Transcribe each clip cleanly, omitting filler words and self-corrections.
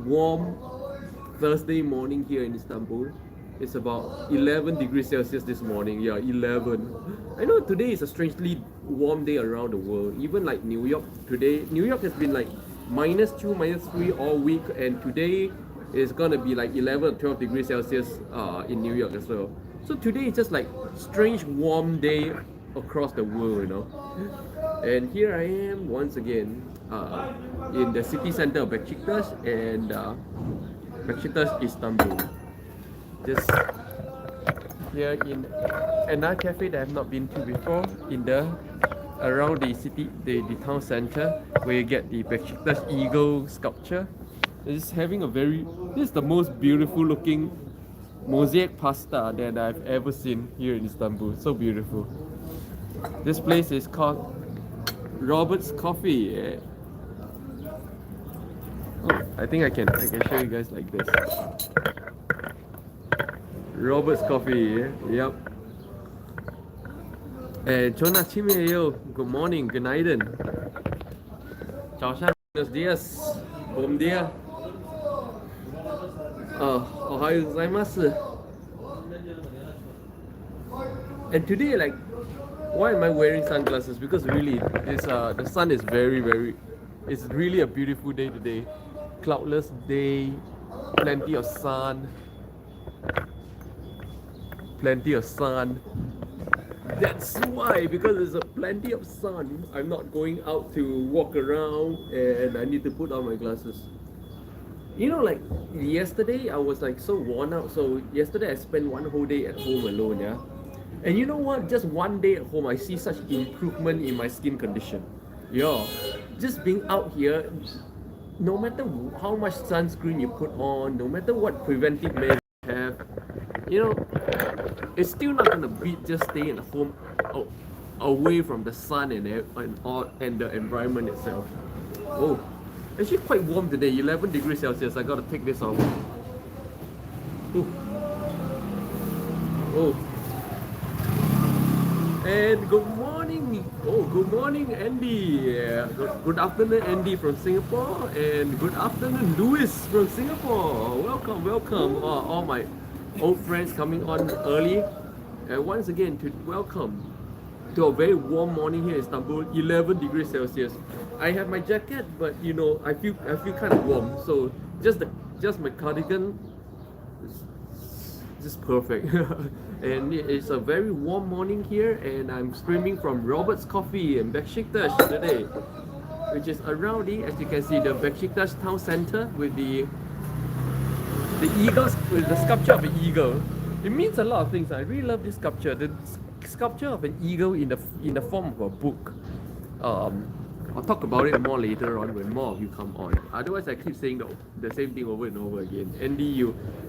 warm Thursday morning here in Istanbul. It's about 11 degrees Celsius this morning. Yeah, 11. I know today is a strangely warm day around the world. Even like New York today. New York has been like -2, -3 all week, and today is gonna be like 11 or 12 degrees Celsius in New York as well. So today is just like strange warm day across the world, you know. And here I am once again in the city center of Beşiktaş and Beşiktaş, Istanbul. Just here in another cafe that I have not been to before in the around the city, the town center, where you get the Beşiktaş eagle sculpture. It's having a this is the most beautiful looking mosaic pasta that I've ever seen here in Istanbul. So beautiful. This place is called Robert's Coffee. Oh, I think I can show you guys like this. Robert's Coffee. Yep. 좋은 아침이에요. Good morning. günaydın. Buenos días. Bom dia. Ohayou gozaimasu. And today, like, why am I wearing sunglasses? Because really, it's the sun is it's really a beautiful day today. Cloudless day, plenty of sun. That's why, because there's plenty of sun, I'm not going out to walk around, and I need to put on my glasses. You know, like yesterday I was like so worn out. So yesterday I spent one whole day at home alone, yeah. And you know what? Just one day at home, I see such improvement in my skin condition. Yeah, just being out here, no matter how much sunscreen you put on, no matter what preventive measures you have, you know, it's still not gonna beat just staying at home, away from the sun and the environment itself. Oh, actually quite warm today, 11 degrees Celsius. I gotta take this off. Ooh. Oh. And good morning. Oh, good morning, Andy. Good afternoon, Andy from Singapore, and good afternoon, Louis from Singapore. Welcome, all my old friends coming on early. And once again, welcome to a very warm morning here in Istanbul, 11 degrees Celsius. I have my jacket, but you know, I feel kind of warm. So just my cardigan, just perfect. And it's a very warm morning here, and I'm streaming from Robert's Coffee in Beşiktaş today, which is around as you can see, the Beşiktaş town center with the eagles, with the sculpture of an eagle. It means a lot of things. I really love this sculpture. The sculpture of an eagle in the form of a book. I'll talk about it more later on when more of you come on. Otherwise, I keep saying the same thing over and over again. Andy,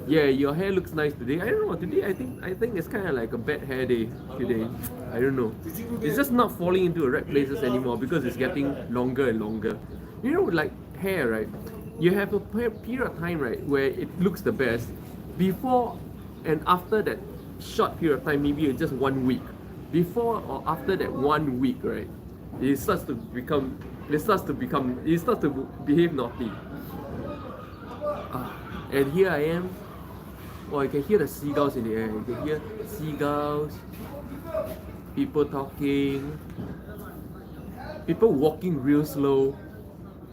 your hair looks nice today. I don't know, today I think it's kind of like a bad hair day today. I don't know. It's just not falling into the right places anymore because it's getting longer and longer. You know, like hair, right? You have a period of time, right, where it looks the best. Before and after that short period of time, maybe just 1 week. Before or after that 1 week, right? It starts to behave naughty. And here I am. Oh, you can hear the seagulls in the air. You can hear seagulls, people talking, people walking real slow.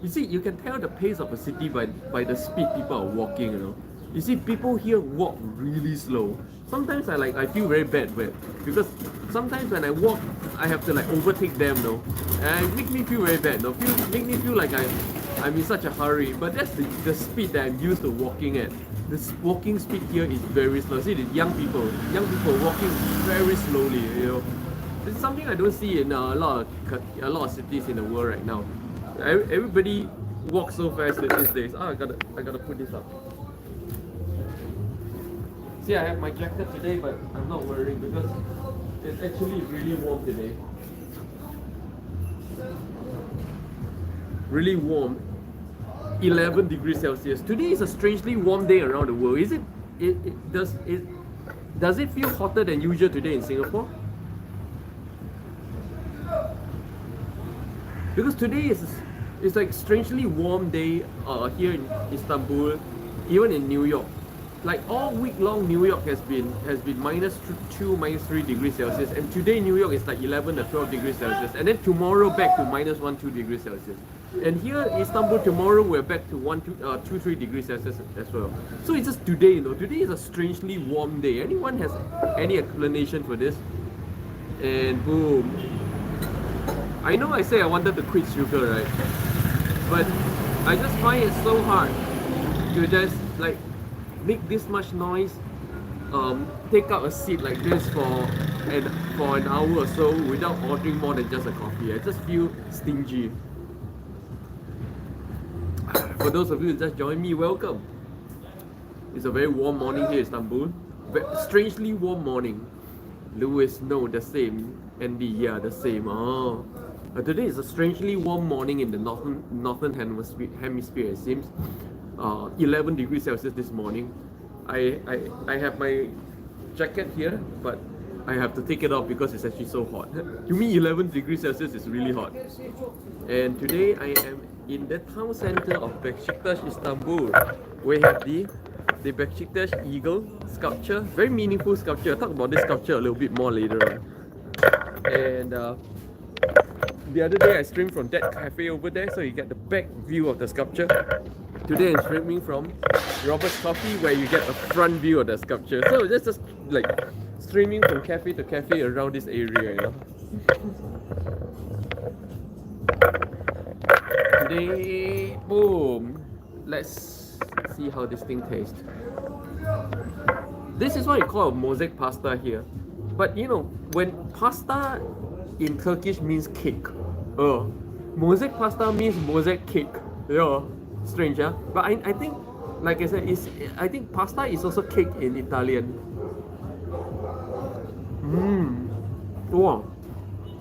You see, you can tell the pace of a city by the speed people are walking, you know. You see, people here walk really slow. Sometimes I feel very bad because sometimes when I walk, I have to like overtake them, no, and it makes me feel very bad, no. Make me feel like I'm in such a hurry. But that's the speed that I'm used to walking at. This walking speed here is very slow. See the young people walking very slowly. You know, it's something I don't see in a lot of cities in the world right now. Everybody walks so fast these days. Oh, I gotta put this up. See, I have my jacket today, but I'm not wearing because it's actually really warm today. Really warm. 11 degrees Celsius. Today is a strangely warm day around the world. Does it feel hotter than usual today in Singapore? Because today It's like strangely warm day here in Istanbul, even in New York. Like all week long, New York has been -2, -3 degrees Celsius, and today New York is like 11 or 12 degrees Celsius, and then tomorrow back to -1, 2 degrees Celsius. And here in Istanbul tomorrow we're back to 2, 3 degrees Celsius as well. So it's just today, you know. Today is a strangely warm day. Anyone has any explanation for this? And boom. I know I say I wanted to quit sugar, right? But I just find it so hard to just like make this much noise, take out a seat like this for an hour or so without ordering more than just a coffee. I just feel stingy. For those of you who just joined me, welcome. It's a very warm morning here in Istanbul. Strangely warm morning. Lewis, no, the same. Andy, yeah, the same. Oh. Today is a strangely warm morning in the northern hemisphere, it seems. 11 degrees Celsius this morning. I have my jacket here, but I have to take it off because it's actually so hot. To me, 11 degrees Celsius is really hot. And today I am in the town center of Beşiktaş, Istanbul. We have the Beşiktaş eagle sculpture. Very meaningful sculpture. I'll talk about this sculpture a little bit more later on. And the other day I streamed from that cafe over there, so you get the back view of the sculpture. Today I'm streaming from Robert's Coffee, where you get a front view of the sculpture. So it's just like streaming from cafe to cafe around this area, you know. Today, boom. Let's see how this thing tastes. This is what you call a mosaic pasta here. But you know, when pasta in Turkish means cake, mosaic pasta means mosaic cake. Yeah, strange, huh? But I think, like I said, I think pasta is also cake in Italian. Wow,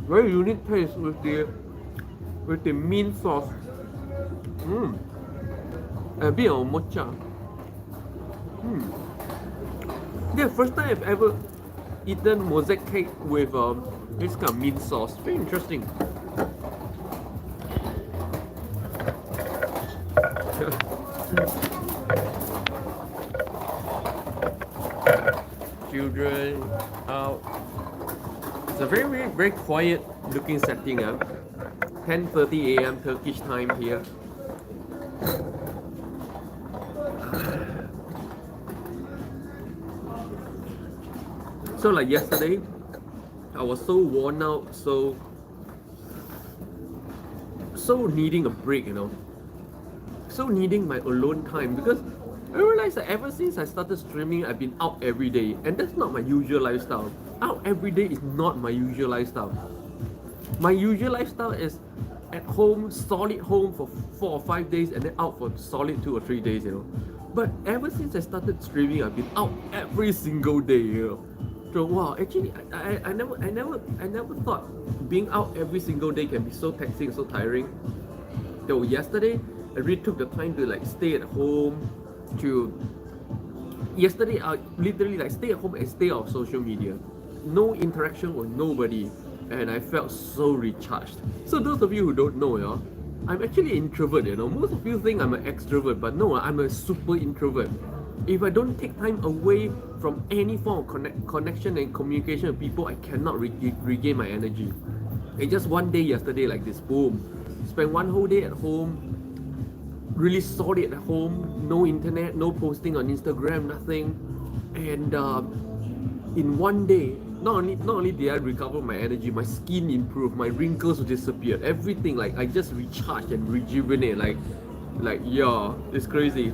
very unique taste with the mint sauce. A bit of mocha. Yeah, first time I've ever eaten mosaic cake with this kind of mint sauce. Very interesting. Children out. It's a very quiet looking setting. 10:30 a.m. Turkish time here. So like yesterday, I was so worn out, so needing a break, you know. So needing my alone time, because I realized that ever since I started streaming, I've been out every day, and that's not my usual lifestyle. Out every day is not my usual lifestyle. My usual lifestyle is at home, solid home for 4 or 5 days, and then out for solid 2 or 3 days, you know. But ever since I started streaming, I've been out every single day, you know. So wow, actually, I never thought being out every single day can be so taxing, so tiring. So yesterday, I really took the time to like stay at home. Yesterday, I literally like stay at home and stay off social media. No interaction with nobody, and I felt so recharged. So those of you who don't know, I'm actually an introvert, you know. Most of you think I'm an extrovert, but no, I'm a super introvert. If I don't take time away from any form of connection and communication with people, I cannot regain my energy. And just one day yesterday like this, boom, spent one whole day at home, really solid at home, no internet, no posting on Instagram, nothing. And in one day, not only did I recover my energy, my skin improved, my wrinkles disappeared, everything, like I just recharged and rejuvenate, like yeah, it's crazy.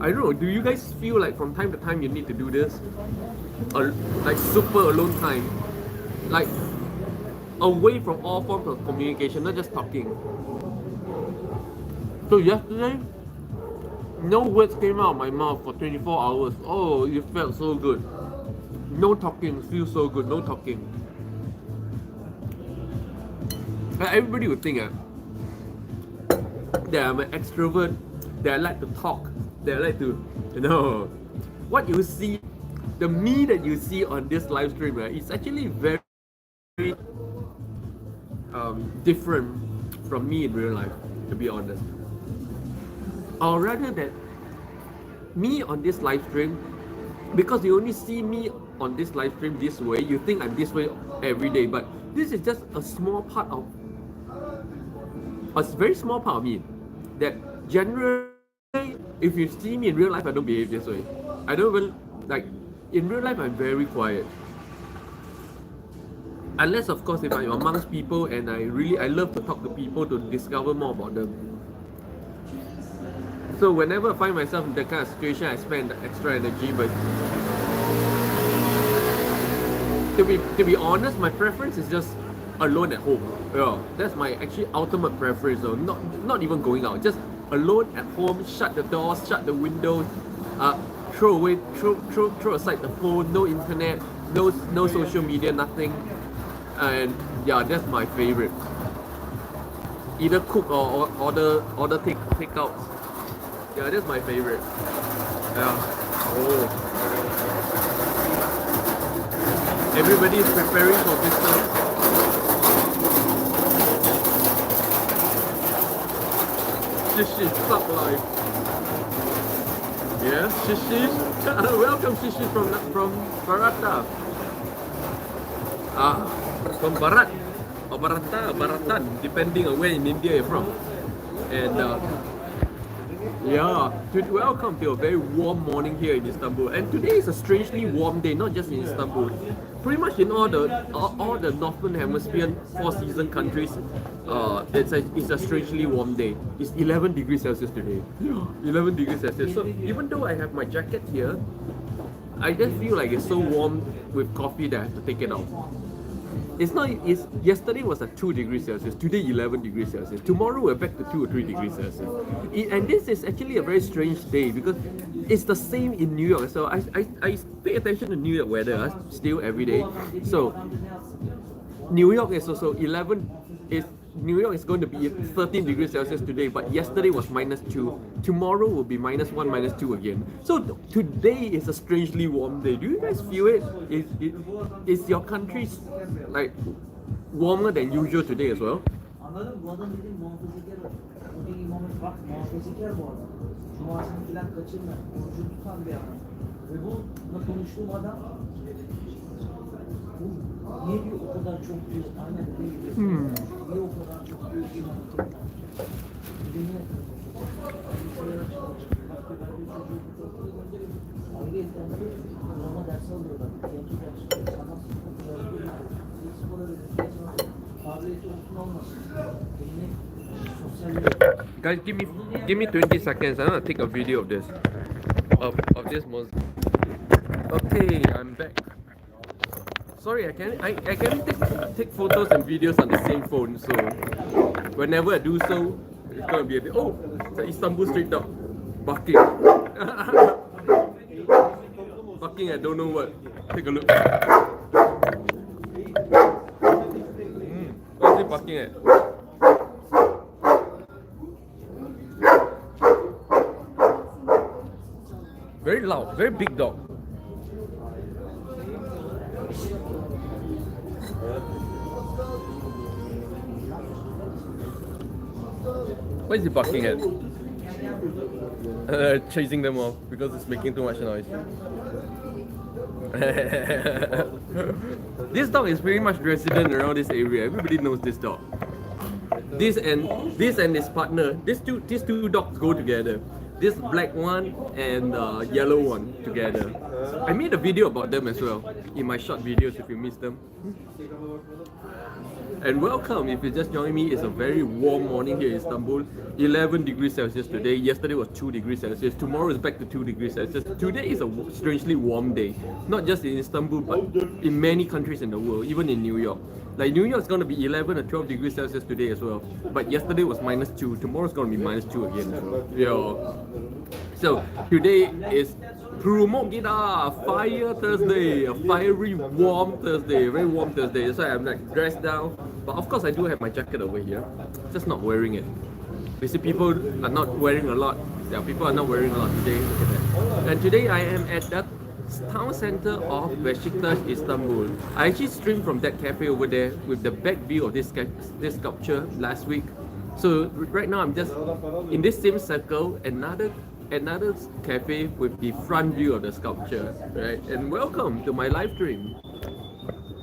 I don't know, do you guys feel like from time to time you need to do this? Or like super alone time? Like away from all forms of communication, not just talking. So yesterday, no words came out of my mouth for 24 hours. Oh, it felt so good. No talking, feels so good, no talking. Everybody would think that I'm an extrovert, that I like to talk, that I like to, you know, what you see, the me that you see on this live stream, right, it's actually very different from me in real life. to be honest. Or rather that me on this live stream, because you only see me on this live stream this way, you think I'm this way every day, but this is just a small part of, a very small part of me, that generally, if you see me in real life, I don't behave this way. I don't even, like, in real life, I'm very quiet. Unless, of course, if I'm amongst people and I love to talk to people to discover more about them. So whenever I find myself in that kind of situation, I spend extra energy. But to be honest, my preference is just alone at home. Yeah, that's my actually ultimate preference. So not even going out, just alone at home. Shut the doors, shut the windows. Throw aside the phone. No internet, no social media, nothing. And yeah, that's my favorite. Either cook or order takeouts. Yeah, that's my favorite. Yeah. Oh. Everybody is preparing for business. Shishi, sup life. Yes, Shishi. Welcome, Shishi from Barata. From Barat or Baratan, depending on where in India you're from. And yeah, welcome to a very warm morning here in Istanbul. And today is a strangely warm day, not just in Istanbul. Pretty much in all the northern hemisphere, four-season countries, it's a strangely warm day. It's 11 degrees Celsius today. 11 degrees Celsius. So even though I have my jacket here, I just feel like it's so warm with coffee that I have to take it off. Yesterday was at 2 degrees Celsius, today 11 degrees Celsius. Tomorrow we're back to 2 or 3 degrees Celsius. And this is actually a very strange day because it's the same in New York. So I pay attention to New York weather still every day. So New York is also New York is going to be 13 degrees Celsius today, but yesterday was -2. Tomorrow will be -1, -2 again. So today is a strangely warm day. Do you guys feel it? Is your country like warmer than usual today as well? Anladım. Bu adam dediğim muhafazakar o. Bugün imamı bak muhafazakar bu adam. Cumasını filan kaçırmıyor. Orucu tutan bir adam. Ve bununla konuştuğum adam niye diyor o kadar çok diyor. Aynen değil. Niye o kadar çok diyor imamı tutan. Dünya ayrıca Roma ders alıyorlar. Kendi ders sanat Guys, give me 20 seconds. I'm gonna take a video of this. Of this mosque. Okay, I'm back. Sorry, I can't take photos and videos on the same phone, so whenever I do so, it's gonna be a bit. Oh, it's an Istanbul street dog barking. Barking, I don't know what. Take a look. What's it barking at? Very loud, very big dog. What is it barking at? Chasing them off because it's making too much noise. This dog is pretty much resident around this area. Everybody knows this dog. This and his partner. These two dogs go together. This black one and yellow one together. I made a video about them as well in my short videos if you missed them. And welcome if you just joined me. It's a very warm morning here in Istanbul. 11 degrees Celsius today. Yesterday was 2 degrees Celsius. Tomorrow is back to 2 degrees Celsius. Today is a strangely warm day. Not just in Istanbul, but in many countries in the world, even in New York. Like New York is going to be 11 or 12 degrees Celsius today as well. But yesterday was -2. Tomorrow is going to be -2 again as well. Yeah. So today is Prumok Gita, Fire Thursday, a fiery warm Thursday, very warm Thursday. That's why I'm like dressed down. But of course I do have my jacket over here, just not wearing it. You see people are not wearing a lot. Yeah, people are not wearing a lot today. Look at that. And today I am at that town center of Beşiktaş, Istanbul. I actually streamed from that cafe over there with the back view of this sculpture last week. So right now I'm just in this same circle, another cafe with the front view of the sculpture, right? And welcome to my live stream.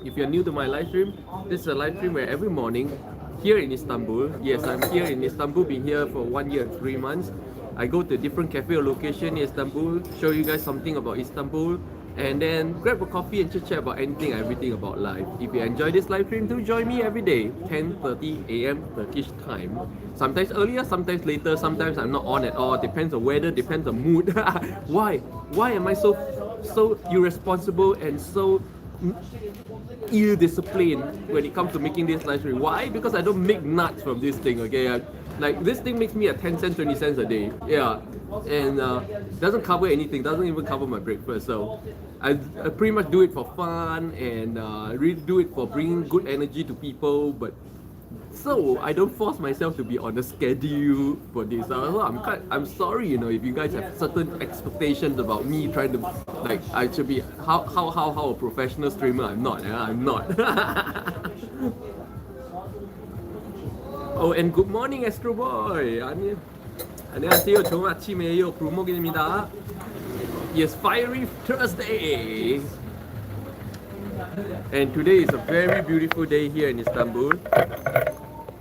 If you're new to my live stream, this is a live stream where every morning here in Istanbul, yes, I'm here in Istanbul, been here for 1 year and 3 months. I go to different cafe or location in Istanbul, show you guys something about Istanbul, and then grab a coffee and chit chat about anything and everything about life. If you enjoy this live stream, do join me every day, 10:30 a.m. Turkish time. Sometimes earlier, sometimes later, sometimes I'm not on at all. Depends on weather, depends on mood. Why? Why am I so irresponsible and so ill-disciplined when it comes to making this live stream? Why? Because I don't make nuts from this thing, okay? Like, this thing makes me at 10 cents, 20 cents a day. Yeah. And doesn't cover anything, doesn't even cover my breakfast. So I pretty much do it for fun and really do it for bringing good energy to people. But so I don't force myself to be on a schedule for this. So I'm sorry, you know, if you guys have certain expectations about me trying to, like, I should be how a professional streamer. I'm not. I'm not. Oh, and good morning, Astro Boy. 안녕하세요. 좋은 아침이에요. 불목입니다. Yes, fiery Thursday. And today is a very beautiful day here in Istanbul.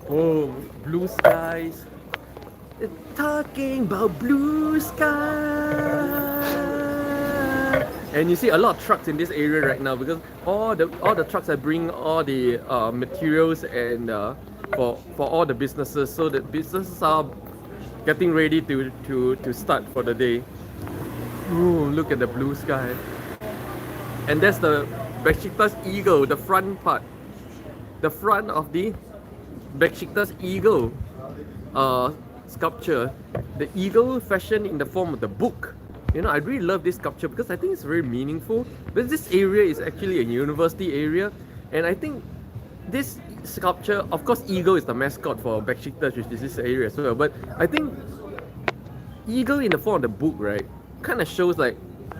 Oh, blue skies. Talking about blue sky. And you see a lot of trucks in this area right now because all the trucks are bringing all the materials and for all the businesses. So the businesses are getting ready to start for the day. Ooh, look at the blue sky. And that's the Beşiktaş eagle, the front part. The front of the Beşiktaş eagle sculpture. The eagle fashioned in the form of the book. You know, I really love this sculpture because I think it's very meaningful. But this area is actually a university area, and I think this sculpture, of course, eagle is the mascot for Beşiktaş, which is this area as well. But I think eagle in the form of the book, right, kind of shows like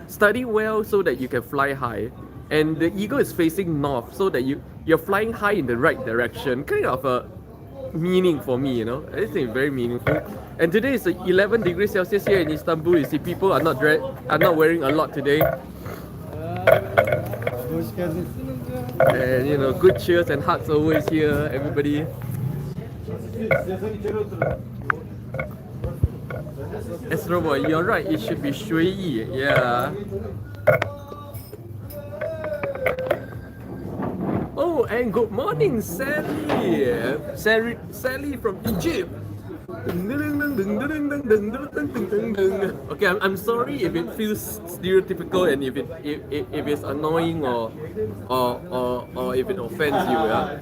study well so that you can fly high. And the eagle is facing north so that you're flying high in the right direction. Kind of a meaning for me, you know. I think it's very meaningful. And today is 11 degrees Celsius here in Istanbul. You see people are not wearing a lot today. And you know, good cheers and hugs always here, everybody. Astro Boy, you're right, it should be Shui Yi, yeah. Oh, and good morning, Sally. Sally from Egypt. Okay, I'm sorry if it feels stereotypical and if it's annoying or if it offends you, yeah.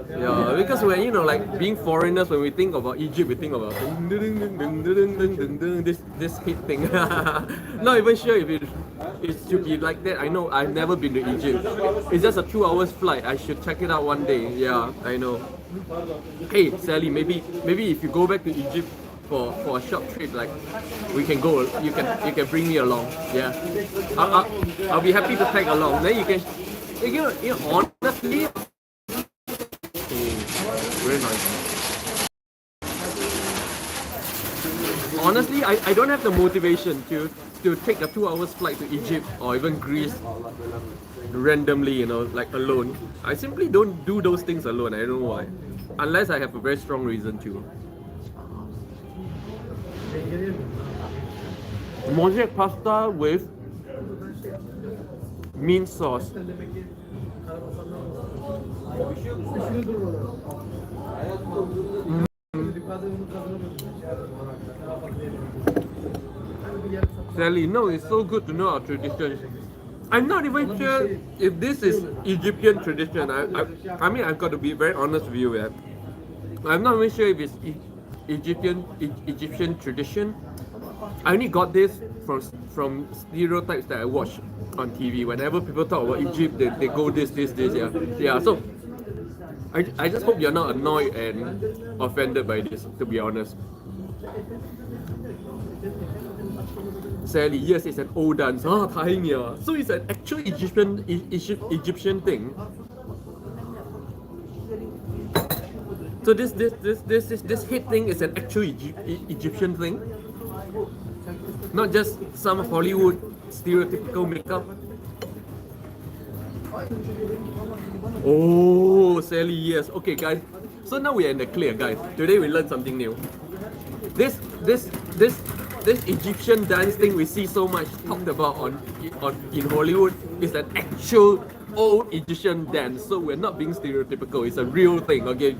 Yeah, because when, you know, like being foreigners, when we think about Egypt, we think about this hit thing. Not even sure if it should be like that. I know I've never been to Egypt. It's just a 2 hours flight. I should check it out one day. Yeah, I know. Hey Sally, maybe if you go back to Egypt for a short trip, like we can go. You can bring me along. Yeah, I'll be happy to tag along. Then you can honestly. Very nice. Honestly, I don't have the motivation to take a 2 hours flight to Egypt or even Greece randomly, you know, like alone. I simply don't do those things alone. I don't know why. Unless I have a very strong reason to. Mosaic pasta with mint sauce. Sally, no, it's so good to know our traditions. I'm not even sure if this is Egyptian tradition. I mean, I've got to be very honest with you. Yeah. I'm not even sure if it's Egyptian tradition. I only got this from stereotypes that I watch on TV. Whenever people talk about Egypt, they go this, yeah. Yeah, so I just hope you're not annoyed and offended by this, to be honest. Sally, yes, it's an old dance. Ah, tahingya. So it's an actual Egyptian thing. So this hit thing is an actual Egyptian thing, not just some Hollywood stereotypical makeup. Oh, Sally, yes. Okay, guys. So now we are in the clear, guys. Today we learned something new. This this this this Egyptian dance thing we see so much talked about on in Hollywood is an actual old Egyptian dance. So we're not being stereotypical. It's a real thing. Okay.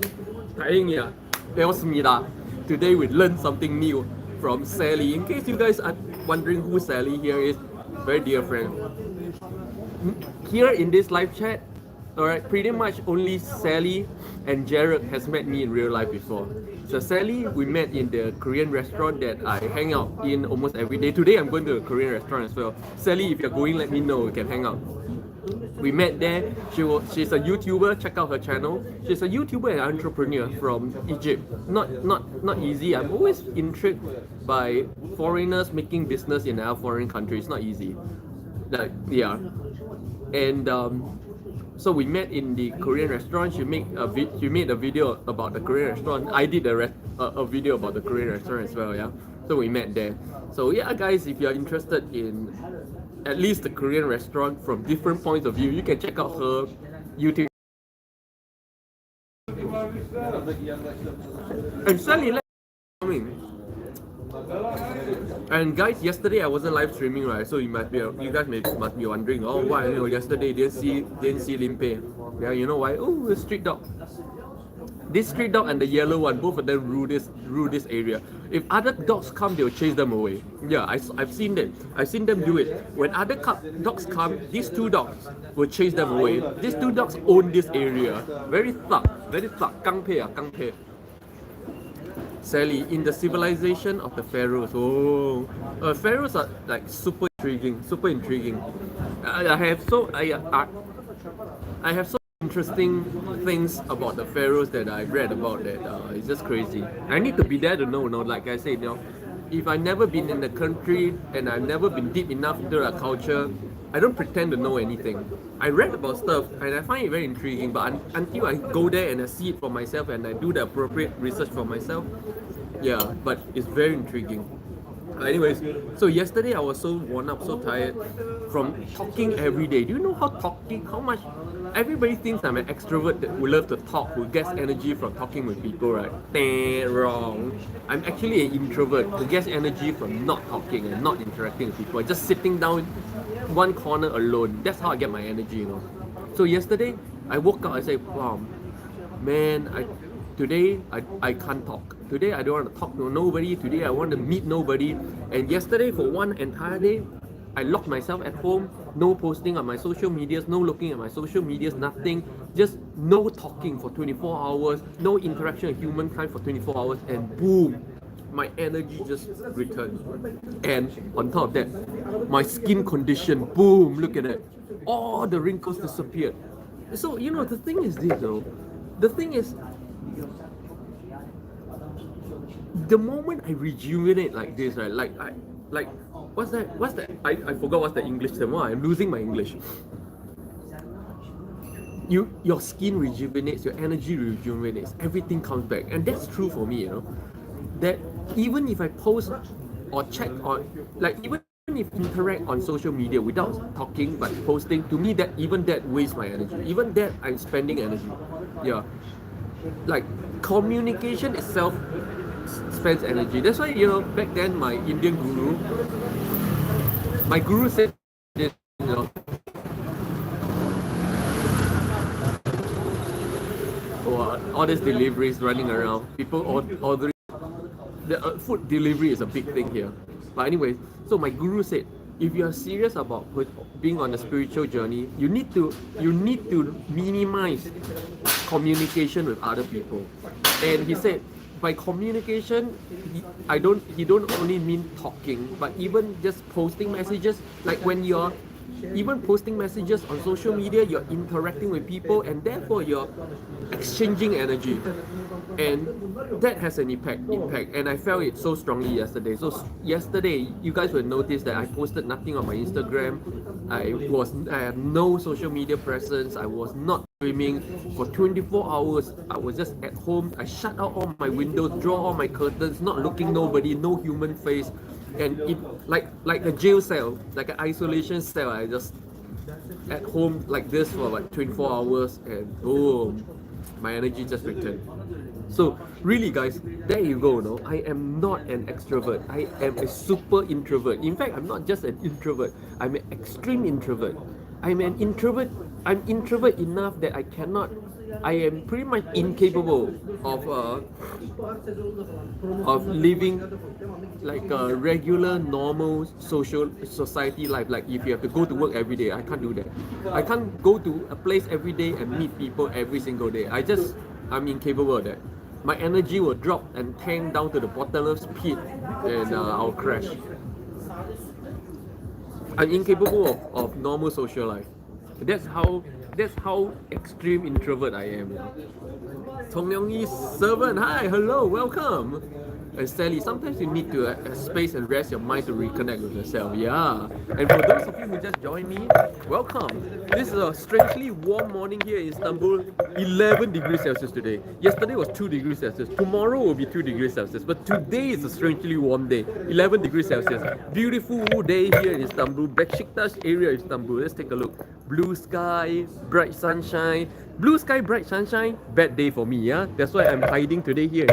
Today we learned something new from Sally. In case you guys are wondering who Sally here is, very dear friend. Here in this live chat, alright, pretty much only Sally and Jared has met me in real life before. So Sally, we met in the Korean restaurant that I hang out in almost every day. Today I'm going to a Korean restaurant as well. Sally, if you're going, let me know, we can hang out. We met there. She's a YouTuber. Check out her channel. She's a YouTuber and entrepreneur from Egypt. Not easy. I'm always intrigued by foreigners making business in our foreign countries. Not easy. Like, yeah. And so we met in the Korean restaurant. She made a video about the Korean restaurant. I did a video about the Korean restaurant as well. Yeah. So we met there. So yeah, guys, if you're interested in at least the Korean restaurant from different points of view, you can check out her YouTube. And Sally, let's coming. And guys, yesterday I wasn't live streaming, right? So you guys must be wondering, oh, why? You know, yesterday didn't see Limpeh. Yeah, you know why? Oh, the street dog. This street dog and the yellow one, both of them rule this area. If other dogs come, they'll chase them away. Yeah, I've seen that. I've seen them do it. When other dogs come, these two dogs will chase them away. These two dogs own this area. Very thug. Gangpei. Sally, in the civilization of the pharaohs. Oh, pharaohs are like super intriguing. I have so interesting things about the pharaohs that I read about that it's just crazy. I need to be there to know. Like I said, if I've never been in the country and I've never been deep enough into the culture, I don't pretend to know anything. I read about stuff and I find it very intriguing, but until I go there and I see it for myself and I do the appropriate research for myself, yeah, but it's very intriguing. Anyways, so yesterday I was so worn out, so tired from talking every day. Do you know how much everybody thinks I'm an extrovert who love to talk, who gets energy from talking with people, right? Wrong. I'm actually an introvert who gets energy from not talking and not interacting with people, just sitting down one corner alone. That's how I get my energy, So yesterday I woke up, I said, wow, man, today I can't talk. Today I don't want to talk to nobody. Today I want to meet nobody. And yesterday for one entire day, I locked myself at home. No posting on my social medias, no looking at my social medias, nothing. Just no talking for 24 hours, no interaction with humankind for 24 hours, and boom, my energy just returned. And on top of that, my skin condition, boom, look at that. All the wrinkles disappeared. So, the thing is this though. The thing is, the moment I rejuvenate like this, right? Like what's that? I forgot what's the English term. Oh, I'm losing my English. Your skin rejuvenates, your energy rejuvenates, everything comes back, and that's true for me. That even if I post or check on, like even if interact on social media without talking but posting, to me that wastes my energy. Even that I'm spending energy. Yeah, like communication itself spends energy. That's why back then my Indian guru said this, all these deliveries running around, people ordering. The food delivery is a big thing here. But anyway, so my guru said, if you are serious about being on a spiritual journey, you need to minimize communication with other people. And he said, by communication, he don't only mean talking, but even just posting messages. Like when you're even posting messages on social media, you're interacting with people, and therefore you're exchanging energy, and that has an impact. And I felt it so strongly yesterday. So yesterday, you guys will notice that I posted nothing on my Instagram. I had no social media presence. I was not swimming for 24 hours. I was just at home. I shut out all my windows, draw all my curtains, not looking nobody, no human face, and it like a jail cell, like an isolation cell. I just at home like this for like 24 hours, and boom, my energy just returned. So really, guys, there you go. No, I am not an extrovert. I am a super introvert. In fact, I'm not just an introvert. I'm an extreme introvert. I'm an introvert. I'm introvert enough that I cannot. I am pretty much incapable of living like a regular, normal social society life. Like if you have to go to work every day, I can't do that. I can't go to a place every day and meet people every single day. I'm incapable of that. My energy will drop and tank down to the bottomless pit, and I'll crash. I'm incapable of normal social life. That's how extreme introvert I am. You know? Tong Leong Yi's servant, hi, hello, welcome. And Sally, sometimes you need to space and rest your mind to reconnect with yourself. Yeah. And for those of you who just joined me, welcome. This is a strangely warm morning here in Istanbul. 11 degrees Celsius today. Yesterday was 2 degrees Celsius. Tomorrow will be 2 degrees Celsius. But today is a strangely warm day. 11 degrees Celsius. Beautiful day here in Istanbul. Beşiktaş area of Istanbul. Let's take a look. Blue sky, bright sunshine. Blue sky, bright sunshine. Bad day for me, yeah. That's why I'm hiding today here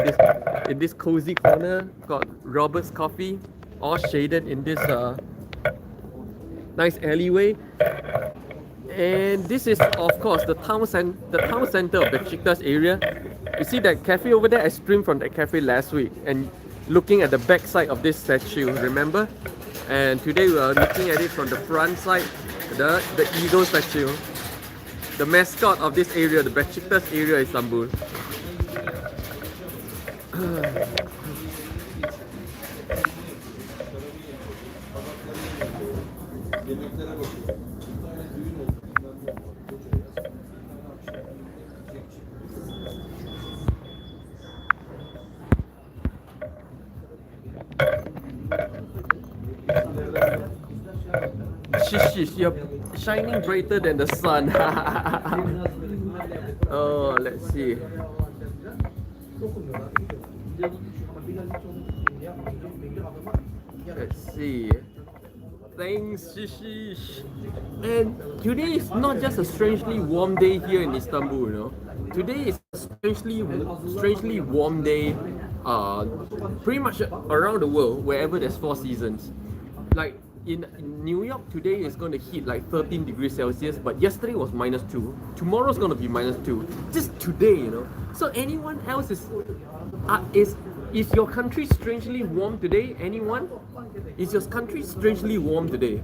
in this cozy corner. Got Robert's Coffee, all shaded in this nice alleyway. And this is, of course, the town center of the Beşiktaş area. You see that cafe over there? I streamed from that cafe last week and looking at the back side of this statue. Remember? And today we are looking at it from the front side. The eagle statue, the mascot of this area, the Beşiktaş area, Istanbul. Shish, you're shining brighter than the sun. Oh, let's see. Let's see. Thanks, Shish. And today is not just a strangely warm day here in Istanbul, you know. Today is a strangely warm day pretty much around the world, wherever there's 4 seasons. Like in New York today is going to hit like 13 degrees Celsius, but yesterday was -2. Tomorrow's going to be -2. Just today, you know. So anyone else is your country strangely warm today? Anyone? Is your country strangely warm today?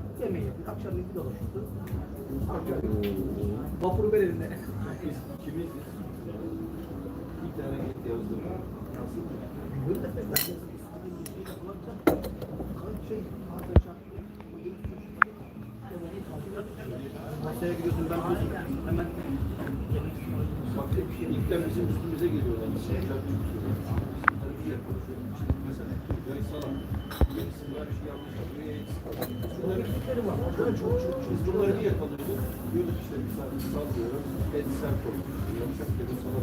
Masaya gidiyorsun, ben diyorsun hemen İlkten bizim üstümüze geliyorlar. Biz bunları niye yakalıyorduk? Diyorduk işte bir saat sallıyoruz. Et sert oluyor. Yumuşak dedim sana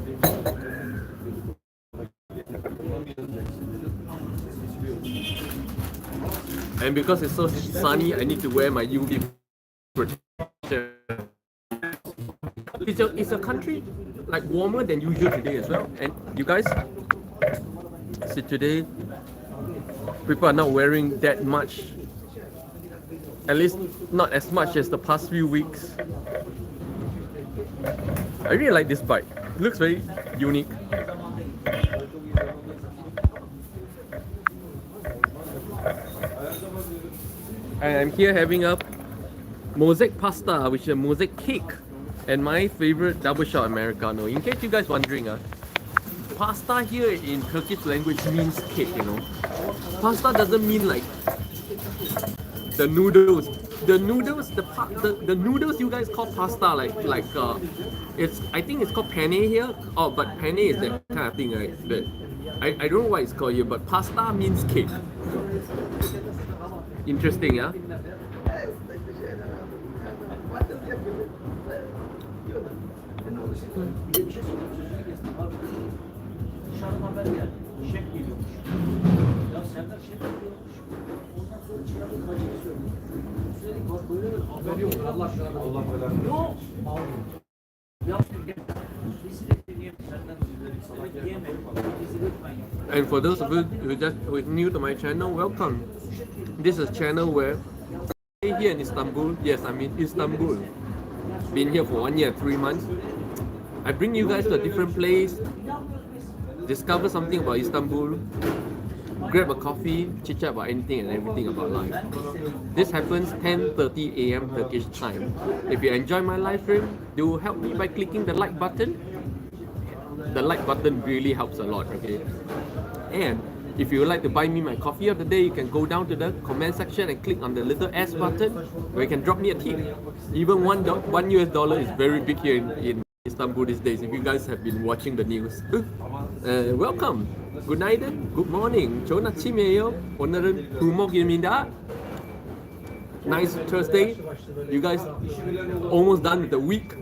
And because it's so sunny, I need to wear my UV protection. Is your country like warmer than usual today as well? And you guys, see today, people are not wearing that much. At least not as much as the past few weeks. I really like this bike. It looks very unique. And I'm here having a mosaic pasta, which is a mosaic cake, and my favorite double shot Americano. In case you guys wondering, pasta here in Turkish language means cake, you know. Pasta doesn't mean like the noodles. The noodles you guys call pasta, I think it's called penne here. Oh, but penne is that kind of thing, right? But I don't know why it's called here, but pasta means cake. Interesting, yeah? Bir de bir şey söyleyeyim. Sözünü kestim abi. Dışarıdan haber geldi. Şef geliyormuş. Ya Serdar şef geliyormuş. Ondan sonra çıkardık hacıyı söyledi. Üstelik bak böyle bir haber yok. Allah aşkına. Allah belanı. Yok. Ya bizi de dinleyelim. Senden bizleri yemeyelim. Bizi lütfen yapın. And for those of you who are new to my channel, welcome. This is a channel where I stay here in Istanbul. Yes, I'm in Istanbul. Been here for 1 year, 3 months. I bring you guys to a different place, discover something about Istanbul, grab a coffee, chit chat about anything and everything about life. This happens 10:30 a.m. Turkish time. If you enjoy my live stream, do help me by clicking the like button. The like button really helps a lot, okay? And if you would like to buy me my coffee of the day, you can go down to the comment section and click on the little S button where you can drop me a tip. Even one US dollar is very big here in Istanbul these days, if you guys have been watching the news. Welcome. Günaydın, good morning. 좋은 아침이에요. 오늘은 금요일입니다. Nice Thursday. You guys almost done with the week.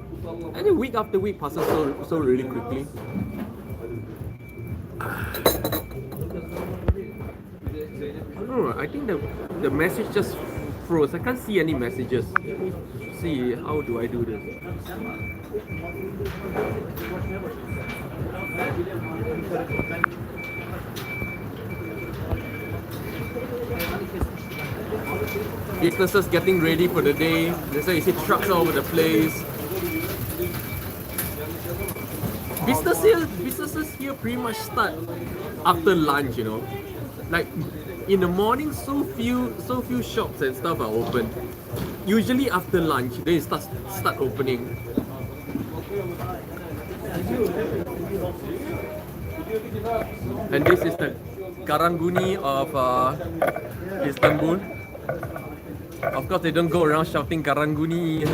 And then week after week passes so really quickly. I don't know, I think the message just froze. I can't see any messages. See, how do I do this? Businesses getting ready for the day. That's why you see trucks all over the place. Businesses here pretty much start after lunch, you know. Like in the morning, so few shops and stuff are open. Usually after lunch, they start opening. And this is the Karanguni of Istanbul. Of course, they don't go around shouting Karanguni.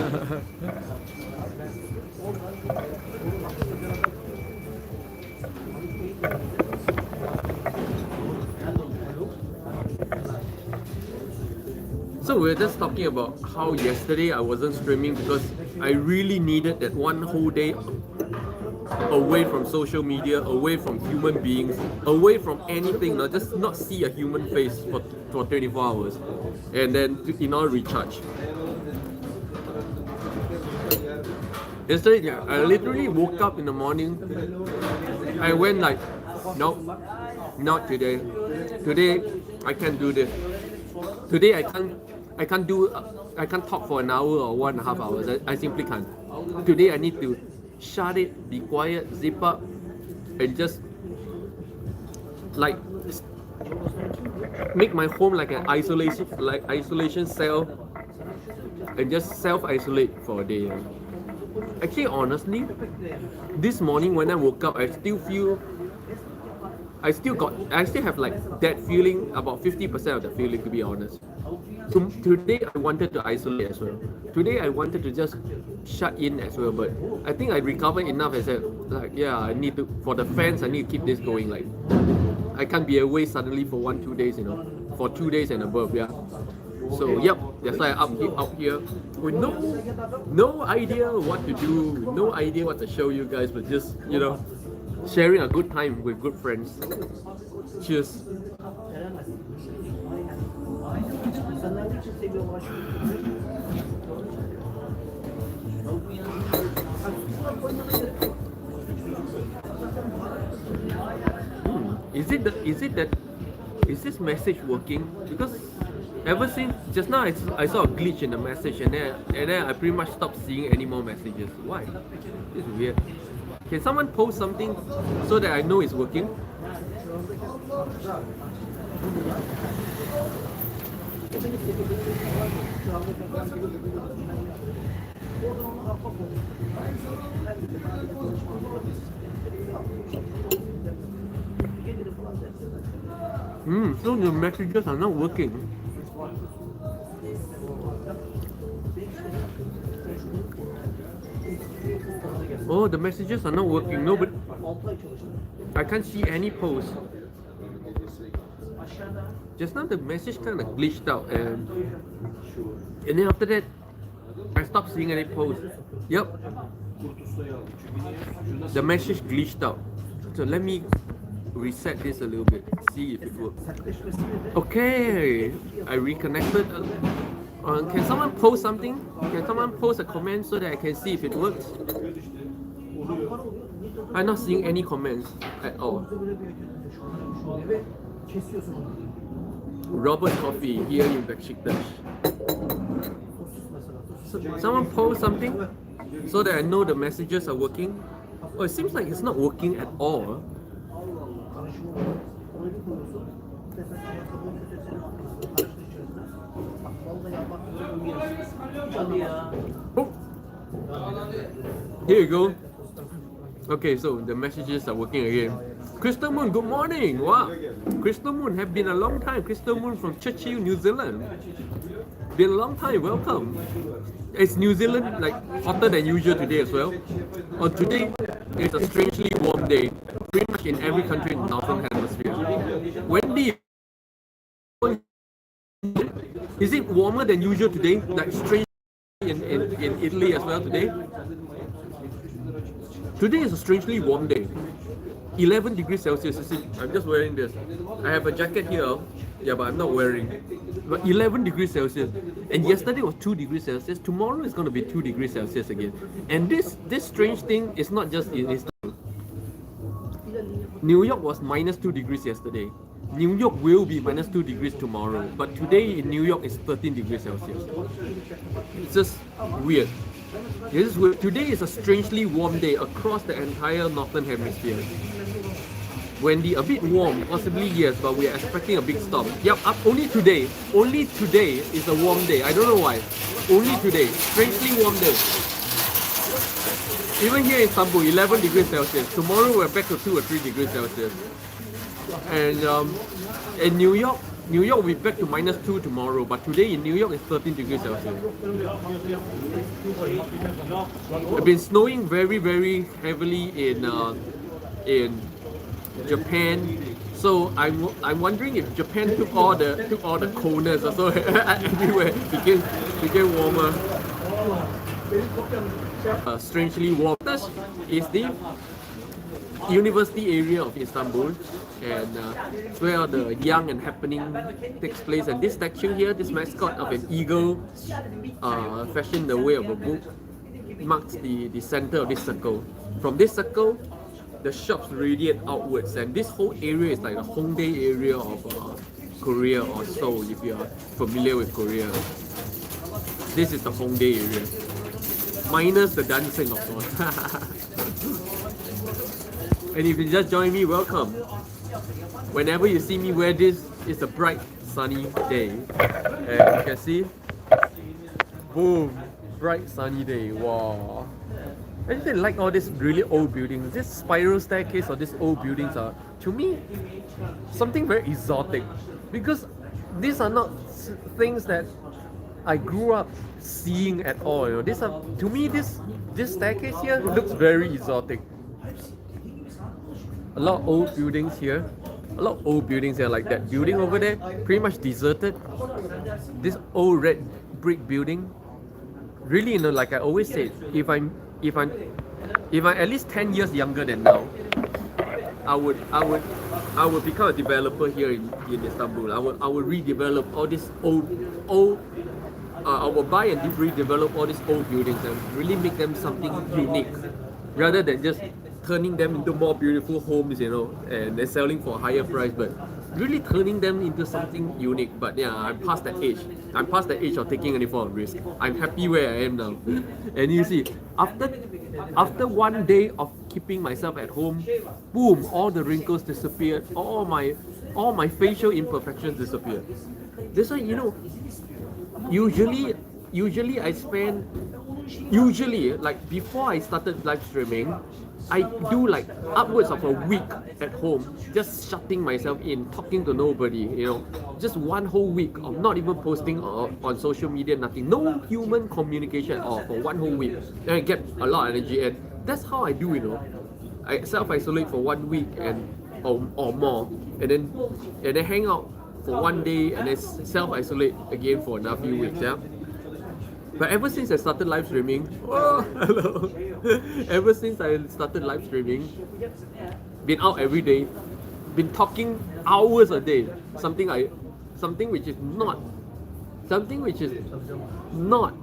So we're just talking about how yesterday I wasn't streaming because I really needed that one whole day away from social media, away from human beings, away from anything, just not see a human face for 24 hours, and then in order to recharge. Yesterday, I literally woke up in the morning. I went like, nope, not today. Today I can't do this. Today I can't talk for an hour or 1.5 hours. I simply can't. Today I need to shut it, be quiet, zip up, and just like make my home like an isolation cell, and just self-isolate for a day. Actually, honestly, this morning when I woke up, I still have like that feeling, about 50% of the feeling, to be honest. So today I wanted to isolate as well. Today I wanted to just shut in as well, but I think I recovered enough. I said, like, yeah, I need to, for the fans, I need to keep this going. Like, I can't be away suddenly for 1-2 days, you know, for 2 days and above, yeah. So yep, that's why I'm out here with no idea what to do, no idea what to show you guys, but just, you know, sharing a good time with good friends. Cheers. Is this message working? Because ever since just now I saw a glitch in the message, and then I pretty much stopped seeing any more messages. Why? This is weird. Can someone post something so that I know it's working? So the messages are not working. Oh, the messages are not working. Nobody, I can't see any posts. Just now the message kind of glitched out, and then after that I stopped seeing any posts. Yep, Kurt ustayı aldım. Çünkü niye? Şurada The message glitched out. So let me reset this a little bit. See if it works. Okay, I reconnected. Can someone post something? Can someone post a comment so that I can see if it works? I'm not seeing any comments at all. Robert Coffee here in Beşiktaş. Someone post something so that I know the messages are working. Oh, it seems like it's not working at all. Oh. Here you go. Okay, so the messages are working again. Crystal Moon, good morning. Wow. Crystal Moon, have been a long time. Crystal Moon from Churchill, New Zealand. Been a long time, welcome. Is New Zealand like hotter than usual today as well? Or today is a strangely warm day, pretty much in every country in the Northern Hemisphere. Wendy, is it warmer than usual today? Like strange in Italy as well today? Today is a strangely warm day. 11 degrees Celsius. You see, I'm just wearing this. I have a jacket here. Yeah, but I'm not wearing. But 11 degrees Celsius. And yesterday was 2 degrees Celsius. Tomorrow is going to be 2 degrees Celsius again. And this strange thing is not just in Istanbul. New York was minus 2 degrees yesterday. New York will be minus 2 degrees tomorrow. But today in New York is 13 degrees Celsius. It's just weird. This is weird. Today is a strangely warm day across the entire Northern Hemisphere. Wendy, a bit warm, possibly yes, but we are expecting a big storm. Yep, up only today. Only today is a warm day. I don't know why. Only today. Strangely warm day. Even here in Istanbul, 11 degrees Celsius. Tomorrow we're back to 2 or 3 degrees Celsius. And in New York will be back to minus 2 tomorrow, but today in New York is 13 degrees Celsius. It's been snowing very, very heavily in Japan, so I'm wondering if Japan took all the coldness, so everywhere became warmer. Strangely warm. This is the university area of Istanbul, and where the young and happening takes place. And this statue here, this mascot of an eagle, fashioned the way of a book, marks the center of this circle. From this circle, the shops radiate outwards, and this whole area is like the Hongdae area of Korea or Seoul, if you are familiar with Korea. This is the Hongdae area, minus the dancing, of course. And if you just join me, welcome. Whenever you see me wear this, it's a bright sunny day, and you can see, boom, bright sunny day. Wow. I just like all these really old buildings. This spiral staircase or these old buildings are, to me, something very exotic, because these are not things that I grew up seeing at all. You know, these are, to me, this staircase here looks very exotic. A lot of old buildings here. A lot of old buildings here, like that building over there, pretty much deserted. This old red brick building. Really, you know, like I always say, if I'm at least 10 years younger than now, I would become a developer here in Istanbul. I would redevelop all these old. I will buy and redevelop all these old buildings and really make them something unique, rather than just turning them into more beautiful homes, you know, and they're selling for a higher price, but really turning them into something unique. But yeah, I'm past that age. I'm past the age of taking any form of risk. I'm happy where I am now. And you see, after one day of keeping myself at home, boom, all the wrinkles disappeared, all my facial imperfections disappeared. This one, you know, usually I spend, like before I started live streaming, I do like upwards of a week at home, just shutting myself in, talking to nobody, you know, just one whole week of not even posting on social media, nothing, no human communication at all for one whole week. And I get a lot of energy, and that's how I do, you know. I self-isolate for 1 week or more, and then hang out for one day, and then self-isolate again for another few weeks. Yeah. But ever since I started live streaming, oh, hello. Ever since I started live streaming, been out every day, been talking hours a day, something which is not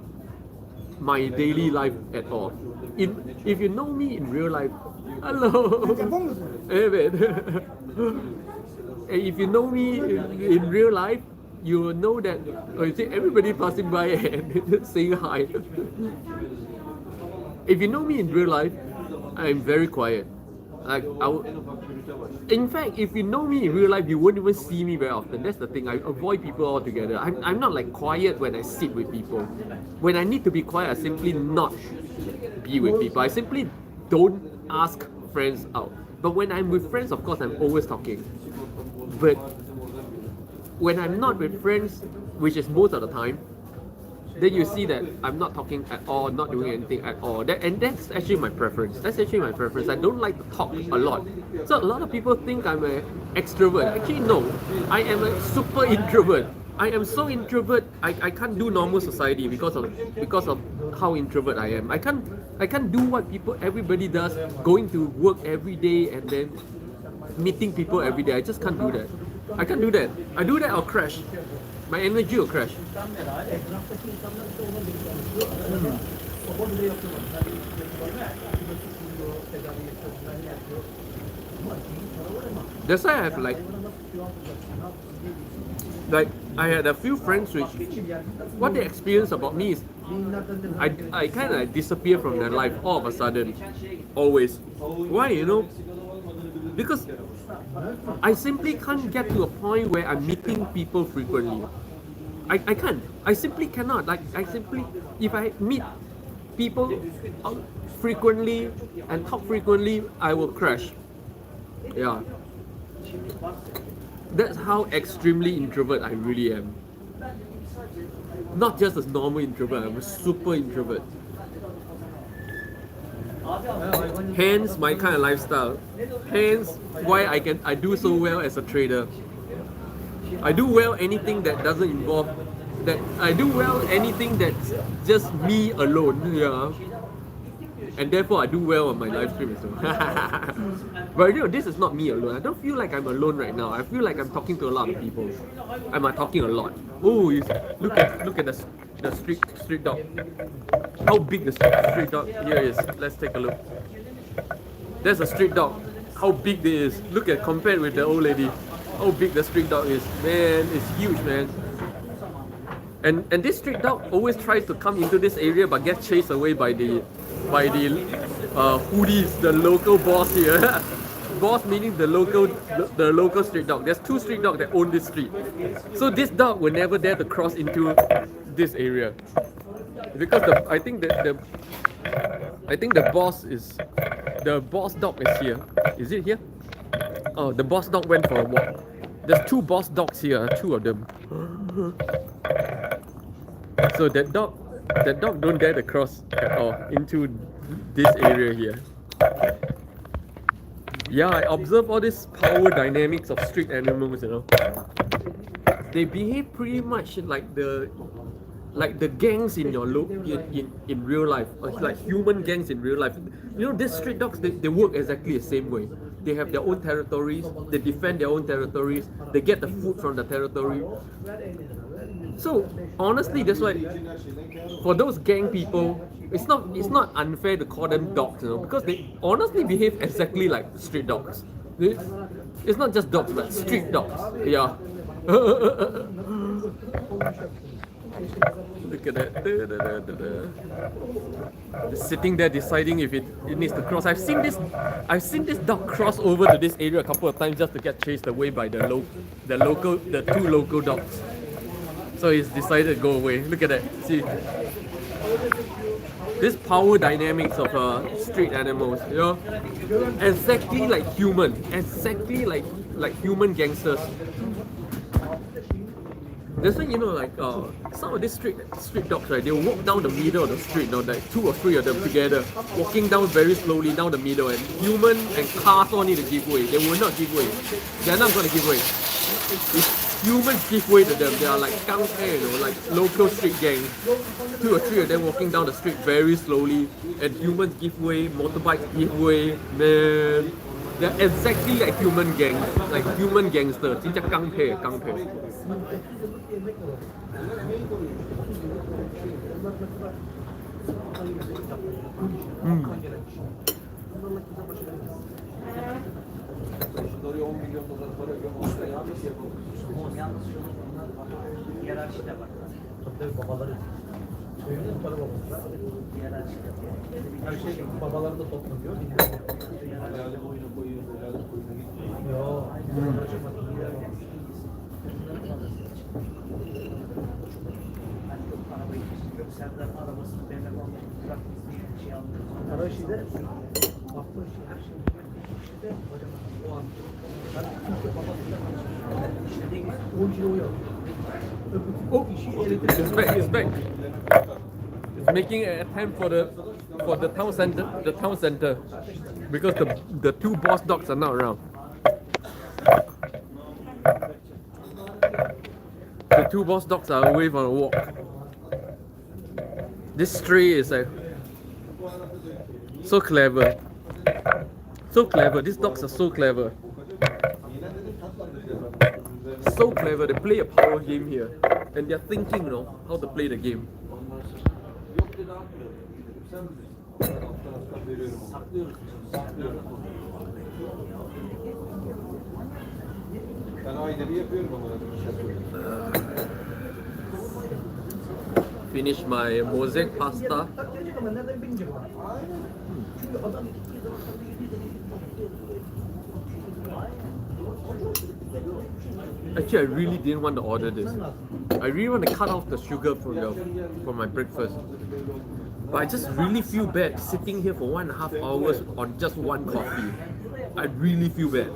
my daily life at all. If you know me in real life, hello. Hey, man. If you know me in real life, you will know that you see everybody passing by and saying hi. If you know me in real life, I'm very quiet. Like in fact, if you know me in real life, you won't even see me very often. That's the thing. I avoid people altogether. I'm not like quiet when I sit with people. When I need to be quiet, I simply not be with people. I simply don't ask friends out. But when I'm with friends, of course, I'm always talking. But when I'm not with friends, which is most of the time, then you see that I'm not talking at all, not doing anything at all. And that's actually my preference. That's actually my preference. I don't like to talk a lot. So a lot of people think I'm an extrovert. Actually, no. I am a super introvert. I am so introvert. I can't do normal society because of how introvert I am. I can't do what everybody does, going to work every day and then meeting people every day. I just can't do that. I can't do that. I do that, I'll crash. My energy will crash. That's why I have like I had a few friends which what they experience about me is I kind of disappear from their life all of a sudden, always. Why, you know? Because I simply can't get to a point where I'm meeting people frequently. I can't. I simply cannot. Like if I meet people frequently and talk frequently, I will crash. Yeah. That's how extremely introvert I really am. Not just a normal introvert, I'm a super introvert. Hence my kind of lifestyle. Hence why I do so well as a trader. I do well anything that doesn't involve that. I do well anything that's just me alone. Yeah. And therefore I do well on my live stream as well. But you know, this is not me alone. I don't feel like I'm alone right now. I feel like I'm talking to a lot of people. I'm talking a lot. Oh, look at the street dog. How big the street dog here is. Let's take a look. There's a street dog. How big it is. Look at compared with the old lady. How big the street dog is. Man, it's huge, man. And this street dog always tries to come into this area but gets chased away by the hoodies, the local boss here. Boss meaning the local street dog. There's two street dogs that own this street. So this dog will never dare to cross into this area. Because I think the boss dog is here. Is it here? Oh, the boss dog went for a walk. There's two boss dogs here, two of them. So that dog don't dare to cross at all into this area here. Yeah, I observe all these power dynamics of street animals, you know. They behave pretty much like the gangs in your in real life, like human gangs in real life. You know, these street dogs, they work exactly the same way. They have their own territories, they defend their own territories, they get the food from the territory. So honestly, that's why for those gang people, it's not unfair to call them dogs, you know, because they honestly behave exactly like street dogs. It's not just dogs, but street dogs. Yeah. Look at that. Sitting there deciding if it needs to cross. I've seen this dog cross over to this area a couple of times just to get chased away by the two local dogs. So he's decided to go away. Look at that. See, this power dynamics of street animals, you know, exactly like human, exactly like human gangsters. That's why, you know, like some of these street dogs, right? They walk down the middle of the street, you know, like 2 or 3 of them together, walking down very slowly down the middle, and human and cars all need to give way. They will not give way. They're not going to give way. humans give way to them. They are like Limpeh, you know, like local street gangs. 2 or 3 of them walking down the street very slowly, and humans give way, motorbikes give way. Man, they're exactly like human gangs, like human gangsters. 진짜 깡패. Oraya 10 milyon dolar para ödüyorsa yanlış yapılmış. Yalnız şunu bunlar var. Hiyerarşi de var. Tabii babaları. Söylüyor mu para babası? Hiyerarşi de var. Her şey babaları da toplanıyor. Helali boyuna koyuyor, helali boyuna gitmiyor. Yok. Arabayı Serdar'ın arabasını benimle bırakmış bir şey aldı. Arabayı da hafta her şey. Oh, it's back. It's making an attempt for the town center, because the 2 boss dogs are not around. The 2 boss dogs are away for a walk. This stray is like so clever. So clever, these dogs are so clever. So clever, they play a power game here. And they're thinking, you know, how to play the game. Finish my mosaic pasta. Actually, I really didn't want to order this. I really want to cut off the sugar from my breakfast. But I just really feel bad sitting here for 1.5 hours on just one coffee. I really feel bad.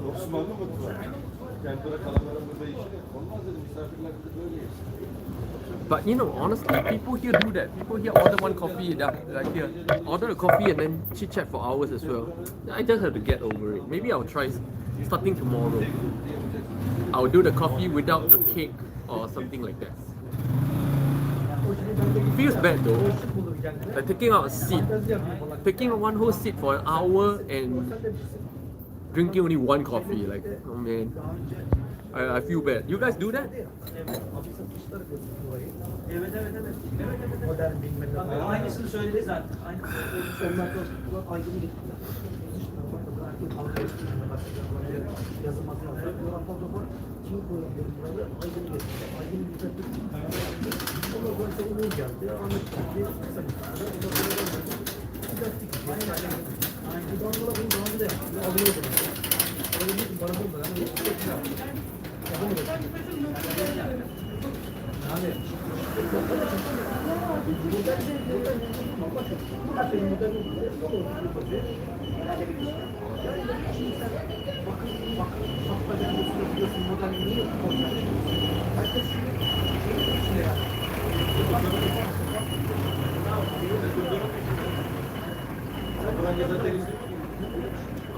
But you know, honestly, people here do that. People here order one coffee, like here, order a coffee and then chit chat for hours as well. I just have to get over it. Maybe I'll try starting tomorrow. I'll do the coffee without the cake or something like that. It feels bad though. Like taking out a seat, taking one whole seat for an hour and drinking only one coffee. Like, oh man, I feel bad. You guys do that? Aynısını söyledi zaten.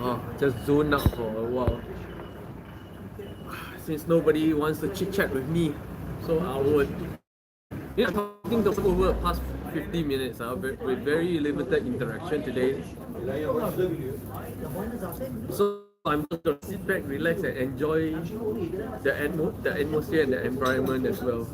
Oh, just zone out for a while. Since nobody wants to chit chat with me, so I would. I'm talking to people over the past 50 minutes with very limited interaction today. So I'm just gonna sit back, relax, and enjoy the atmosphere and the environment as well.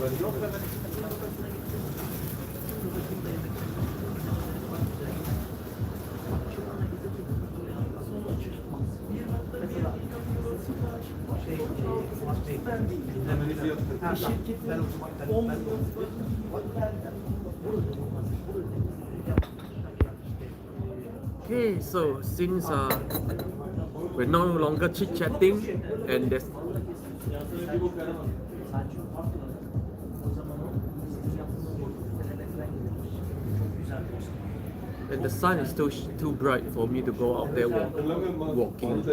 Okay, so since we're no longer chit-chatting and there's and the sun is too bright for me to go out there walking.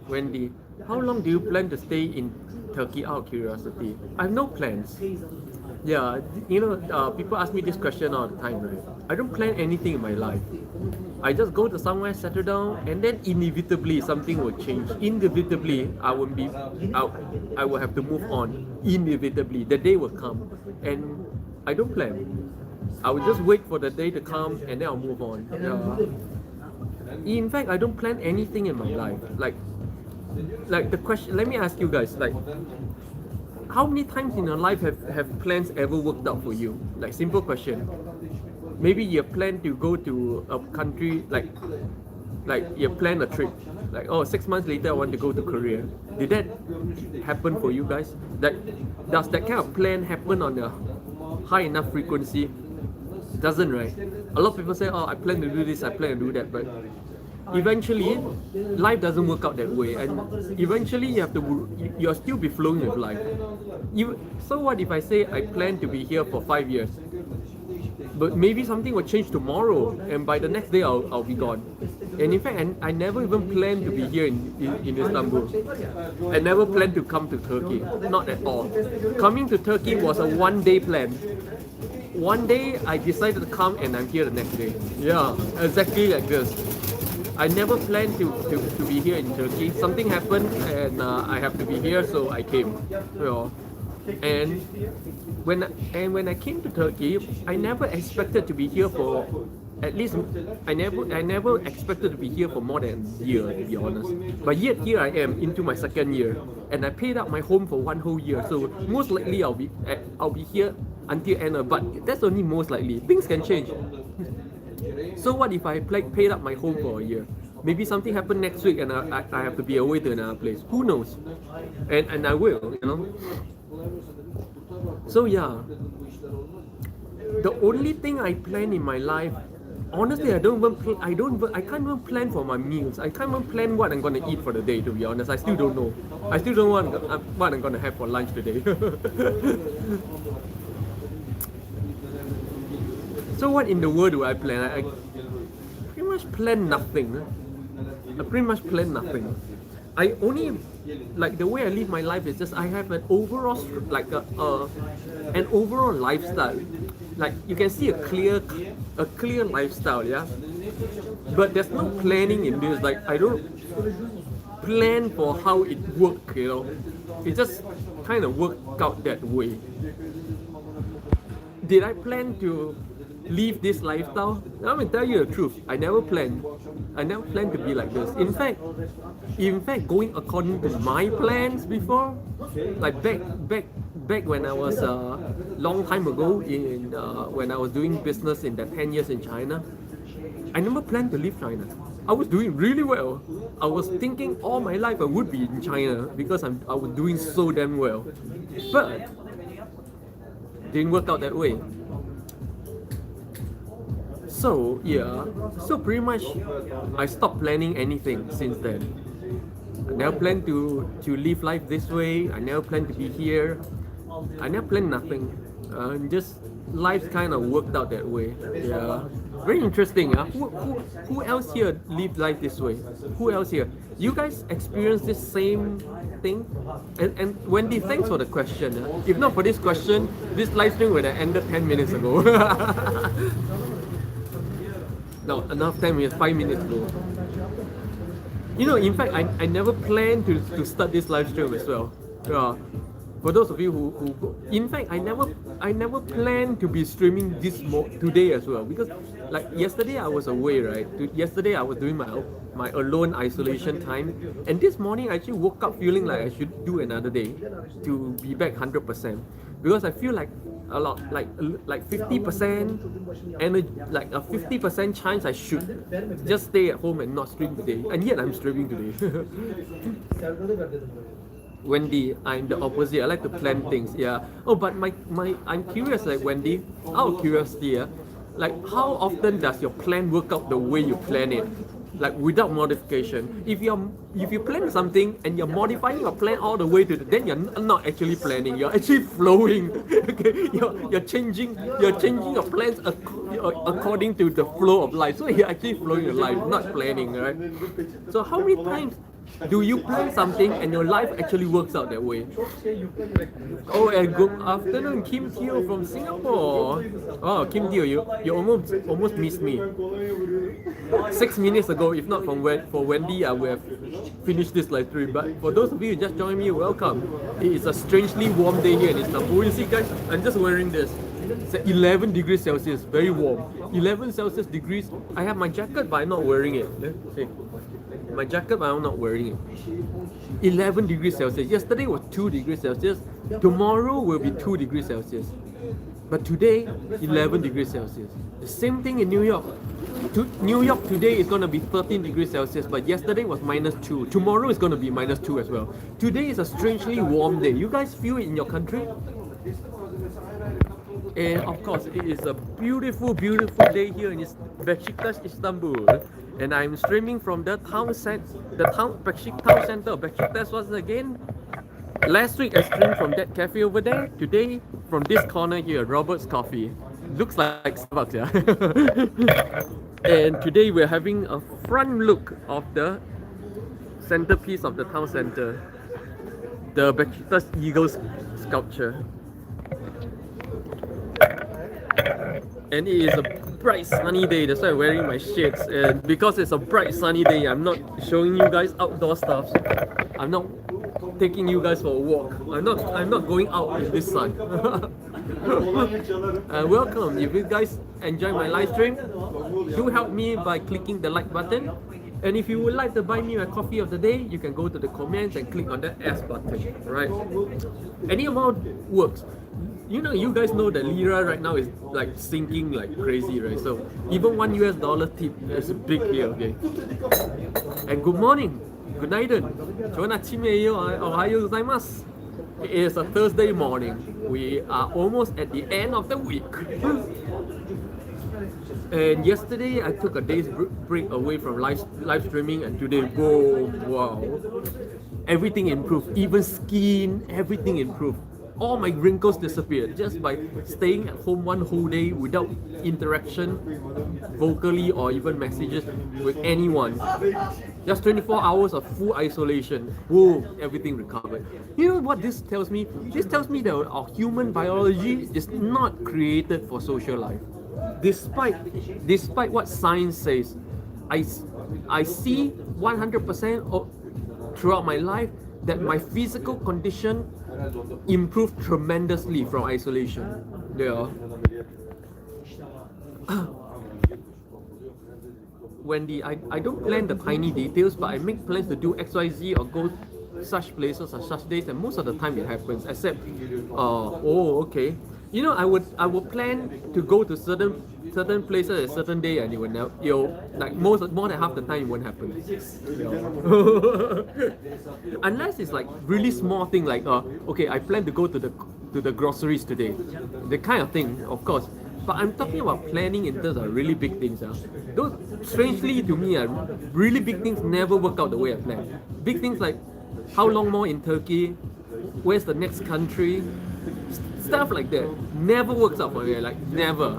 Wendy, how long do you plan to stay in Turkey? Out of curiosity, I have no plans. Yeah, you know, people ask me this question all the time, right? I don't plan anything in my life. I just go to somewhere, settle down, and then inevitably something will change. Inevitably, I will have to move on. Inevitably, the day will come, and I don't plan. I will just wait for the day to come, and then I'll move on. Yeah. In fact, I don't plan anything in my life. Like the question. Let me ask you guys, like, how many times in your life have plans ever worked out for you? Like, simple question. Maybe you plan to go to a country, like you plan a trip, like, oh, 6 months later I want to go to Korea. Did that happen for you guys? Does that kind of plan happen on a high enough frequency? It doesn't, right? A lot of people say, oh, I plan to do this, I plan to do that, but eventually life doesn't work out that way, and eventually you'll still be flowing with life. So what if I say I plan to be here for 5 years, but maybe something will change tomorrow, and by the next day I'll be gone. And in fact, I never even planned to be here in Istanbul. I never planned to come to Turkey, not at all. Coming to Turkey was a one-day plan. One day I decided to come, and I'm here the next day. Yeah, exactly like this. I never planned to be here in Turkey. Something happened, and I have to be here, so I came. You know. And when I came to Turkey, I never expected to be here for at least I never expected to be here for more than a year, to be honest. But yet here I am into my second year, and I paid up my home for 1 whole year. So most likely I'll be here until end of, but that's only most likely. Things can change. So what if I paid up my home for a year? Maybe something happened next week and I have to be away to another place. Who knows? And I will, you know. So yeah, the only thing I plan in my life, honestly, I can't even plan for my meals. I can't even plan what I'm gonna eat for the day. To be honest, I still don't know. I still don't know what I'm gonna have for lunch today. So what in the world do I plan? I pretty much plan nothing. I only, like, the way I live my life is just I have an overall an overall lifestyle. Like, you can see a clear lifestyle, yeah. But there's no planning in this. Like, I don't plan for how it works, you know. It just kind of worked out that way. Did I plan to live this lifestyle? I'm gonna tell you the truth. I never planned to be like this. In fact, going according to my plans before, like back when I was long time ago when I was doing business in that 10 years in China, I never planned to leave China. I was doing really well. I was thinking all my life I would be in China because I was doing so damn well, but didn't work out that way. So yeah, so pretty much I stopped planning anything since then. I never planned to live life this way. I never planned to be here. I never planned nothing. Just life kind of worked out that way. Yeah, very interesting. Who else here live life this way? Who else here? You guys experience this same thing? And Wendy, thanks for the question. If not for this question, this live stream would have ended 10 minutes ago. No, enough 10 minutes, 5 minutes ago. You know, in fact, I never planned to start this live stream as well. For those of you who in fact, I never planned to be streaming this today as well, because like yesterday I was away, right? Yesterday I was doing my alone isolation time, and this morning I actually woke up feeling like I should do another day to be back 100%, because I feel like a lot like 50% and like a 50% chance I should just stay at home and not stream today, and yet I'm streaming today. Wendy, I'm the opposite. I like to plan things. Yeah. Oh, but I'm curious, like Wendy, out of curiosity, yeah, like how often does your plan work out the way you plan it? Like without modification. If you plan something and you're modifying your plan all the way to then you're not actually planning. You're actually flowing. Okay. You're changing your plans according to the flow of life. So you're actually flowing your life, not planning, right? So how many times do you plan something and your life actually works out that way? Oh, and good afternoon, Kim Teo from Singapore. Oh, Kim Teo, you almost missed me. 6 minutes ago, if not for Wendy, I would have finished this live stream. But for those of you who just joined me, welcome. It is a strangely warm day here in Istanbul. You see, guys, I'm just wearing this. It's 11 degrees Celsius, very warm. 11 Celsius degrees. I have my jacket, but I'm not wearing it. See. My jacket, but I'm not wearing it. 11 degrees Celsius. Yesterday was 2 degrees Celsius. Tomorrow will be 2 degrees Celsius. But today, 11 degrees Celsius. The same thing in New York. New York today is going to be 13 degrees Celsius, but yesterday was -2. Tomorrow is going to be -2 as well. Today is a strangely warm day. You guys feel it in your country? And of course, it is a beautiful, beautiful day here in Beşiktaş, Istanbul. And I'm streaming from the town center of Beşiktaş once again. Last week I streamed from that cafe over there. Today from this corner here, Robert's Coffee. Looks like Starbucks, yeah. And today we're having a front look of the centerpiece of the town center, the Beşiktaş Eagle sculpture. And it is a bright sunny day, that's why I'm wearing my shades. And because it's a bright sunny day, I'm not showing you guys outdoor stuff. I'm not taking you guys for a walk. I'm not going out in this sun. Welcome. If you guys enjoy my live stream, do help me by clicking the like button. And if you would like to buy me a coffee of the day, you can go to the comments and click on the S button, right? Any amount works. You know, you guys know that lira right now is like sinking like crazy, right? So even $1 tip is big here, okay? And good morning, good night, ohayo gozaimasu. It is a Thursday morning. We are almost at the end of the week. And yesterday I took a day's break away from live streaming, and today, whoa, wow, everything improved. Even skin, everything improved. All my wrinkles disappeared just by staying at home one whole day without interaction, vocally or even messages with anyone. Just 24 hours of full isolation. Whoa, everything recovered. You know what this tells me? This tells me that our human biology is not created for social life. Despite what science says, I see 100% throughout my life that my physical condition improved tremendously from isolation. Yeah. Wendy, I don't plan the tiny details, but I make plans to do XYZ or go such places or such days, and most of the time it happens. Except, okay. You know, I would plan to go to certain places at a certain day, and it will like more than half the time it won't happen. Unless it's like really small thing, like okay, I plan to go to the groceries today, the kind of thing, of course. But I'm talking about planning in terms of really big things. Those, strangely to me, really big things never work out the way I plan. Big things like how long more in Turkey, where's the next country, stuff like that never works out for me. Like never.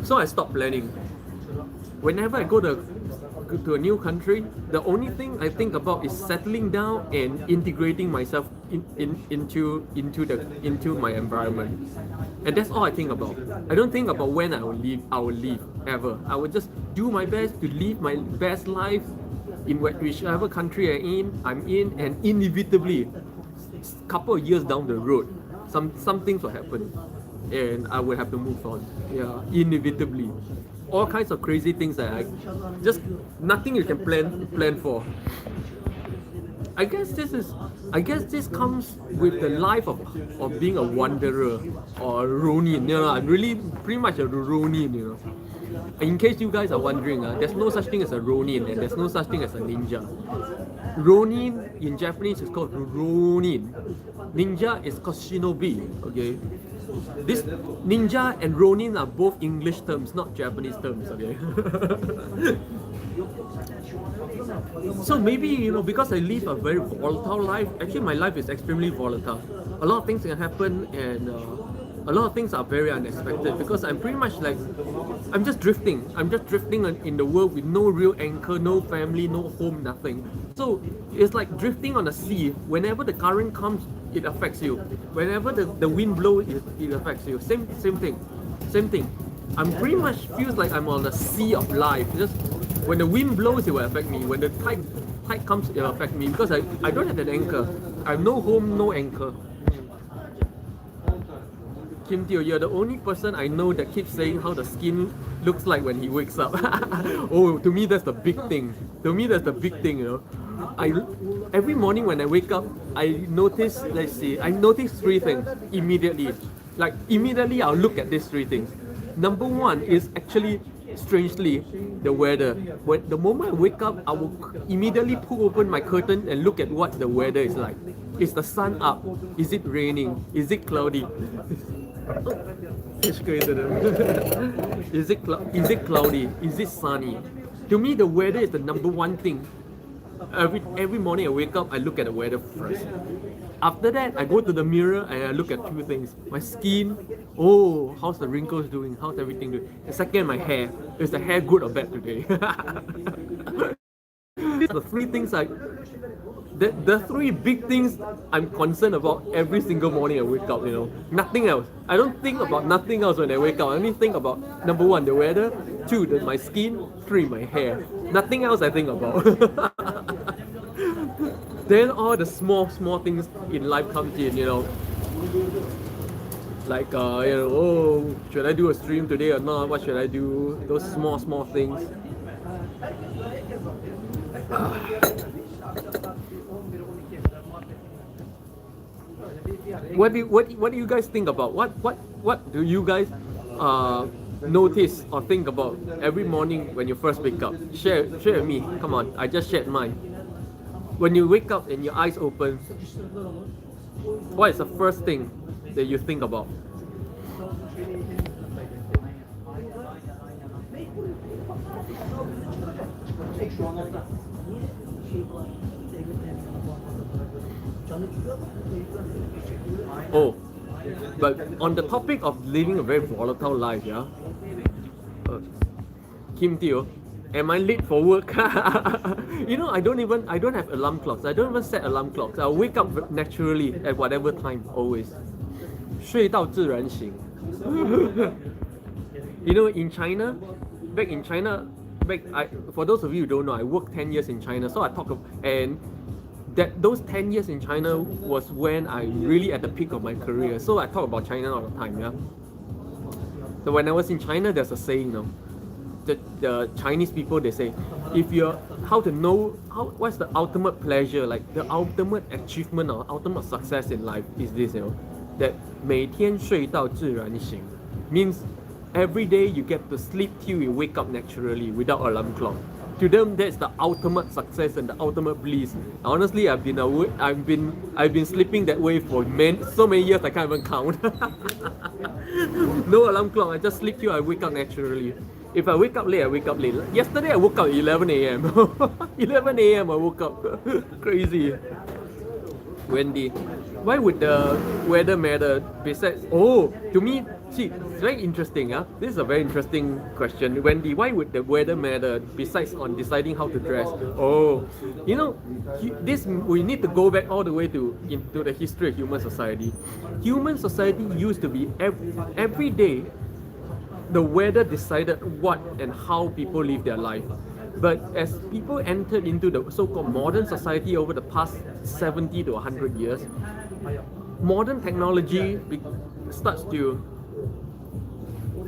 So I stopped planning. Whenever I go to a new country, the only thing I think about is settling down and integrating myself into my environment. And that's all I think about. I don't think about when I will leave ever. I will just do my best to live my best life in whichever country I'm in, and inevitably, a couple of years down the road, some things will happen, and I will have to move on. Yeah, inevitably. All kinds of crazy things that I just nothing you can plan for. I guess this comes with the life of being a wanderer or a Ronin. You know, I'm really pretty much a Ronin. You know. In case you guys are wondering, there's no such thing as a Ronin and there's no such thing as a ninja. Ronin in Japanese is called Ronin. Ninja is called Shinobi. Okay. This ninja and Ronin are both English terms, not Japanese terms. Okay. So maybe, you know, because I live a very volatile life, actually my life is extremely volatile. A lot of things can happen, and a lot of things are very unexpected because I'm pretty much like, I'm just drifting in the world with no real anchor, no family, no home, nothing. So it's like drifting on the sea. Whenever the current comes, it affects you. Whenever the wind blows, it affects you. Same thing. I'm pretty much feels like I'm on the sea of life. Just when the wind blows, it will affect me. When the tide comes, it will affect me because I don't have an anchor. I have no home, no anchor. Kim Teo, you're the only person I know that keeps saying how the skin looks like when he wakes up. Oh, to me that's the big thing. You know. Every morning when I wake up, I notice three things immediately. Like immediately I'll look at these three things. Number one is actually, strangely, the weather. When the moment I wake up, I will immediately pull open my curtain and look at what the weather is like. Is the sun up? Is it raining? Is it cloudy? Is it cloudy? Is it sunny? To me, the weather is the number one thing. Every morning I wake up, I look at the weather first. After that, I go to the mirror and I look at two things. My skin, oh, how's the wrinkles doing? How's everything doing? And second, my hair. Is the hair good or bad today? These are the three things the three big things I'm concerned about every single morning I wake up, you know. Nothing else. I don't think about nothing else when I wake up. I only think about number one, the weather, two, my skin, three, my hair. Nothing else I think about. Then all the small things in life comes in, you know. Like oh, should I do a stream today or not? What should I do? Those small things. What do you guys think about? What do you guys notice or think about every morning when you first wake up? Share with me. Come on, I just shared mine. When you wake up and your eyes open, what is the first thing that you think about? Oh, but on the topic of living a very volatile life, yeah. Kim Teo, am I late for work? You know, I don't have alarm clocks. I don't even set alarm clocks. I'll wake up naturally at whatever time, always. 睡到自然醒. You know, in China, for those of you who don't know, I worked 10 years in China, so I talk and those 10 years in China was when I really at the peak of my career. So I talk about China all the time, yeah. So when I was in China, there's a saying, you know, the Chinese people, they say, if you're what's the ultimate pleasure, like the ultimate achievement or ultimate success in life is this, you know, that 每天睡到自然醒 means every day you get to sleep till you wake up naturally without alarm clock. To them, that's the ultimate success and the ultimate bliss. Honestly, I've been sleeping that way for so many years I can't even count. No alarm clock. I just sleep till I wake up naturally. If I wake up late, I wake up late. Yesterday I woke up at 11 a.m. 11 a.m. I woke up. Crazy. Wendy, why would the weather matter besides? Oh, to me, see, it's very interesting. This is a very interesting question. Wendy, why would the weather matter besides on deciding how to dress? Oh, you know, we need to go back all the way into the history of human society. Human society used to be every day, the weather decided what and how people live their life. But as people entered into the so-called modern society over the past 70 to 100 years, modern technology starts to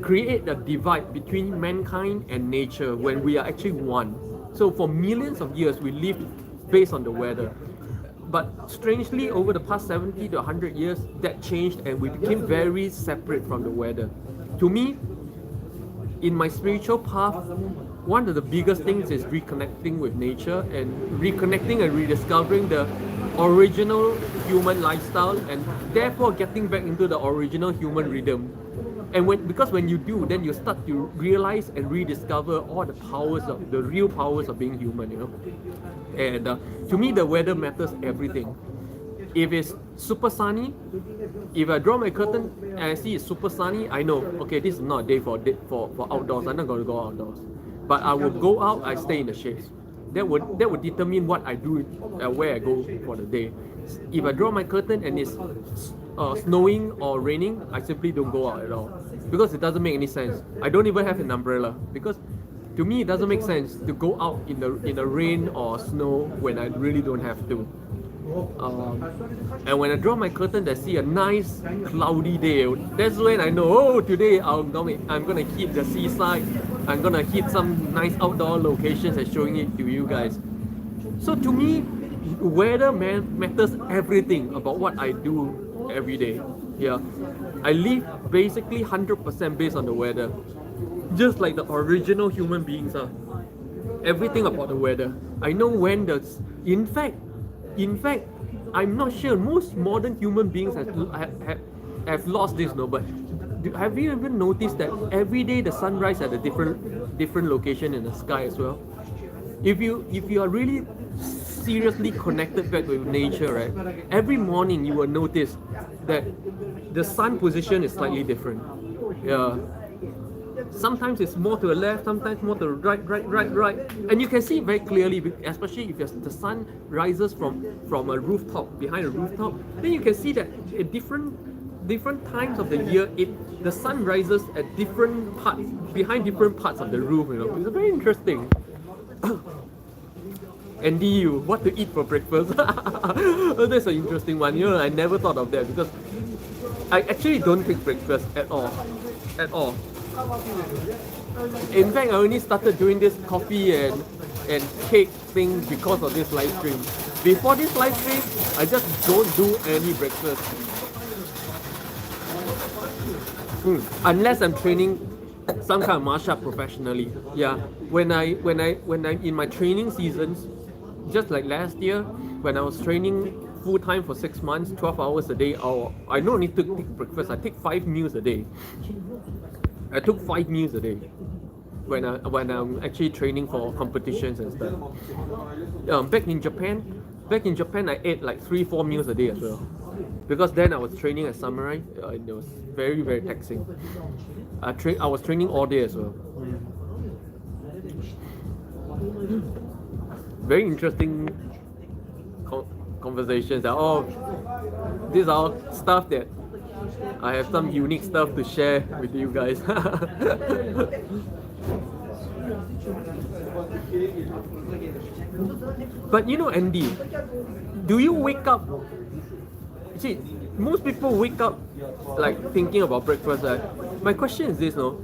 create a divide between mankind and nature when we are actually one. So for millions of years we lived based on the weather. But strangely, over the past 70 to 100 years, that changed and we became very separate from the weather. To me, in my spiritual path, one of the biggest things is reconnecting with nature and reconnecting and rediscovering the original human lifestyle and therefore getting back into the original human rhythm. And because when you do, then you start to realize and rediscover all the powers of the real powers of being human, you know. And to me, the weather matters everything. If it's super sunny, if I draw my curtain and I see it's super sunny, I know, okay, this is not a day for outdoors. I'm not going to go outdoors. But I will go out, I stay in the shades. That would determine what I do, where I go for the day. If I draw my curtain and it's snowing or raining, I simply don't go out at all because it doesn't make any sense. I don't even have an umbrella because to me it doesn't make sense to go out in the rain or snow when I really don't have to. And when I draw my curtain, I see a nice cloudy day. That's when I know, oh, today I'm gonna hit the seaside. I'm gonna hit some nice outdoor locations and showing it to you guys. So to me, weather matters everything about what I do every day. Yeah, I live basically 100% based on the weather, just like the original human beings are. Everything about the weather. I know when in fact, I'm not sure most modern human beings have lost this, no. But have you ever noticed that every day the sun rises at a different location in the sky as well? If you are really seriously connected back with nature, right? Every morning you will notice that the sun position is slightly different. Yeah. Sometimes it's more to the left, sometimes more to the right. And you can see it very clearly, especially if the sun rises from a rooftop, behind a rooftop, then you can see that at different times of the year, the sun rises at different parts, behind different parts of the roof, you know. It's very interesting. Andy, what to eat for breakfast? Oh, that's an interesting one. You know, I never thought of that because I actually don't take breakfast at all. In fact, I only started doing this coffee and cake thing because of this live stream. Before this live stream, I just don't do any breakfast. Unless I'm training some kind of martial art professionally. Yeah. When I'm in my training seasons, just like last year, when I was training full time for 6 months, 12 hours a day, I don't need to take breakfast. I take 5 meals a day. I took 5 meals a day when I'm actually training for competitions and stuff. Back in Japan, I ate like 3-4 meals a day as well, because then I was training as samurai. It was very, very taxing. I was training all day as well. Very interesting conversations. These are stuff that I have some unique stuff to share with you guys. But you know, Andy, do you wake up? See, most people wake up like thinking about breakfast. My question is this: no,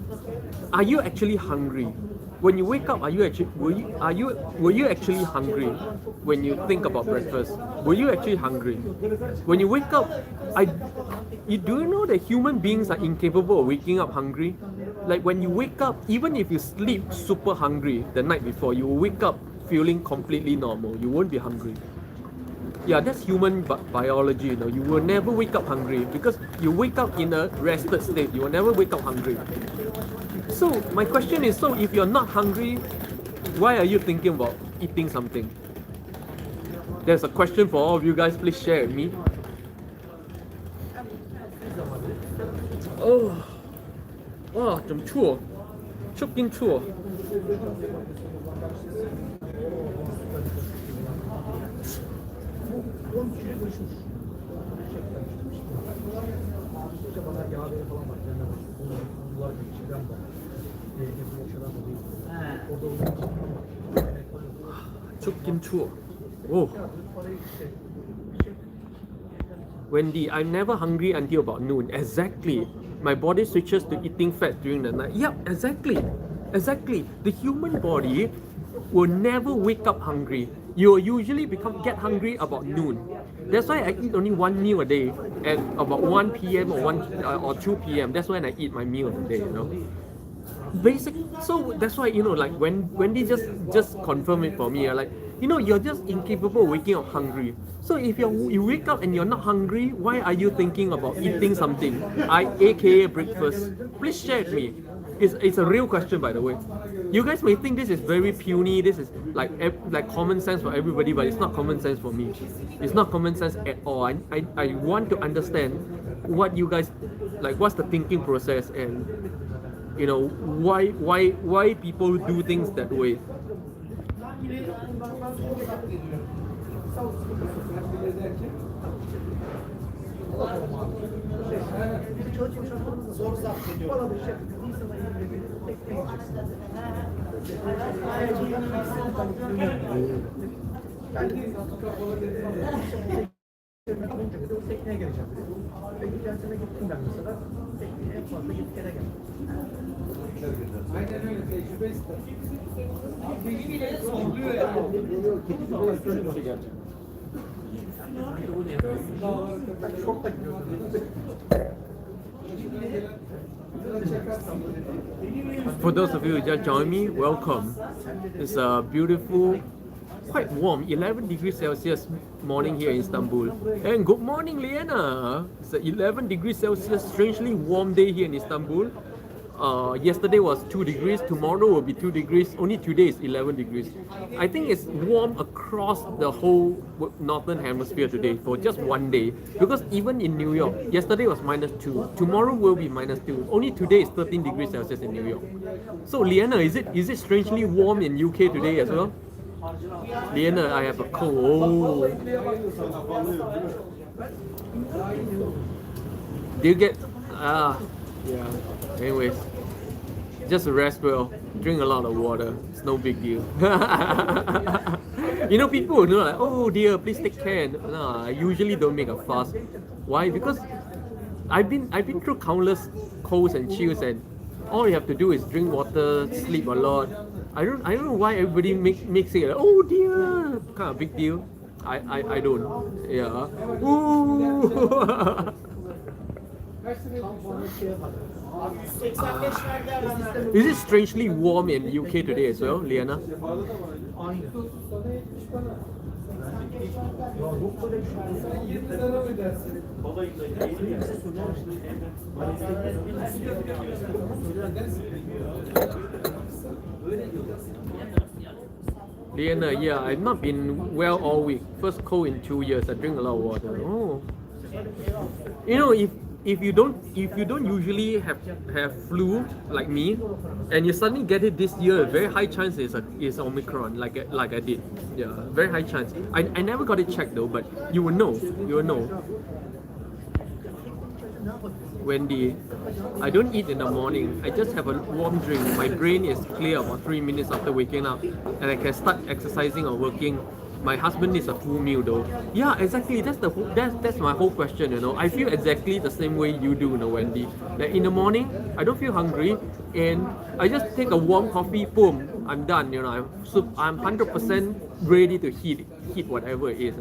are you actually hungry? When you wake up, were you actually hungry when you think about breakfast? Were you actually hungry? When you wake up, do you know that human beings are incapable of waking up hungry? Like when you wake up, even if you sleep super hungry the night before, you will wake up feeling completely normal. You won't be hungry. Yeah, that's human biology, you know. You will never wake up hungry because you wake up in a rested state. You will never wake up hungry. So my question is, so if you're not hungry, why are you thinking about eating something? There's a question for all of you guys. Please share with me. Oh, wow, 怎么臭？出劲臭。出劲臭。哦。Wendy, I'm never hungry until about noon. Exactly. My body switches to eating fat during the night. Yep, exactly. Exactly. The human body will never wake up hungry. You will usually get hungry about noon. That's why I eat only one meal a day at about 1 p.m. or 2 p.m. That's when I eat my meal of the day, you know. Basic. So that's why, you know, like when they just confirm it for me, like, you know, you're just incapable of waking up hungry. So if you wake up and you're not hungry, why are you thinking about eating something? AKA breakfast. Please share with me. It's a real question, by the way. You guys may think this is very puny, this is like common sense for everybody, but it's not common sense for me. It's not common sense at all. I want to understand what you guys, like, what's the thinking process, and you know, why people do things that way. Tekneye geleceğim. Peki geçen sene gittim ben mesela. Tekneye en fazla 7 kere geldim. Aynen öyle, tecrübe ister. Tecrübe soruluyor ya. Çok da gidiyorum. For those of you who just joined me, welcome. It's a beautiful, quite warm, 11 degrees Celsius morning here in Istanbul. And good morning, Liana. It's an 11 degrees Celsius, strangely warm day here in Istanbul. Yesterday was 2 degrees, tomorrow will be 2 degrees, only today is 11 degrees. I think it's warm across the whole northern hemisphere today for just one day, because even in New York, yesterday was -2, tomorrow will be -2, only today is 13 degrees Celsius in New York. So Liana, is it strangely warm in UK today as well? Liana, I have a cold. Do you get yeah. Anyways, just rest well, drink a lot of water. It's no big deal. You know, people know like, oh dear, please take care. No, I usually don't make a fuss. Why? Because I've been through countless colds and chills, and all you have to do is drink water, sleep a lot. I don't know why everybody makes it like, oh dear, kind of big deal. I don't. Yeah. Ooh. Is it strangely warm in UK today as well, Liana? Liana, yeah, I've not been well all week. First cold in 2 years. I drink a lot of water. Oh, you know, if you don't usually have flu like me, and you suddenly get it this year, very high chance is Omicron, like I did. Yeah, very high chance. I never got it checked though, but you will know. Wendy, I don't eat in the morning. I just have a warm drink. My brain is clear about 3 minutes after waking up, and I can start exercising or working. My husband needs a full meal though. Yeah, exactly. That's my whole question. You know, I feel exactly the same way you do, you know, Wendy. Like in the morning, I don't feel hungry, and I just take a warm coffee. Boom, I'm done. You know, I'm 100% ready to hit whatever it is.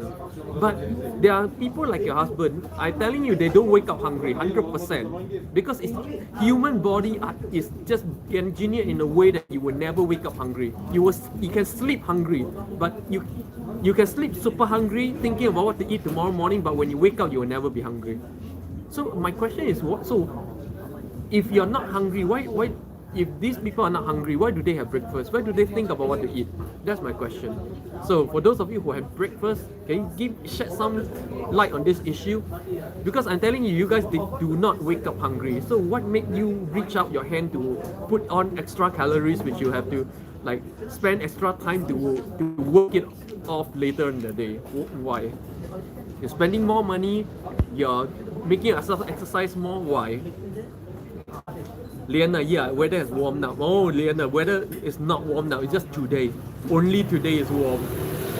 But there are people like your husband. I'm telling you, they don't wake up hungry 100%, because it's human body is just engineered in a way that you will never wake up hungry. You can sleep hungry, but you can sleep super hungry thinking about what to eat tomorrow morning, but when you wake up, you will never be hungry. So my question is, if you're not hungry, why if these people are not hungry, why do they have breakfast? Why do they think about what to eat? That's my question. So for those of you who have breakfast, can you shed some light on this issue? Because I'm telling you, you guys do not wake up hungry. So what made you reach out your hand to put on extra calories, which you have to like spend extra time to work it off later in the day? Why? You're spending more money, you're making yourself exercise more. Why? Liana, yeah, weather has warmed up. Oh, Liana, weather is not warm now. It's just today. Only today is warm.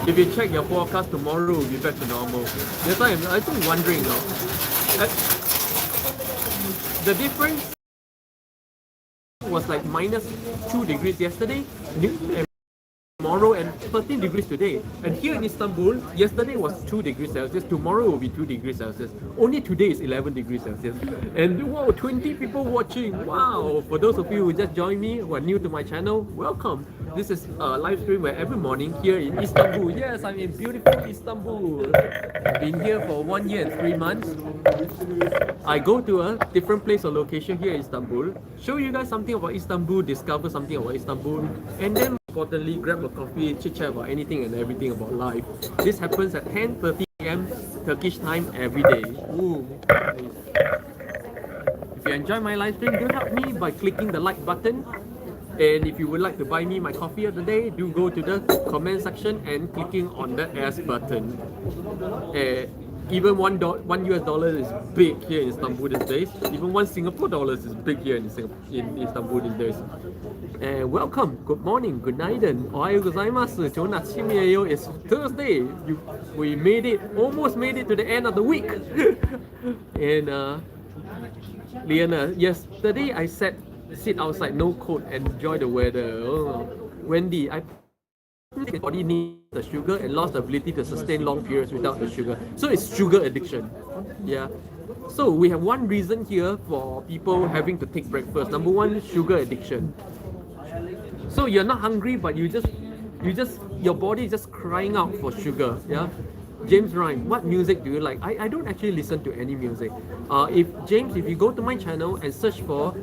If you check your forecast, tomorrow will be back to normal. That's why I think wondering now. The difference was like -2 degrees yesterday, and tomorrow, and 13 degrees today. And here in Istanbul, yesterday was 2 degrees Celsius, tomorrow will be 2 degrees Celsius. Only today is 11 degrees Celsius. And wow, 20 people watching. Wow, for those of you who just joined me, who are new to my channel, welcome. This is a live stream where every morning here in Istanbul. Yes, I'm in beautiful Istanbul. I've been here for 1 year and 3 months. I go to a different place or location here in Istanbul, show you guys something about Istanbul, discover something about Istanbul, and then importantly, grab a coffee, chit chat about anything and everything about life. This happens at 10:30 AM Turkish time every day. Ooh, nice. If you enjoy my live stream, do help me by clicking the like button. And if you would like to buy me my coffee of the day, do go to the comment section and clicking on the S button. Even $1 US dollar is big here in Istanbul these days. Even $1 Singapore dollars is big here in Istanbul these days. And welcome, good morning, good night, and ohayo gozaimasu. 좋은 아침이에요. It's Thursday. We made it, almost made it to the end of the week. And Liana, yesterday I sit outside, no coat, and enjoy the weather. Oh. Wendy, the body needs the sugar and lost the ability to sustain long periods without the sugar. So it's sugar addiction. Yeah. So we have one reason here for people having to take breakfast. Number one, sugar addiction. So you're not hungry, but your body is just crying out for sugar. Yeah. James Ryan, what music do you like? I don't actually listen to any music. If you go to my channel and search for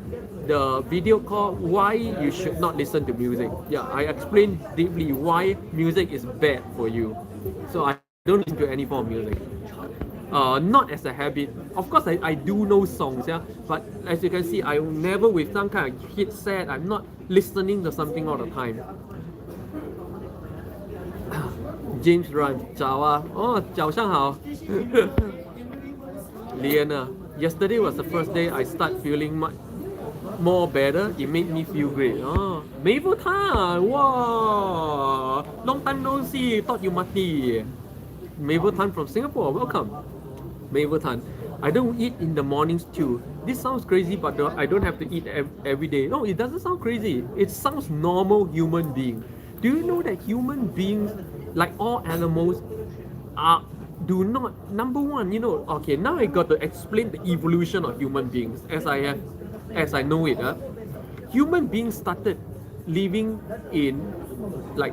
the video called Why You Should Not Listen to Music. Yeah, I explain deeply why music is bad for you. So I don't listen to any form of music. Not as a habit. Of course, I do know songs, yeah. But as you can see, I'm never with some kind of hit set. I'm not listening to something all the time. James Ryan, 早啊. Oh, 早上好. Liana, yesterday was the first day I start feeling more better. It made me feel great. Oh, Mabel Tan, wow, long time no see. Thought you mati. Mabel Tan from Singapore, welcome. Mabel Tan, I don't eat in the mornings too. This sounds crazy, but I don't have to eat every day. No, it doesn't sound crazy. It sounds normal human being. Do you know that human beings, like all animals, do not, number one, okay, now I got to explain the evolution of human beings as I know it. Human beings started living in, like,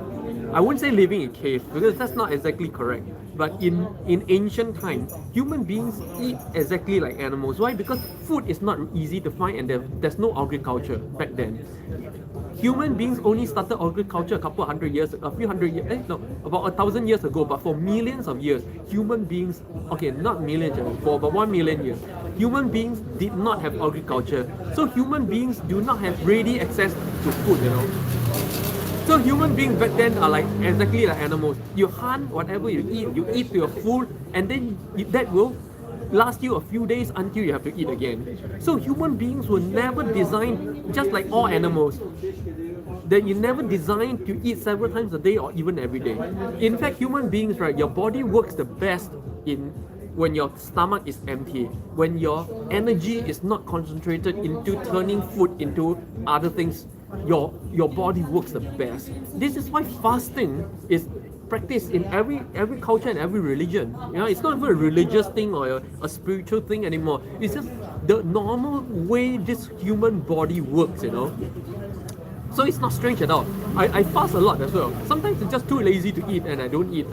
I wouldn't say living in caves because that's not exactly correct. But in ancient times, human beings eat exactly like animals. Why? Because food is not easy to find and there's no agriculture back then. Human beings only started agriculture about 1,000 years ago, but for millions of years, human beings, okay, not millions, for about 1 million years, human beings did not have agriculture. So human beings do not have ready access to food, So human beings back then are like exactly like animals. You hunt whatever you eat to your food, and then that will last you a few days until you have to eat again. So human beings were never designed just like all animals. That you never designed to eat several times a day or even every day. In fact, human beings, right, your body works the best when your stomach is empty, when your energy is not concentrated into turning food into other things. Your body works the best. This is why fasting is practiced in every culture and every religion. It's not even a religious thing or a spiritual thing anymore. It's just the normal way this human body works, So it's not strange at all. I fast a lot as well. Sometimes it's just too lazy to eat and I don't eat,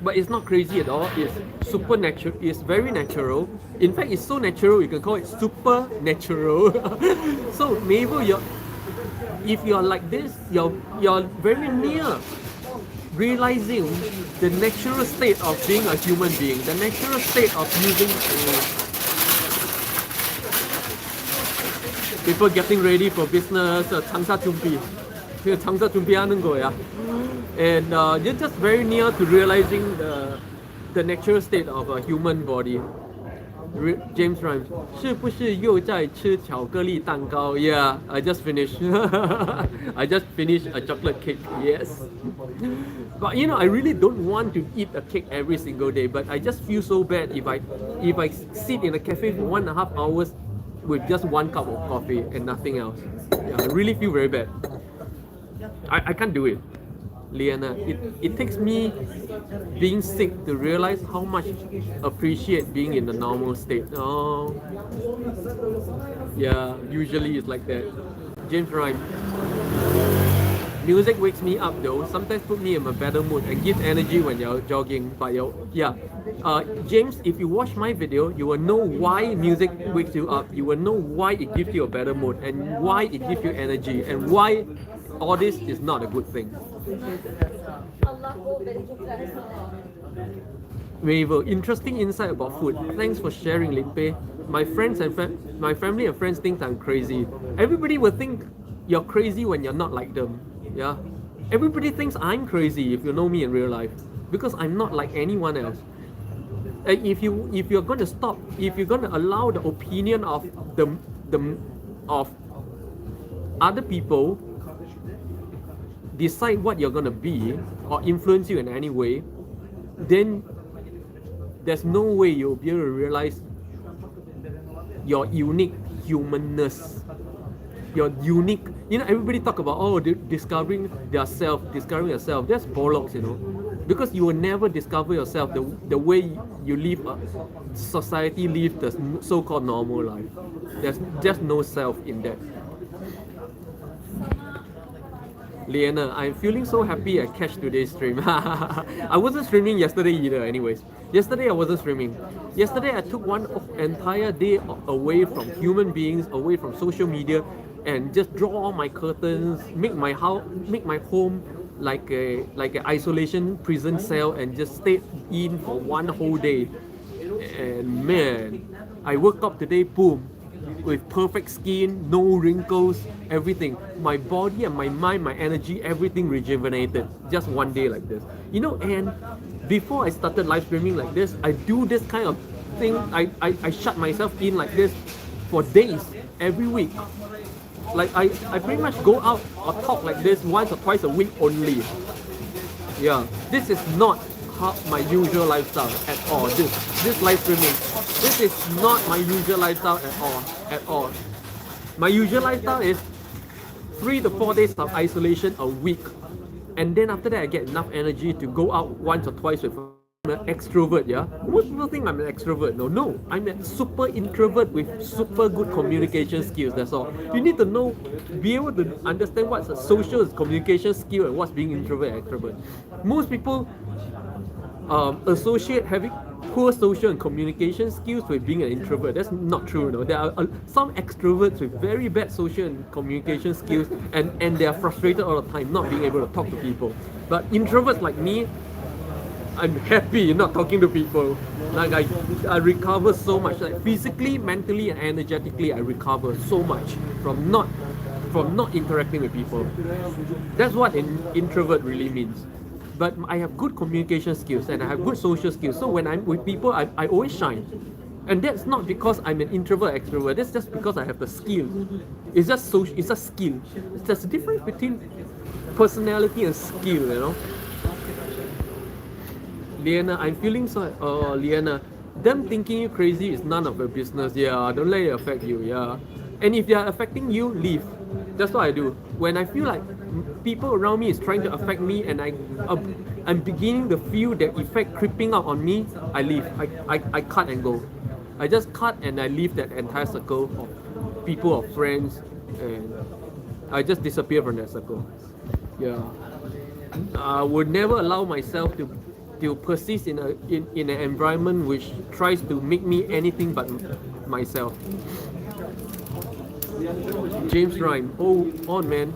But it's not crazy at all. It's supernatural. It's very natural. In fact, it's so natural you can call it supernatural. So maybe if you're like this, you're very near realizing the natural state of being a human being, the natural state of using. People getting ready for business, 장사 준비. 장사 준비하는 거야. And you're just very near to realizing the natural state of a human body. James Rhymes 是不是又在吃巧克力蛋糕 Yeah, I just finished. I just finished a chocolate cake. Yes. But you know, I really don't want to eat a cake every single day. But I just feel so bad if I sit in a cafe for 1.5 hours with just 1 cup of coffee and nothing else. Yeah, I really feel very bad. I can't do it. Liana, it takes me being sick to realize how much appreciate being in the normal state. Oh, yeah, usually it's like that. James Rhyme. Music wakes me up though, sometimes put me in a better mood and give energy when you're jogging. But yeah, James, if you watch my video, you will know why music wakes you up. You will know why it gives you a better mood and why it gives you energy and why all this is not a good thing. Waver, interesting insight about food. Thanks for sharing, Limpeh. My friends and my family and friends think I'm crazy. Everybody will think you're crazy when you're not like them. Yeah, everybody thinks I'm crazy if you know me in real life because I'm not like anyone else. And if you're going to stop, if you're going to allow the opinion of of other people decide what you're gonna be or influence you in any way, then there's no way you'll be able to realize your unique humanness. Your unique, you know, everybody talk about discovering yourself. That's bollocks, you know, because you will never discover yourself the way you live society live the so-called normal life. There's just no self in that. Liana, I'm feeling so happy I catch today's stream. I wasn't streaming yesterday either anyways. Yesterday I wasn't streaming. Yesterday I took one entire day away from human beings, away from social media, and just draw all my curtains, make my home like a isolation prison cell and just stayed in for one whole day. And man, I woke up today, boom, with perfect skin, no wrinkles, everything. My body and my mind, my energy, everything rejuvenated. Just one day like this. You know, and before I started live streaming like this, I do this kind of thing. I shut myself in like this for days, every week. Like I pretty much go out or talk like this once or twice a week only. Yeah, this is not my usual lifestyle at all. This live streaming, this is not my usual lifestyle at all. My usual lifestyle is 3 to 4 days of isolation a week, and then after that I get enough energy to go out once or twice with an extrovert. Yeah, most people think I'm an extrovert. No, I'm a super introvert with super good communication skills. That's all. You need to be able to understand what's a social communication skill and what's being introvert and extrovert. Most people associate having poor social and communication skills with being an introvert. That's not true. No, there are some extroverts with very bad social and communication skills, and they are frustrated all the time, not being able to talk to people. But introverts like me, I'm happy not talking to people. Like I recover so much, like physically, mentally, and energetically. I recover so much from not interacting with people. That's what an introvert really means. But I have good communication skills and I have good social skills. So when I'm with people, I always shine. And that's not because I'm an introvert extrovert. That's just because I have the skill. It's just it's a skill. There's a difference between personality and skill, you know. Liana, I'm feeling so. Liana, them thinking you crazy is none of your business. Yeah, don't let it affect you. Yeah, and if they are affecting you, leave. That's what I do. When I feel like people around me is trying to affect me, and I'm beginning to feel that effect creeping up on me, I leave. I cut and go. I just cut and I leave that entire circle of people, of friends, and I just disappear from that circle. Yeah, I would never allow myself to persist in an environment which tries to make me anything but myself. James Rhyme, oh on man,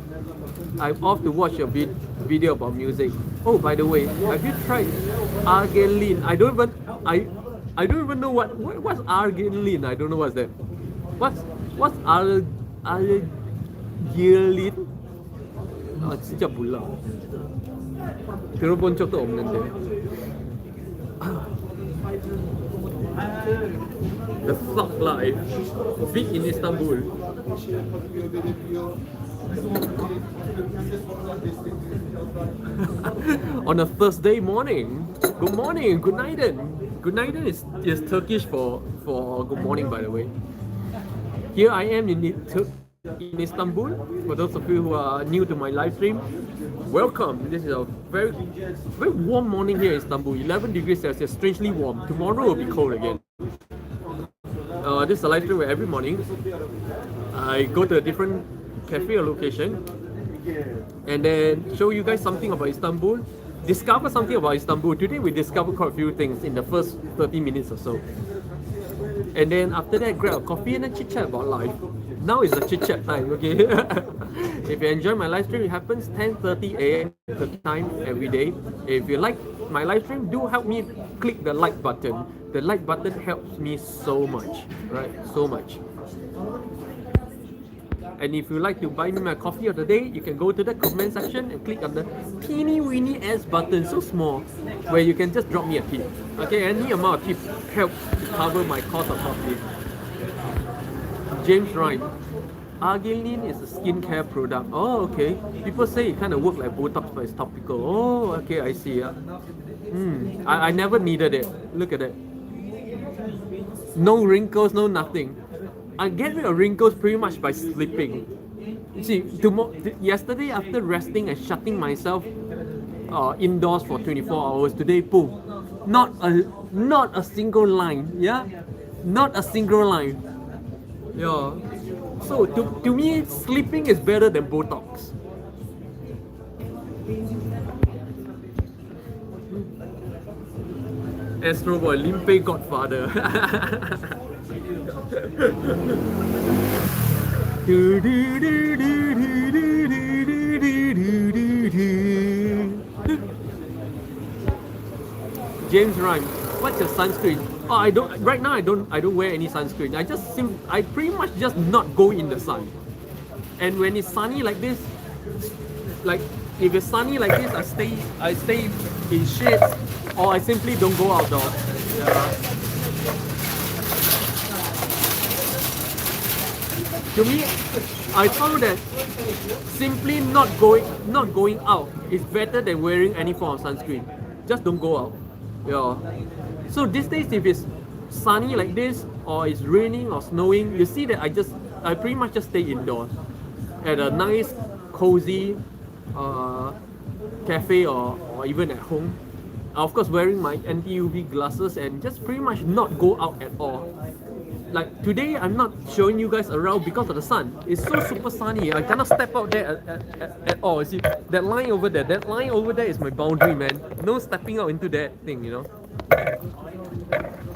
I'm off to watch your video about music. Oh, by the way, have you tried arginine? I don't even know what's arginine. I don't know what's that. What's arginine? 진짜 몰라. 들어본 적도 없는데. The thug life. Big in Istanbul. On a Thursday morning. Good morning, Günaydın. Günaydın is Turkish for good morning, by the way. Here I am in Istanbul. For those of you who are new to my live stream, welcome. This is a very warm morning here in Istanbul. 11 degrees Celsius, strangely warm. Tomorrow will be cold again. This is a live stream where every morning I go to a different cafe or location and then show you guys something about Istanbul, discover something about Istanbul. Today we discovered quite a few things in the first 30 minutes or so. And then after that, grab a coffee and then chit chat about life. Now is the chit chat time, okay? If you enjoy my live stream, it happens 10:30 a.m. the time every day. If you like my live stream, do help me click the like button. The like button helps me so much, right? So much. And if you like to buy me my coffee of the day, you can go to the comment section and click on the teeny weeny ass button, so small, where you can just drop me a tip. Okay, any amount of tip helps to cover my cost of coffee. James Ryan. Arginine is a skincare product. Oh, okay. People say it kind of works like Botox, but it's topical. Oh, okay, I see. I never needed it. Look at it. No wrinkles, no nothing. I get rid of wrinkles pretty much by sleeping. See, yesterday after resting and shutting myself indoors for 24 hours, today, boom, not a single line. Yeah, not a single line. Yeah. So to me, sleeping is better than Botox. Astro Boy, Limpeh Godfather. James Rhyme, what's your sunscreen? Oh, I don't. Right now, I don't wear any sunscreen. I pretty much just not go in the sun. And when it's sunny like this, like if it's sunny like this, I stay in shades, or I simply don't go outdoors. Yeah. To me, I found that simply not going out is better than wearing any form of sunscreen. Just don't go out. Yeah. So these days, if it's sunny like this, or it's raining or snowing, you see that I pretty much just stay indoors at a nice, cozy cafe or even at home. Of course, wearing my anti-UV glasses and just pretty much not go out at all. Like today, I'm not showing you guys around because of the sun. It's so super sunny. I cannot step out there at all. You see, that line over there is my boundary, man. No stepping out into that thing, you know.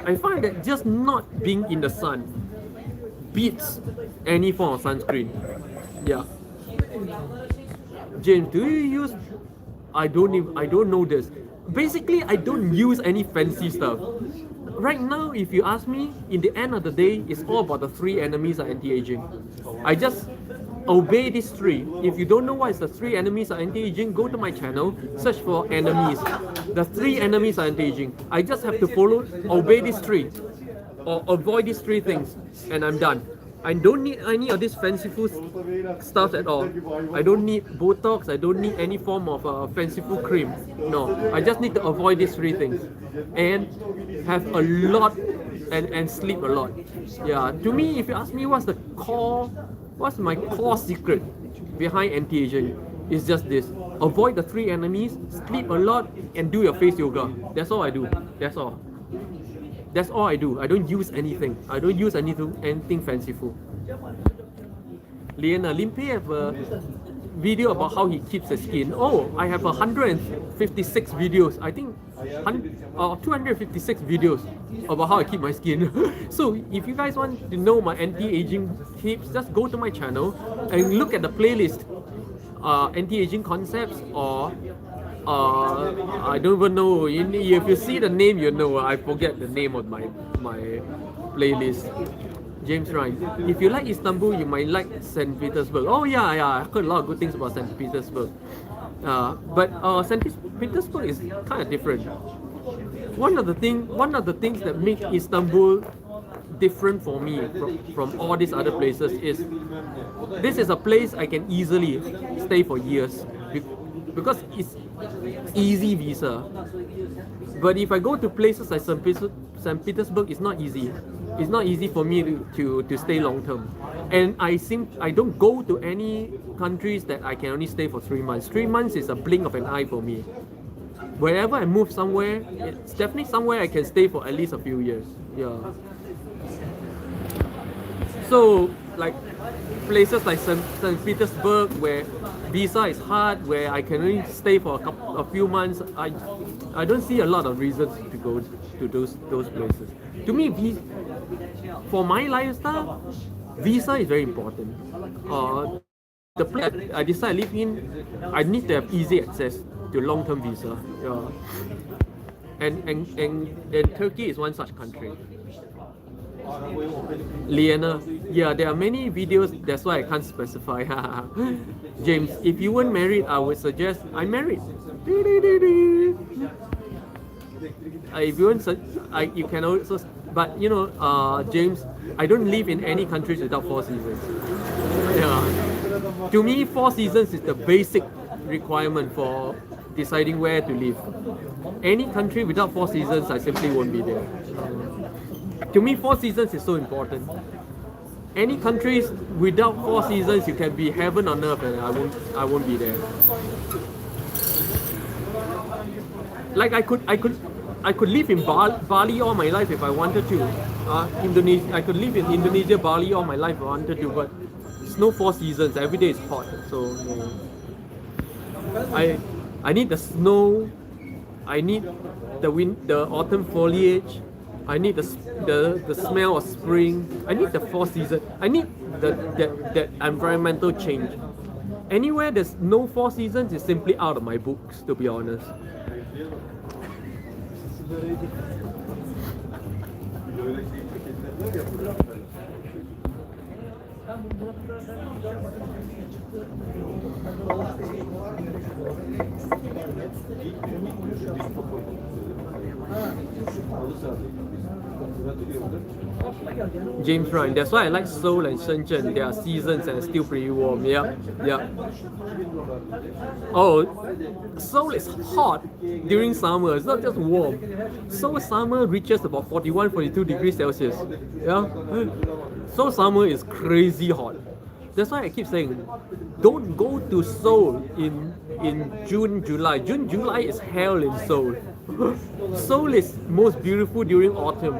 I find that just not being in the sun beats any form of sunscreen. Yeah. James, do you use? I don't know this. Basically, I don't use any fancy stuff. Right now, if you ask me, in the end of the day, it's all about the 3 enemies of anti-aging. I just obey these 3. If you don't know what is the 3 enemies of anti-aging, go to my channel, search for enemies. The 3 enemies of anti-aging. I just have to obey these 3, or avoid these 3 things, and I'm done. I don't need any of this fanciful stuff at all. I don't need Botox. I don't need any form of fanciful cream. No, I just need to avoid these 3 things and have a lot and sleep a lot. Yeah, to me, if you ask me what's my core secret behind anti-aging, it's just this: avoid the 3 enemies, sleep a lot, and do your face yoga. That's all I do. That's all. That's all I do. I don't use anything. I don't use anything fanciful. Limpeh have a video about how he keeps his skin. Oh, I have 156 videos. I think 256 videos about how I keep my skin. So if you guys want to know my anti-aging tips, just go to my channel and look at the playlist. Anti-aging concepts, or I don't even know. If you see the name, you know. I forget the name of my playlist. James Ryan. If you like Istanbul, you might like St. Petersburg. Oh yeah, I heard a lot of good things about St. Petersburg. But St. Petersburg is kind of different. one of the things that make Istanbul different for me from all these other places is this is a place I can easily stay for years because it's easy visa. But if I go to places like St. Petersburg, it's not easy. It's not easy for me to stay long term. And I don't go to any countries that I can only stay for 3 months. 3 months is a blink of an eye for me. Wherever I move somewhere, it's definitely somewhere I can stay for at least a few years. Yeah. So like places like St. Petersburg where visa is hard, where I can only stay for a few months, I don't see a lot of reasons to go to those places. To me, for my lifestyle, visa is very important. The place I decide to live in, I need to have easy access to long-term visa. Yeah. And Turkey is one such country. Liana, yeah, there are many videos, that's why I can't specify. James, if you weren't married, I would suggest I'm married. If you weren't, you can also, but you know, James, I don't live in any countries without 4 seasons. Yeah. To me, 4 seasons is the basic requirement for deciding where to live. Any country without 4 seasons, I simply won't be there. To me, 4 seasons is so important. Any countries without 4 seasons, you can be heaven on earth, and I won't be there. Like I could live in Bali all my life if I wanted to. Indonesia, I could live in Indonesia, Bali all my life if I wanted to, but it's no 4 seasons. Every day is hot, so no. I need the snow. I need the autumn foliage. I need the smell of spring. I need the 4 seasons. I need that environmental change. Anywhere there's no 4 seasons is simply out of my books, to be honest. James Ryan, that's why I like Seoul and Shenzhen. There are seasons and still pretty warm. Yeah, yeah. Oh, Seoul is hot during summer. It's not just warm. Seoul summer reaches about 41, 42 degrees Celsius. Yeah. Seoul summer is crazy hot. That's why I keep saying, don't go to Seoul in June, July. June, July is hell in Seoul. Seoul is most beautiful during autumn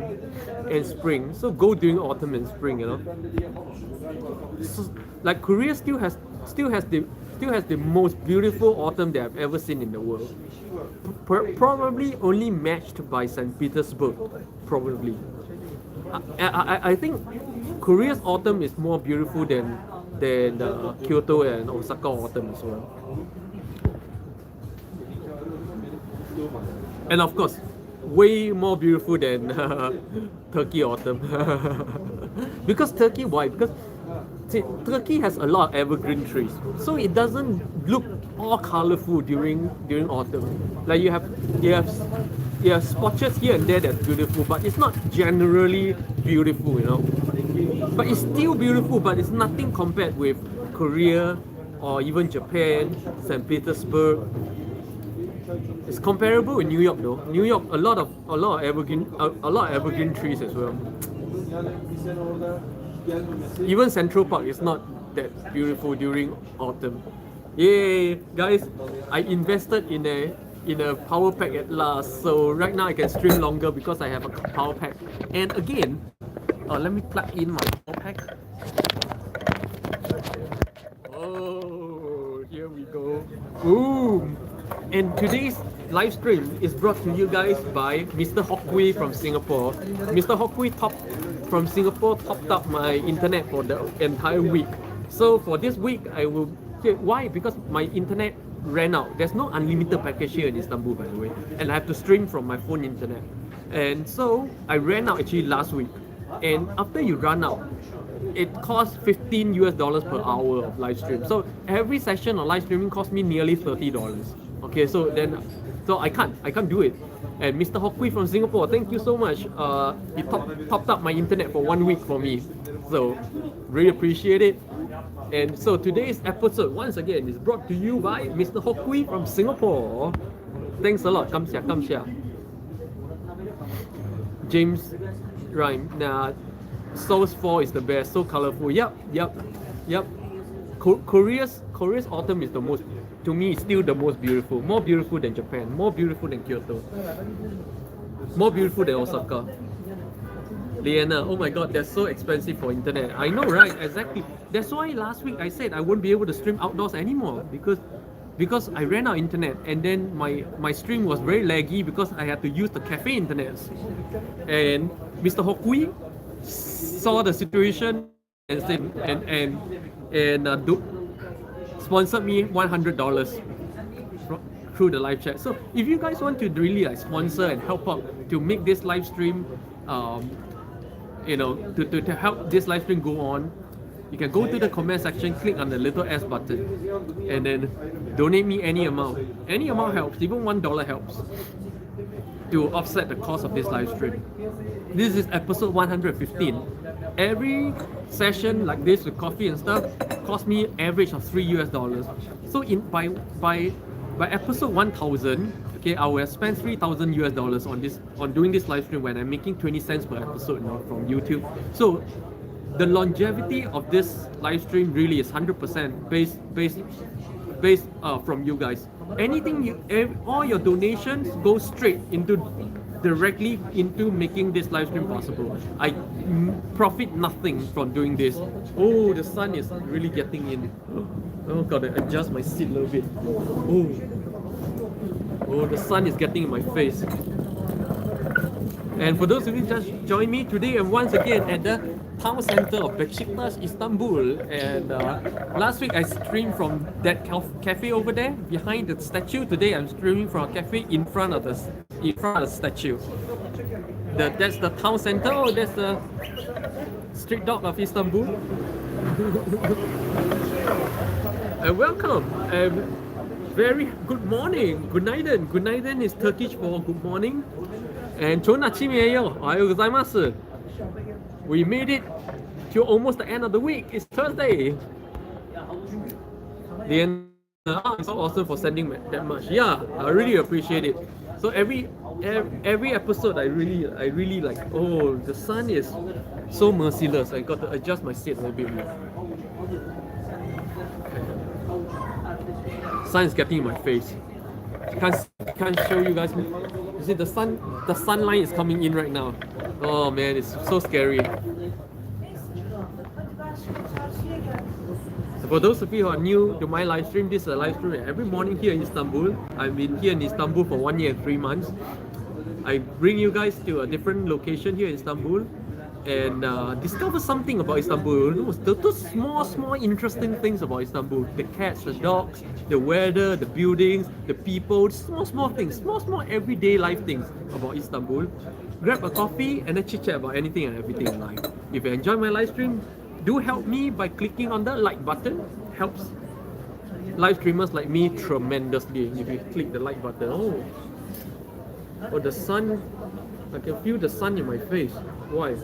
and spring. So go during autumn and spring, you know. So, like Korea still has the most beautiful autumn that I've ever seen in the world. Probably only matched by St. Petersburg. Probably. I think Korea's autumn is more beautiful than Kyoto and Osaka autumn as well. And of course, way more beautiful than Turkey autumn. Because Turkey, why? Because Turkey has a lot of evergreen trees, so it doesn't look all colorful during autumn. Like you have spotches here and there that's beautiful, but it's not generally beautiful, you know. But it's still beautiful, but it's nothing compared with Korea or even Japan, St. Petersburg. It's comparable with New York though. New York, a lot of evergreen trees as well. Even Central Park is not that beautiful during autumn. Yay, guys! I invested in a power pack at last, so right now I can stream longer because I have a power pack. And again, let me plug in my power pack. Oh, here we go. Boom! And today's live stream is brought to you guys by Mr. Hokwi from Singapore. Mr. Hokwi from Singapore topped up my internet for the entire week. So for this week, I will... Why? Because my internet ran out. There's no unlimited package here in Istanbul, by the way. And I have to stream from my phone internet. And so I ran out actually last week. And after you run out, it costs $15 per hour of live stream. So every session of live streaming cost me nearly $30. Okay, so then So I can't do it. And Mr. Hokui from Singapore, thank you so much. He topped up my internet for 1 week for me. So really appreciate it. And so today's episode, once again, is brought to you by Mr. Hokui from Singapore. Thanks a lot. Come here. James Rhyme. Nah, Souls 4 is the best. So colorful. Yep. Korea's autumn is the most, to me, it's still the most beautiful. More beautiful than Japan. More beautiful than Kyoto. More beautiful than Osaka. Liana, oh my god, they're so expensive for internet. I know, right? Exactly. That's why last week I said I won't be able to stream outdoors anymore because I ran out of internet, and then my stream was very laggy because I had to use the cafe internet. And Mr. Hokui saw the situation and said sponsored me $100 through the live chat. So if you guys want to really like sponsor and help out to make this live stream, to help this live stream go on, you can go to the comment section, click on the little S button, and then donate me any amount. Any amount helps, even $1 helps to offset the cost of this live stream. This is episode 115. Every session like this with coffee and stuff cost me average of $3 US. So by episode 1000, okay, I will have spent $3,000 US on doing this live stream when I'm making 20 cents per episode now from YouTube. So the longevity of this live stream really is 100% based from you guys. All your donations go straight directly into making this live stream possible. I profit nothing from doing this. Oh, the sun is really getting in. Oh, gotta adjust my seat a little bit. Oh, the sun is getting in my face. And for those of you who just joined me today, I'm once again at the town center of Beşiktaş, Istanbul. And last week I streamed from that cafe over there behind the statue. Today I'm streaming from a cafe in front of the statue. That's the town center. Oh, that's the street dog of Istanbul. And welcome. Very good morning. Günaydın. Günaydın is Turkish for good morning. And 좋은 아침이에요. 아유, 고자이마스. We made it to almost the end of the week. It's Thursday. It's so awesome for sending that much. Yeah, I really appreciate it. So every episode, I really like. Oh, the sun is so merciless. I got to adjust my seat a little bit more. Sun is getting in my face. Can't show you guys. You see the sunlight is coming in right now. Oh man, it's so scary. So for those of you who are new to my live stream, this is a live stream every morning here in Istanbul. I've been here in Istanbul for 1 year and 3 months. I bring you guys to a different location here in Istanbul and discover something about Istanbul. Those small interesting things about Istanbul. The cats, the dogs, the weather, the buildings, the people, small things, small everyday life things about Istanbul. Grab a coffee and then chit chat about anything and everything in life. If you enjoy my live stream, do help me by clicking on the like button. Helps live streamers like me tremendously if you click the like button. Oh, the sun. I can feel the sun in my face. Why? I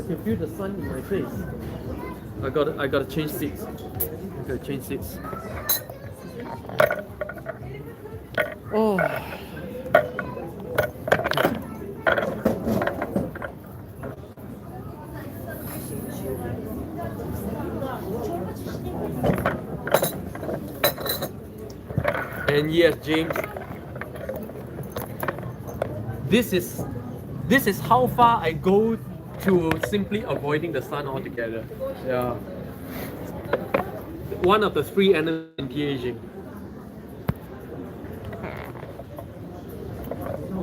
can feel the sun in my face. I gotta change seats. Oh. And yes, James, this is how far I go to simply avoiding the sun altogether. Yeah. One of the 3 enemies anti-aging.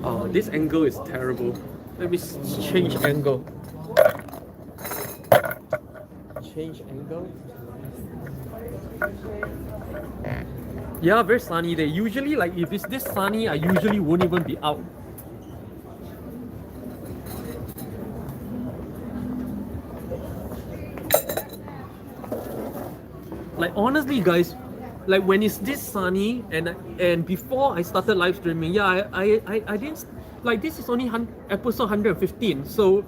Oh, this angle is terrible. Let me change angle. Change angle. Yeah, very sunny day. Usually, like if it's this sunny, I usually won't even be out. Like honestly, guys, like when it's this sunny and before I started live streaming, yeah, I didn't like this is only episode 115. So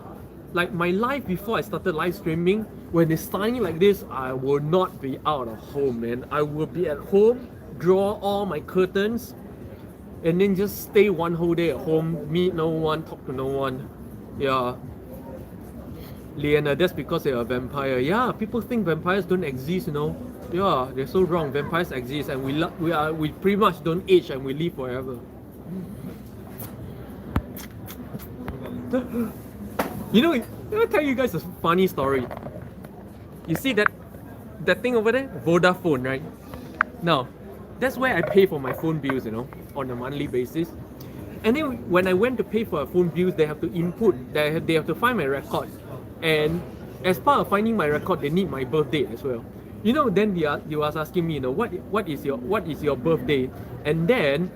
like my life before I started live streaming, when it's sunny like this, I will not be out of home, man. I will be at home, draw all my curtains, and then just stay one whole day at home, meet no one, talk to no one. Yeah. Liana, that's because you're a vampire. Yeah, people think vampires don't exist, you know. Yeah, they're so wrong. Vampires exist, and we pretty much don't age and we live forever. You know, let me tell you guys a funny story. You see that thing over there? Vodafone, right? Now, that's where I pay for my phone bills, you know, on a monthly basis. And then when I went to pay for a phone bills, they have to input, they have to find my record. And as part of finding my record, they need my birth date as well. You know, then you was asking me, you know, what is your birthday? And then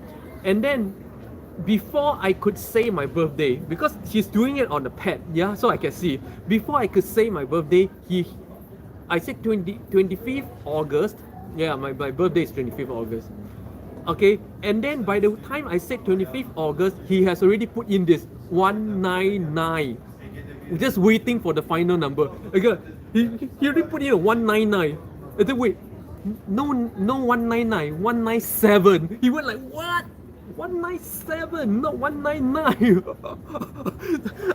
before I could say my birthday, because he's doing it on the pad, yeah, so I can see. Before I could say my birthday, I said 25th August. Yeah, my birthday is 25th August. Okay, and then by the time I said 25th August, he has already put in this 199. Just waiting for the final number. Okay, he already put in a 199. I said, wait, no 199, 197. He went like, what? 197, not 199.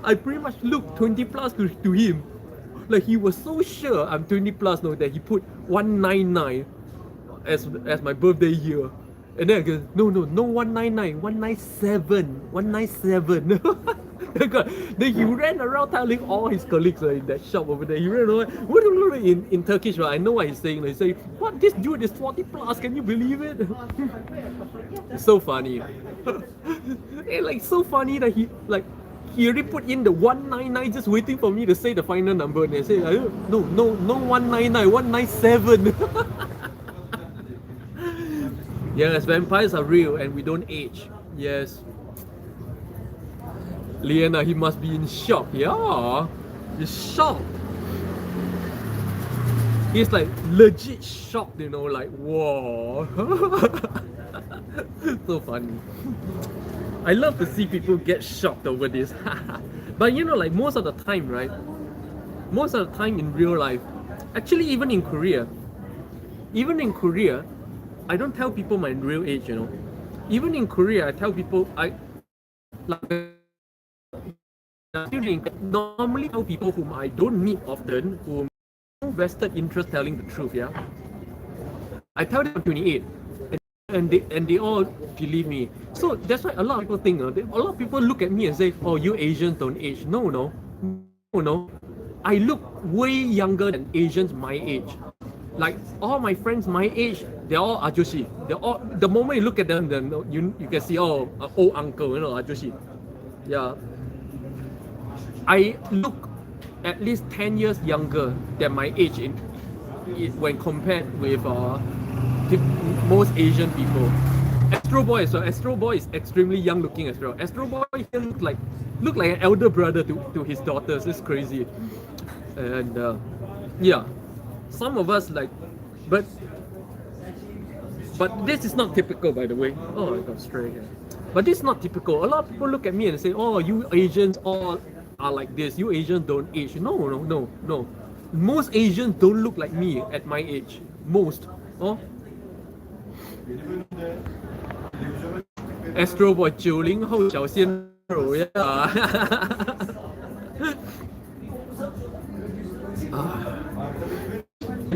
I pretty much looked 20 plus to him. Like he was so sure I'm 20 plus now that he put 199 as my birthday year. And then I go, no 199, 197, 197. Then he ran around telling all his colleagues in that shop over there. He ran around in Turkish, right? I know what he's saying. He say, what, this dude is 40 plus, can you believe it? It's so funny. Like so funny that he already put in the 199 just waiting for me to say the final number, and they say, no 199, 197. Yes, vampires are real and we don't age. Yes. Liana, he must be in shock. Yeah, he's shocked. He's like legit shocked, you know, like whoa. So funny. I love to see people get shocked over this. But you know, like most of the time, right? Most of the time in real life, actually even in Korea, I don't tell people my real age, you know. Even in Korea, I tell people normally tell people whom I don't meet often, whom no vested interest telling the truth, yeah. I tell them I'm 28, and they all believe me. So that's why a lot of people think, a lot of people look at me and say, oh, you Asians don't age. No. I look way younger than Asians my age. Like all my friends my age, they're all ajushi. They're all, the moment you look at them, then you can see, oh, old uncle, you know, ajushi. Yeah. I look at least 10 years younger than my age when compared with most Asian people. Astro Boy as well. Astro Boy is extremely young looking as well. Astro Boy can look like an elder brother to his daughters. It's crazy. And yeah, some of us but this is not typical, by the way. Oh, I got stray here. But this is not typical. A lot of people look at me and say, oh, you Asians all are like this. You Asians don't age. No. Most Asians don't look like me at my age. Most. Oh. Astro Boy 90后小鲜肉呀。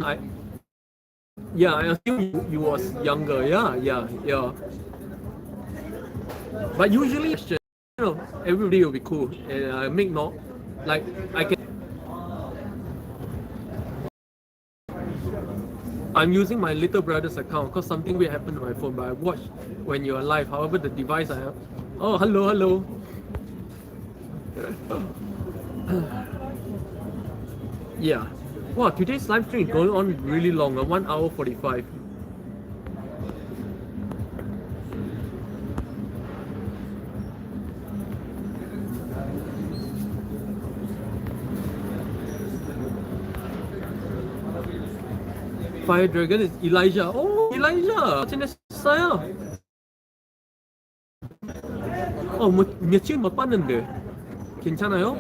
I assume you was younger. Yeah. But usually, you know, everybody will be cool, and I make no, like I can. I'm using my little brother's account because something weird happened to my phone, but I watch when you're live. However, the device I have. Oh, hello. Yeah. Wow, today's live stream is going on really long, 1 hour 45. Fire Dragon is Elijah. Oh, Elijah! Macam mana saya? Oh, macam mapanan dia. 괜찮아요?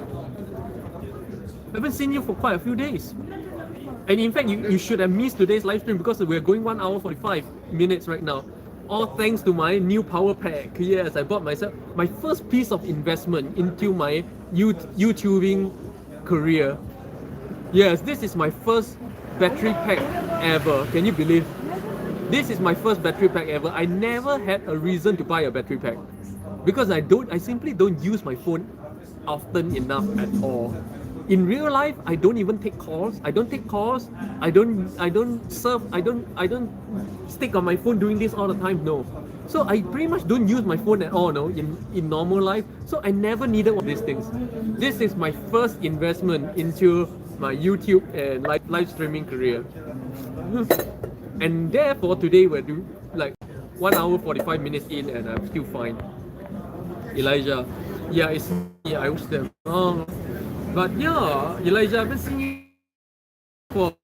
I haven't seen you for quite a few days. And in fact, you should have missed today's live stream because we're going 1 hour 45 minutes right now. All thanks to my new power pack. Yes, I bought myself my first piece of investment into my YouTubing career. Yes, this is my first battery pack ever. Can you believe? This is my first battery pack ever. I never had a reason to buy a battery pack because I simply don't use my phone often enough at all. In real life, I don't even take calls. I don't take calls. I don't surf. I don't stick on my phone doing this all the time. No. So I pretty much don't use my phone at all. No, in normal life. So I never needed one of these things. This is my first investment into my YouTube and live streaming career. And therefore today we're doing like 1 hour 45 minutes in and I'm still fine. Elijah, yeah, it's me. I wish them. But yeah, Elijah, I've been seeing you for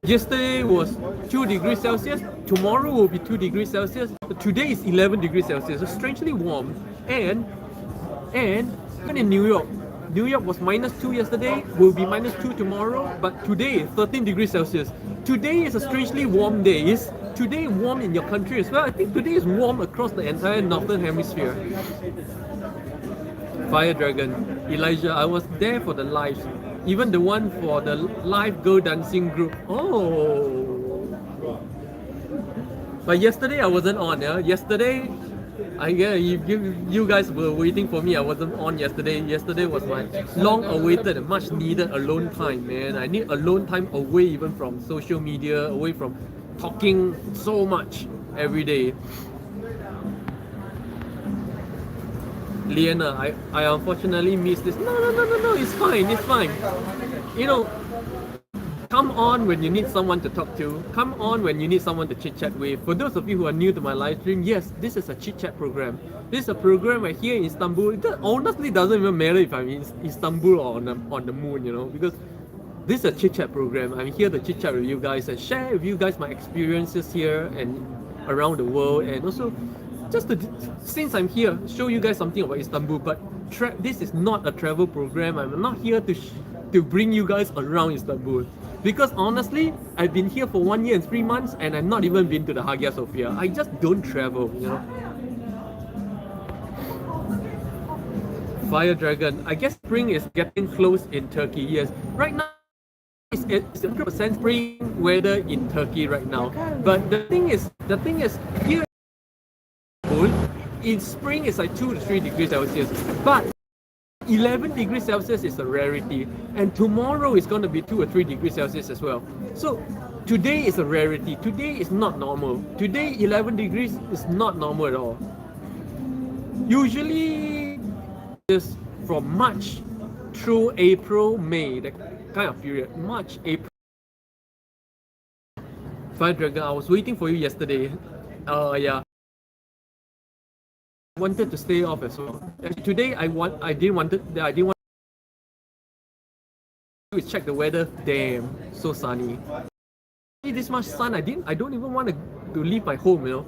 yesterday was 2 degrees Celsius, tomorrow will be 2 degrees Celsius, today is 11 degrees Celsius, so strangely warm. And even in New York was -2 yesterday, will be -2 tomorrow, but today 13 degrees Celsius. Today is a strangely warm day. Is today warm in your country as well? I think today is warm across the entire northern hemisphere. Fire Dragon, Elijah, I was there for the lives, even the one for the live girl dancing group. Oh, but yesterday I wasn't on. Yeah, yesterday you guys were waiting for me. I wasn't on yesterday. Yesterday was my long-awaited and much-needed alone time, man. I need alone time away even from social media, away from talking so much every day. Liana, I unfortunately missed this. No, it's fine. You know, come on when you need someone to talk to. Come on when you need someone to chit-chat with. For those of you who are new to my live stream, yes, this is a chit-chat program. This is a program right here in Istanbul. It honestly doesn't even matter if I'm in Istanbul or on the moon, you know, because this is a chit-chat program. I'm here to chit-chat with you guys and share with you guys my experiences here and around the world, and also just to, since I'm here, show you guys something about Istanbul. But this is not a travel program. I'm not here to bring you guys around Istanbul. Because honestly, I've been here for 1 year and 3 months and I've not even been to the Hagia Sophia. I just don't travel, you know. Fire Dragon, I guess spring is getting close in Turkey. Yes, right now it's 100% spring weather in Turkey right now. But the thing is here in spring it's like 2 to 3 degrees Celsius. But 11 degrees Celsius is a rarity, and tomorrow is going to be 2 or 3 degrees Celsius as well. So today is a rarity. Today is not normal. Today 11 degrees is not normal at all. Usually just from March through April, May, that kind of period. March, April. Fire Dragon, I was waiting for you yesterday. Yeah. I wanted to stay off as well. Today I didn't want to check the weather. Damn, so sunny. This much sun, I don't even want to leave my home, you know.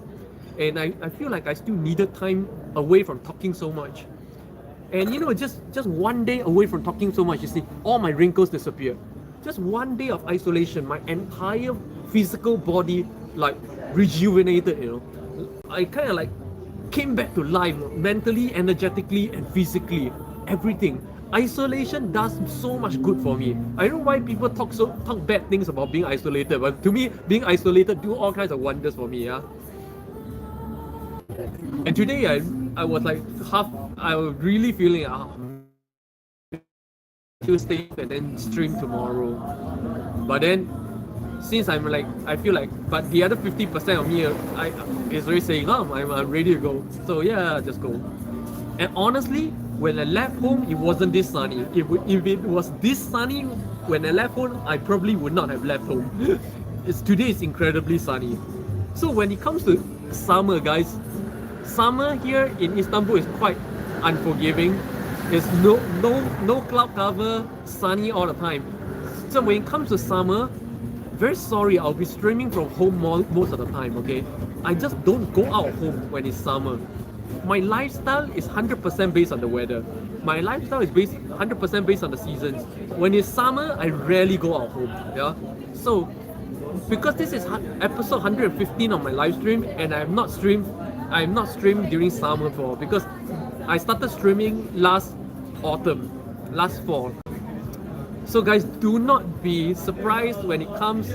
And I feel like I still needed time away from talking so much. And you know, just 1 day away from talking so much, you see, all my wrinkles disappear. Just 1 day of isolation, my entire physical body like rejuvenated, you know. I kind of like came back to life mentally, energetically, and physically. Everything. Isolation does so much good for me. I don't know why people talk bad things about being isolated, but to me, being isolated do all kinds of wonders for me. Yeah. And today I was like I was really feeling Tuesday and then stream tomorrow. But then since I'm like, I feel like, but the other 50% of me is already saying, I'm ready to go. So yeah, just go. And honestly, when I left home, it wasn't this sunny. If it was this sunny when I left home, I probably would not have left home. Today is incredibly sunny. So when it comes to summer, guys, summer here in Istanbul is quite unforgiving. It's no cloud cover, sunny all the time. So when it comes to summer, very sorry, I'll be streaming from home most of the time, okay? I just don't go out of home when it's summer. My lifestyle is 100% based on the weather. My lifestyle is based 100% based on the seasons. When it's summer, I rarely go out of home, yeah? So, because this is episode 115 of my live stream and I have not streamed during summer for because I started streaming last autumn, last fall. So guys, do not be surprised when it comes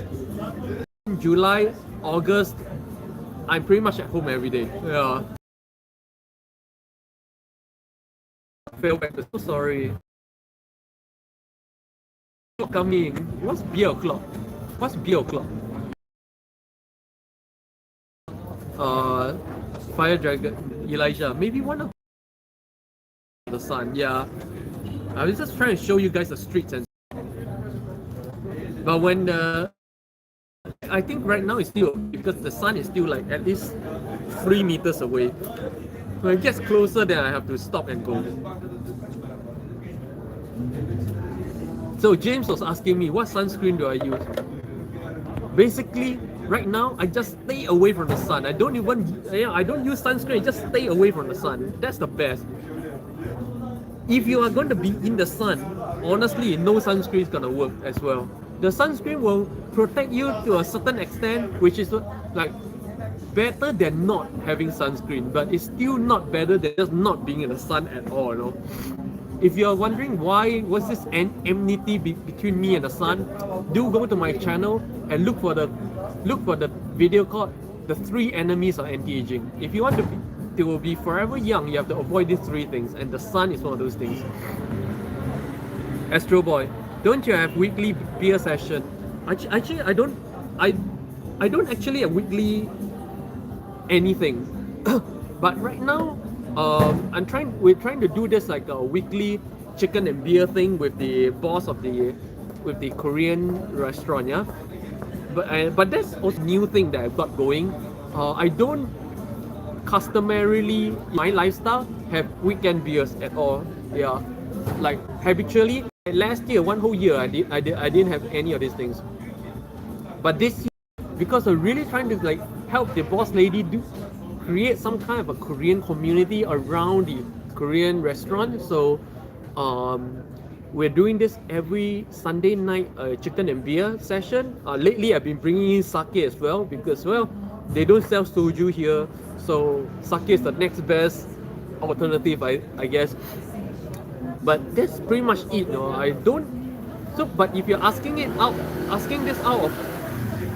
July, August. I'm pretty much at home every day. Yeah. Fail back. So sorry. Coming. What's beer o'clock? What's beer o'clock? Fire Dragon, Elijah. Maybe one of the sun. Yeah. I was just trying to show you guys the streets and. But when I think right now it's still because the sun is still like at least 3 meters away. When it gets closer, then I have to stop and go. So James was asking me, what sunscreen do I use? Basically, right now I just stay away from the sun. I don't use sunscreen. I just stay away from the sun. That's the best. If you are going to be in the sun, honestly, no sunscreen is gonna work as well. The sunscreen will protect you to a certain extent, which is like better than not having sunscreen, but it's still not better than just not being in the sun at all, you know. If you are wondering why was this enmity between me and the sun, do go to my channel and look for the video called "The 3 Enemies of Anti-Aging." If you want to be forever young, you have to avoid these 3 things, and the sun is one of those things. Astro Boy, don't you have weekly beer session? Actually, I don't actually have weekly anything. But right now, we're trying to do this like a weekly chicken and beer thing with the boss of the Korean restaurant, yeah. But that's also a new thing that I've got going. I don't customarily my lifestyle have weekend beers at all. Yeah, like habitually. Last year, one whole year, I didn't have any of these things. But this year, because I'm really trying to like help the boss lady create some kind of a Korean community around the Korean restaurant. So, we're doing this every Sunday night chicken and beer session. Lately, I've been bringing in sake as well because they don't sell soju here, so sake is the next best alternative, I guess. But that's pretty much it, no? I don't. So, but if you're asking this out of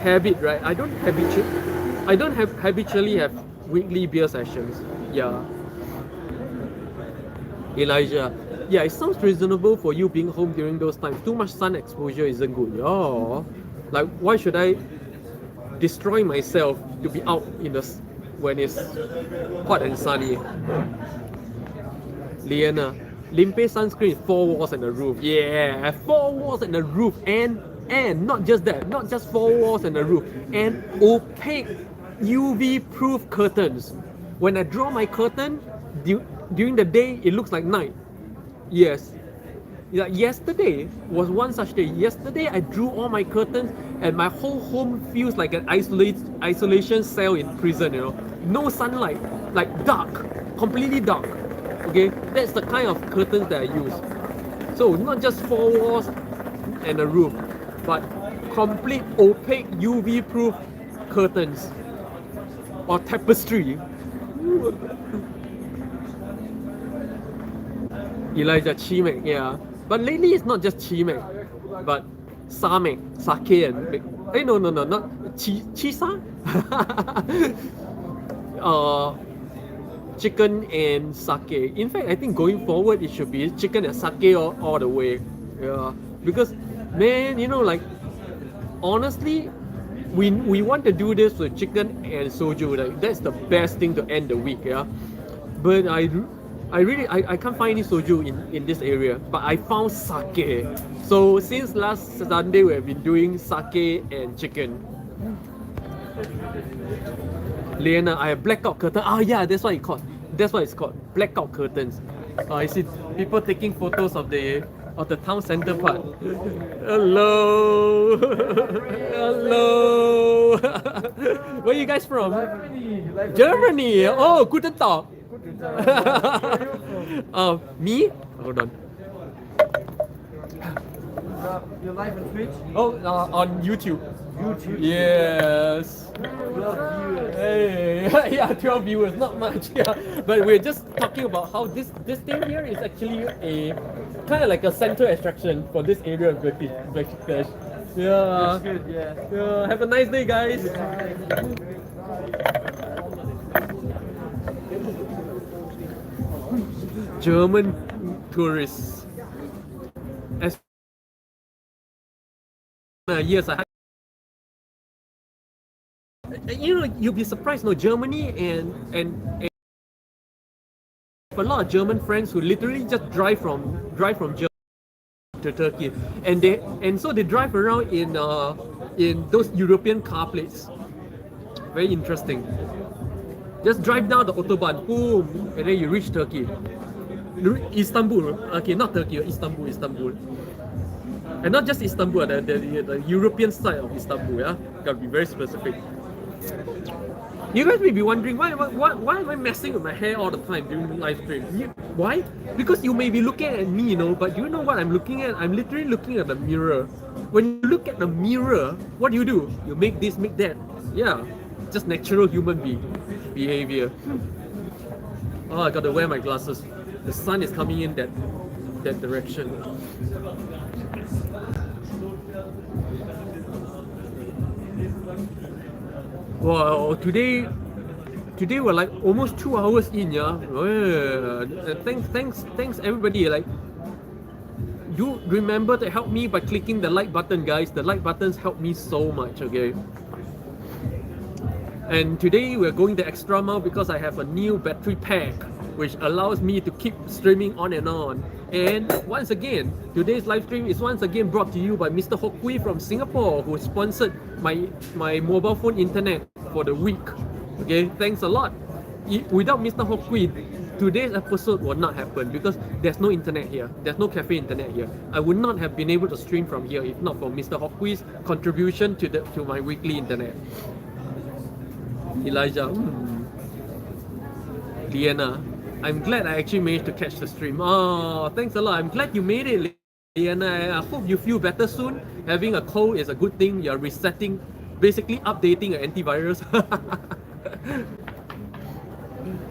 habit, right? I don't habitually have weekly beer sessions. Yeah. Elijah, yeah, it sounds reasonable for you being home during those times. Too much sun exposure isn't good. Yeah. Like, why should I destroy myself to be out when it's hot and sunny? Liana, Limpeh sunscreen is 4 walls and a roof. Yeah, 4 walls and a roof, and not just that, not just 4 walls and a roof, and opaque UV-proof curtains. When I draw my curtain during the day, it looks like night. Yes. Yeah, yesterday was one such day. Yesterday I drew all my curtains and my whole home feels like an isolation cell in prison, you know. No sunlight, like dark, completely dark. Okay, that's the kind of curtains that I use. So not just 4 walls and a roof, but complete opaque UV-proof curtains or tapestry. Elijah, chimek, yeah. But lately it's not just chimek, but samek, sake and no, not chisa. Chicken and sake. In fact, I think going forward it should be chicken and sake all the way. Yeah, because man, you know, like honestly, we want to do this with chicken and soju. Like that's the best thing to end the week. Yeah, but I can't find any soju in this area. But I found sake. So since last Sunday we have been doing sake and chicken. Lena, I have blackout curtain. Ah, yeah, that's what it's called. Blackout curtains. Oh, I see people taking photos of the town center part. Hello. Hello. Where are you guys from? Germany. Oh, guten Tag. Me? Hold on. Your live on Twitch? Oh, on YouTube. YouTube. Yes. 12 viewers. Hey, yeah, 12 viewers, not much. Yeah, but we're just talking about how this thing here is actually a kind of like a central attraction for this area of Beşiktaş. Yeah. That's good, yeah. Yeah. Have a nice day, guys. German tourists. As yes, I. You know, you'll be surprised. No, Germany and a lot of German friends who literally just drive from Germany to Turkey, and so they drive around in those European car plates. Very interesting. Just drive down the autobahn, boom, and then you reach Turkey. Istanbul. Okay, not Turkey. Istanbul. And not just Istanbul, the European side of Istanbul. Yeah, gotta be very specific. You guys may be wondering why am I messing with my hair all the time during the live stream? Why? Because you may be looking at me, you know, but you know what I'm looking at? I'm literally looking at the mirror. When you look at the mirror, what do? You make this, make that. Yeah, just natural human behavior. Oh, I gotta wear my glasses. The sun is coming in that direction. Wow, today we're like almost 2 hours in, yeah. Thanks everybody. Like, do remember to help me by clicking the like button, guys. The like buttons help me so much. Okay. And today we're going the extra mile because I have a new battery pack, which allows me to keep streaming on and on. And once again, today's live stream is once again brought to you by Mr. Hokui from Singapore, who sponsored my mobile phone internet for the week. Okay, thanks a lot. Without Mr. Hokui, today's episode would not happen because there's no internet here. There's no cafe internet here. I would not have been able to stream from here if not for Mr. Hokui's contribution to my weekly internet. Elijah, Liana, I'm glad I actually managed to catch the stream. Oh, thanks a lot. I'm glad you made it, Liana. I hope you feel better soon. Having a cold is a good thing. You're resetting, basically updating your antivirus.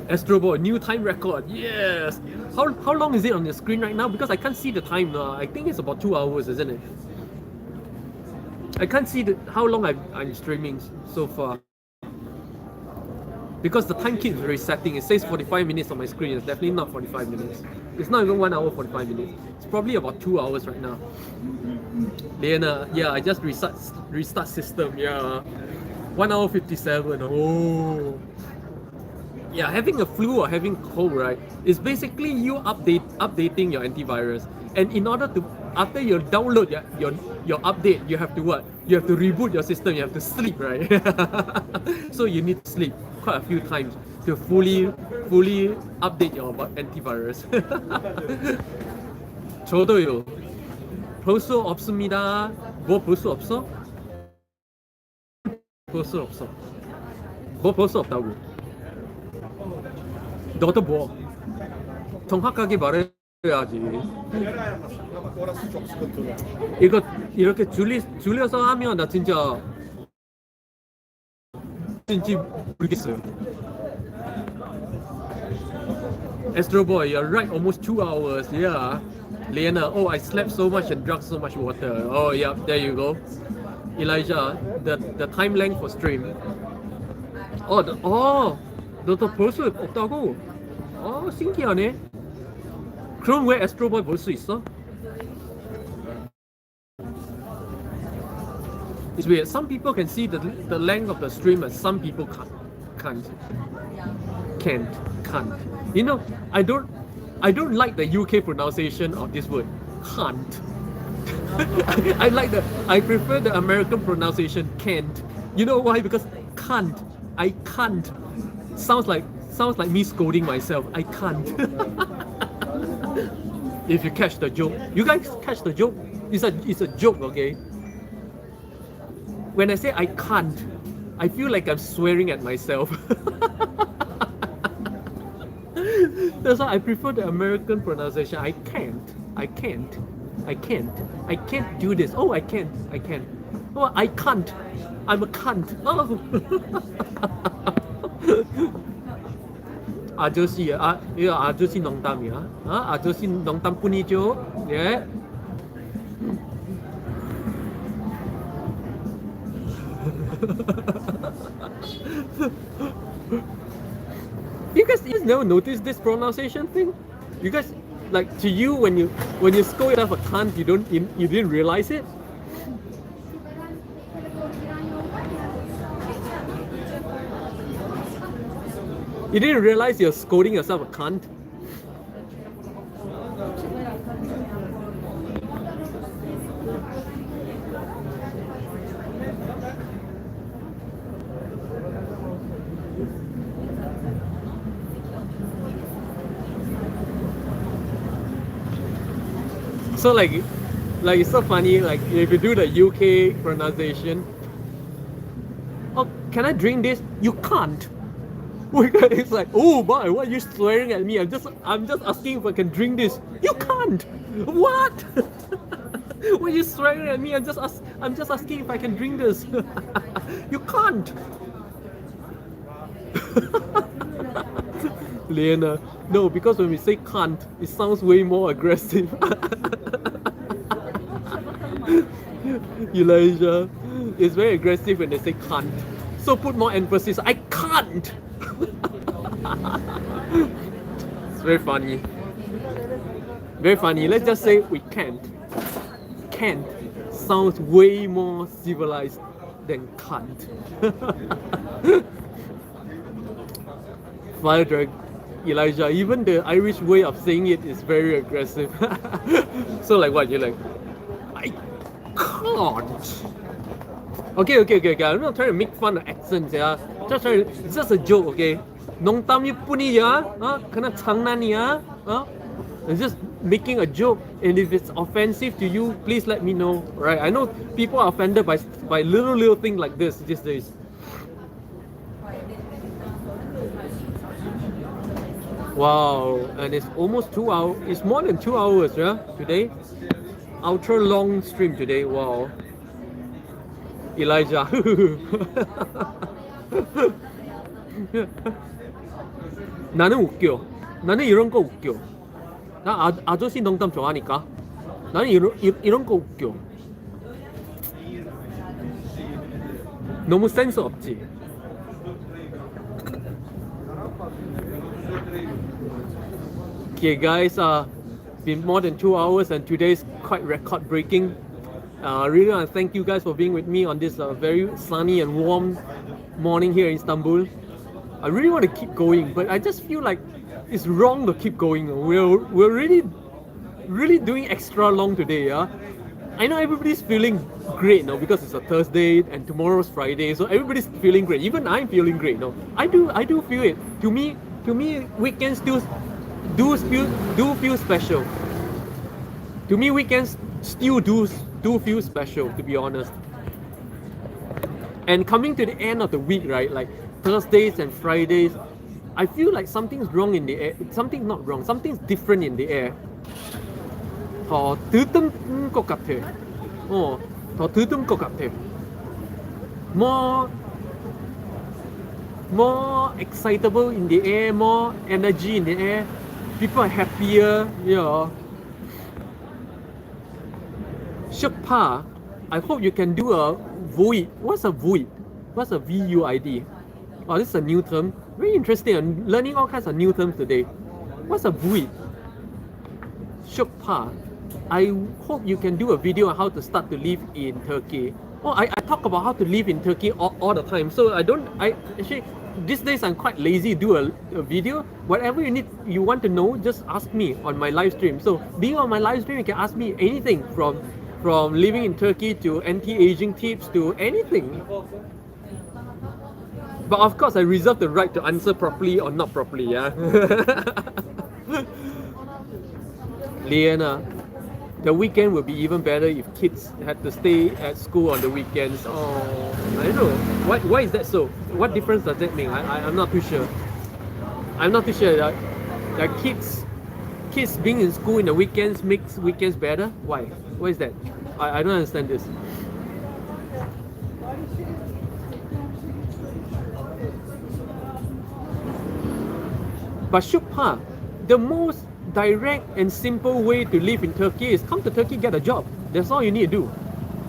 Astrobo, new time record. Yes. How long is it on your screen right now? Because I can't see the time now. I think it's about 2 hours, isn't it? I can't see how long I'm streaming so far. Because the time keeps resetting. It says 45 minutes on my screen. It's definitely not 45 minutes. It's not even 1 hour 45 minutes. It's probably about 2 hours right now. Lena, yeah, I just restart system. Yeah, 1 hour 57. Oh, yeah. Having a flu or having cold, right, is basically you updating your antivirus. And in order to, after you download your update, you have to what? You have to reboot your system. You have to sleep, right? So you need to sleep quite a few times to fully update your antivirus. 저도요. 볼 수 없습니다. 뭐 볼 수 없어? 볼 수 없어. 뭐 볼 수 없다고. 너도 뭐? 정확하게 말해야지. 이거 이렇게 줄여서 하면 나 진짜 모르겠어요. Astro Boy, you're right, almost 2 hours. Yeah. Lena, oh, I slept so much and drank so much water. Oh, yeah, there you go. Elijah, the time length for stream. 너도 볼 수 없다고? 신기하네. 그럼 왜 Astro Boy 볼 수 있어? It's weird. Some people can see the length of the stream, and some people can't. You know, I don't like the UK pronunciation of this word, can't. I prefer the American pronunciation, can't. You know why? Because can't. I can't. Sounds like me scolding myself. I can't. If you catch the joke, you guys catch the joke. It's a joke, okay? When I say I can't, I feel like I'm swearing at myself. That's why I prefer the American pronunciation. I can't do this. Oh, I can't. Oh, I can't. I'm a cunt. Oh. 아저씨, 이거 아저씨 농담이야. 아저씨 농담뿐이죠. 예. You guys never noticed this pronunciation thing? You guys, like, to you when you scold yourself a cunt, you didn't realize it? You didn't realize you're scolding yourself a cunt? So like it's so funny, like if you do the UK pronunciation, oh, can I drink this? You can't. It's like, oh boy, why are you swearing at me? I'm just asking if I can drink this. You can't. What? Why are you swearing at me? I'm just asking if I can drink this. You can't. Lena, no, because when we say can't, it sounds way more aggressive. Elijah, it's very aggressive when they say can't. So put more emphasis. I can't. It's very funny. Very funny. Let's just say we can't. Can't sounds way more civilized than can't. Fire drag, Elijah. Even the Irish way of saying it is very aggressive. So like what? You're like, I can't. Okay. I'm not trying to make fun of accents, yeah. It's just a joke, okay. 농담뿐이야, 그냥 장난이야, It's just making a joke, and if it's offensive to you, please let me know, right? I know people are offended by little things like this these days. Wow, and it's almost 2 hours. It's more than 2 hours, yeah, today. Ultra long stream today. Wow. Elijah. 나는 웃겨. 나는 이런 거 웃겨. 나 아저씨 농담 좋아하니까. 나는 이런 거 웃겨. 너무 센스 없지. Okay, guys, been more than 2 hours, and today's quite record-breaking. I really want to thank you guys for being with me on this very sunny and warm morning here in Istanbul. I really want to keep going, but I just feel like it's wrong to keep going. We're really doing extra long today, yeah. I know everybody's feeling great now because it's a Thursday and tomorrow's Friday, so everybody's feeling great. Even I'm feeling great now. I do feel it. To me, weekends do feel special. To me, weekends still do feel special, to be honest. And coming to the end of the week, right, like Thursdays and Fridays, I feel like something's wrong in the air. Something's not wrong. Something's different in the air. 더 들뜬 것 같아. 더 들뜬 것 같아. More excitable in the air, more energy in the air. People are happier, yeah. Shukpa, I hope you can do a void. What's a void? What's a VUID? Oh, this is a new term. Very interesting. I'm learning all kinds of new terms today. What's a void? Shukpa, I hope you can do a video on how to start to live in Turkey. Oh, I talk about how to live in Turkey all the time. So actually, these days I'm quite lazy to do a video. Whatever you want to know, just ask me on my live stream. So being on my live stream, you can ask me anything from living in Turkey to anti-aging tips to anything. But of course, I reserve the right to answer properly or not properly, yeah. Liana, the weekend would be even better if kids had to stay at school on the weekends. Oh, I don't know. Why is that so? What difference does that make? I'm not too sure. I'm not too sure that kids being in school in the weekends makes weekends better. Why? Why is that? I don't understand this. But Shukpa, the most direct and simple way to live in Turkey is come to Turkey, get a job. That's all you need to do.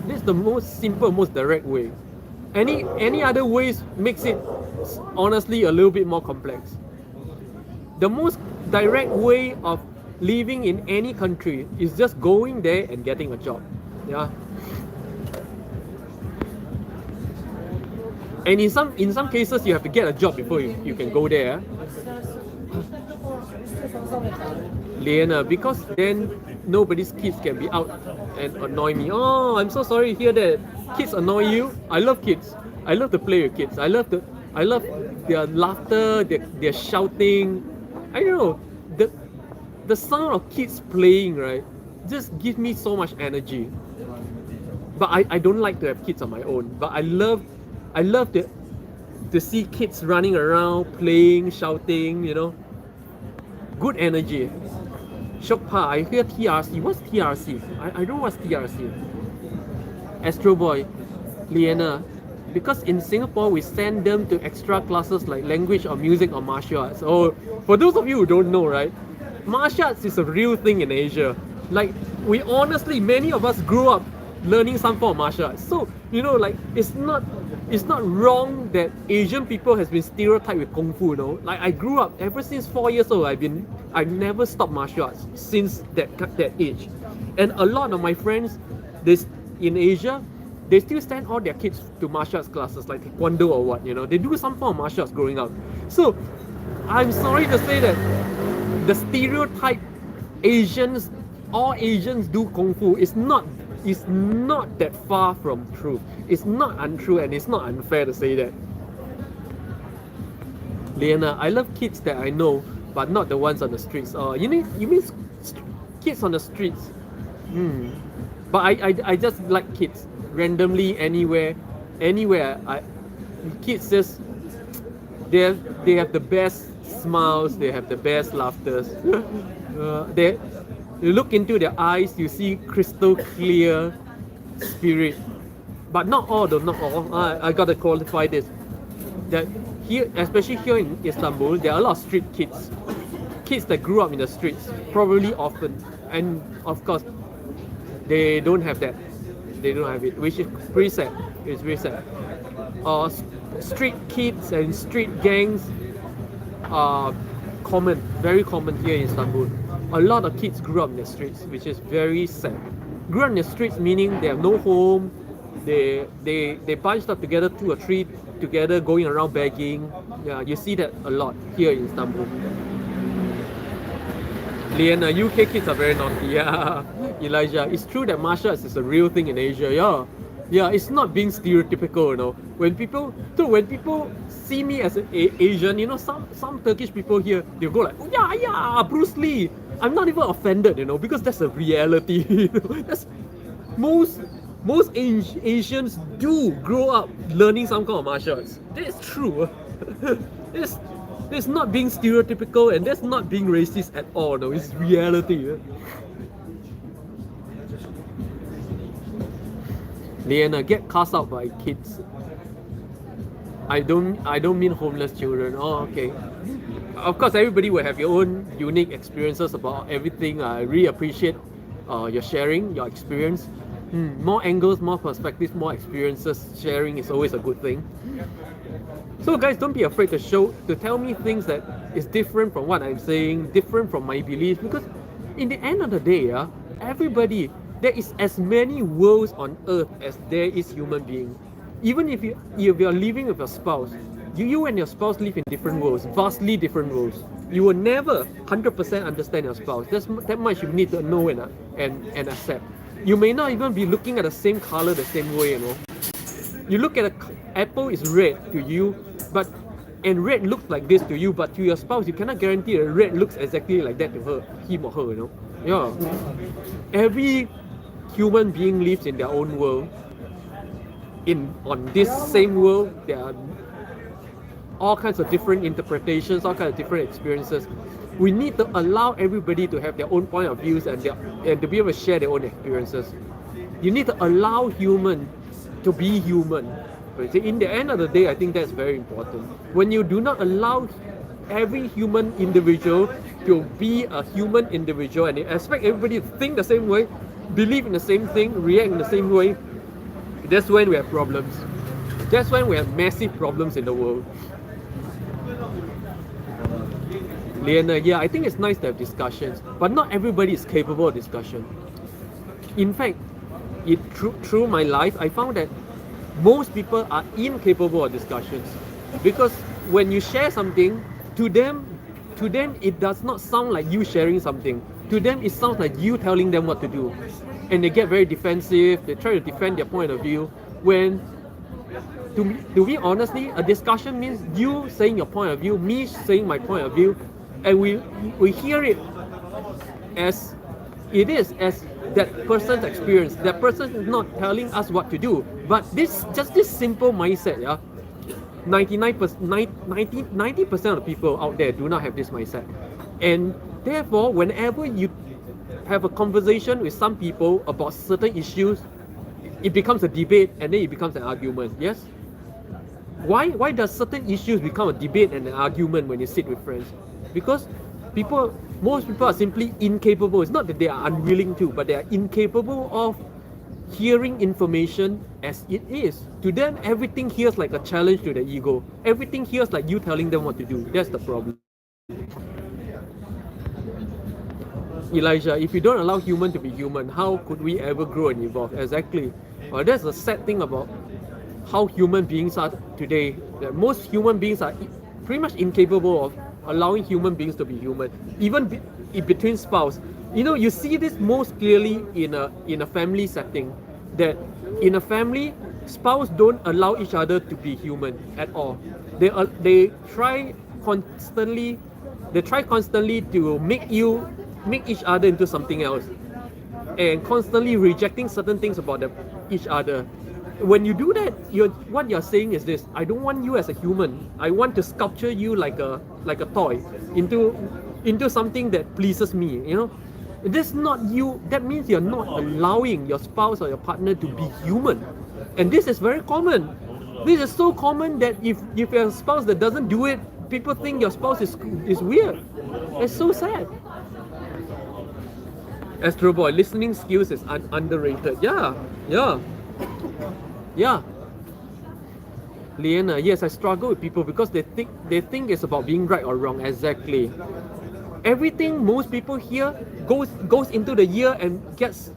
This is the most simple, most direct way. Any other ways makes it honestly a little bit more complex. The most direct way of living in any country is just going there and getting a job. Yeah. And in some cases you have to get a job before you can go there. Liana, because then nobody's kids can be out and annoy me. Oh, I'm so sorry to hear that. Kids annoy you. I love kids. I love to play with kids. I love their laughter, their shouting. I don't know. The sound of kids playing, right, just gives me so much energy. But I don't like to have kids on my own. But I love to see kids running around, playing, shouting, you know. Good energy. Shokpa, I hear TRC. What's TRC? I don't know what's TRC. Astro Boy, Liana. Because in Singapore, we send them to extra classes like language or music or martial arts. So, for those of you who don't know, right, martial arts is a real thing in Asia. Like, we honestly, many of us grew up learning some form of martial arts. So, you know, like, it's not wrong that Asian people has been stereotyped with Kung Fu, you know. Like, I grew up, ever since 4 years old, I never stopped martial arts since that age. And a lot of my friends, in Asia, they still send all their kids to martial arts classes like Taekwondo or what, you know. They do some form of martial arts growing up. So, I'm sorry to say that the stereotype all Asians do Kung Fu is not that far from truth. It's not untrue and it's not unfair to say that. Liana, I love kids that I know, but not the ones on the streets. You mean kids on the streets? But I just like kids randomly anywhere. Kids just they have the best smiles, they have the best laughters. You look into their eyes, you see crystal clear spirit. But not all though, not all. I gotta qualify this. That here, especially here in Istanbul, there are a lot of street kids. Kids that grew up in the streets, probably often. And of course, they don't have that. They don't have it, which is pretty sad. It's very sad. Street kids and street gangs are common, very common here in Istanbul. A lot of kids grew up in the streets, which is very sad. Grew up in the streets meaning they have no home. They bunched up together, 2 or 3 together, going around begging. Yeah, you see that a lot here in Istanbul. Liana, UK kids are very naughty. Yeah, Elijah, it's true that martial arts is a real thing in Asia. Yeah, it's not being stereotypical, you know. When people see me as an Asian, you know, some Turkish people here, they'll go like, oh, yeah, Bruce Lee. I'm not even offended, you know, because that's a reality. You know? That's most Asians do grow up learning some kind of martial arts. That is true. It's not being stereotypical and that's not being racist at all. No, it's reality. Liana, get cast out by kids. I don't mean homeless children. Oh, okay. Of course, everybody will have your own unique experiences about everything. I really appreciate your sharing, your experience. More angles, more perspectives, more experiences. Sharing is always a good thing. So guys, don't be afraid to tell me things that is different from what I'm saying, different from my beliefs, because in the end of the day, everybody, there is as many worlds on earth as there is human beings. Even if you're living with your spouse, you and your spouse live in different worlds, vastly different worlds. You will never 100% understand your spouse. That much you need to know and accept. You may not even be looking at the same color the same way, you know. You look at an apple is red to you, and red looks like this to you, but to your spouse, you cannot guarantee that red looks exactly like that to him or her, you know. Yeah. Every human being lives in their own world. On this same world, there are all kinds of different interpretations, all kinds of different experiences. We need to allow everybody to have their own point of views and to be able to share their own experiences. You need to allow human to be human. But in the end of the day, I think that's very important. When you do not allow every human individual to be a human individual and you expect everybody to think the same way, believe in the same thing, react in the same way, that's when we have problems. That's when we have massive problems in the world. Liana, yeah, I think it's nice to have discussions, but not everybody is capable of discussion. In fact, through my life, I found that most people are incapable of discussions because when you share something, to them it does not sound like you sharing something. To them, it sounds like you telling them what to do, and they get very defensive. They try to defend their point of view. When, to me, honestly, a discussion means you saying your point of view, me saying my point of view, and we hear it as it is, as that person's experience. That person is not telling us what to do, but this simple mindset, yeah. 90% of the people out there do not have this mindset, and therefore, whenever you have a conversation with some people about certain issues, it becomes a debate and then it becomes an argument. Yes. Why does certain issues become a debate and an argument when you sit with friends? Because most people are simply incapable. It's not that they are unwilling to, but they are incapable of hearing information as it is. To them, everything hears like a challenge to their ego. Everything hears like you telling them what to do. That's the problem. Elijah, if you don't allow human to be human, how could we ever grow and evolve? Exactly. That's the sad thing about how human beings are today. That most human beings are pretty much incapable of allowing human beings to be human. Even between spouse. You see this most clearly in a family setting. That in a family, spouse don't allow each other to be human at all. They try constantly to make each other into something else, and constantly rejecting certain things about each other. When you do that, what you're saying is this: I don't want you as a human. I want to sculpture you like a toy into something that pleases me. This is not you. That means you're not allowing your spouse or your partner to be human, and this is very common. This is so common that if you have a spouse that doesn't do it, people think your spouse is weird. It's so sad. Astro Boy, listening skills is underrated. Yeah. Liana, yes, I struggle with people because they think it's about being right or wrong. Exactly. Everything most people hear goes into the ear and gets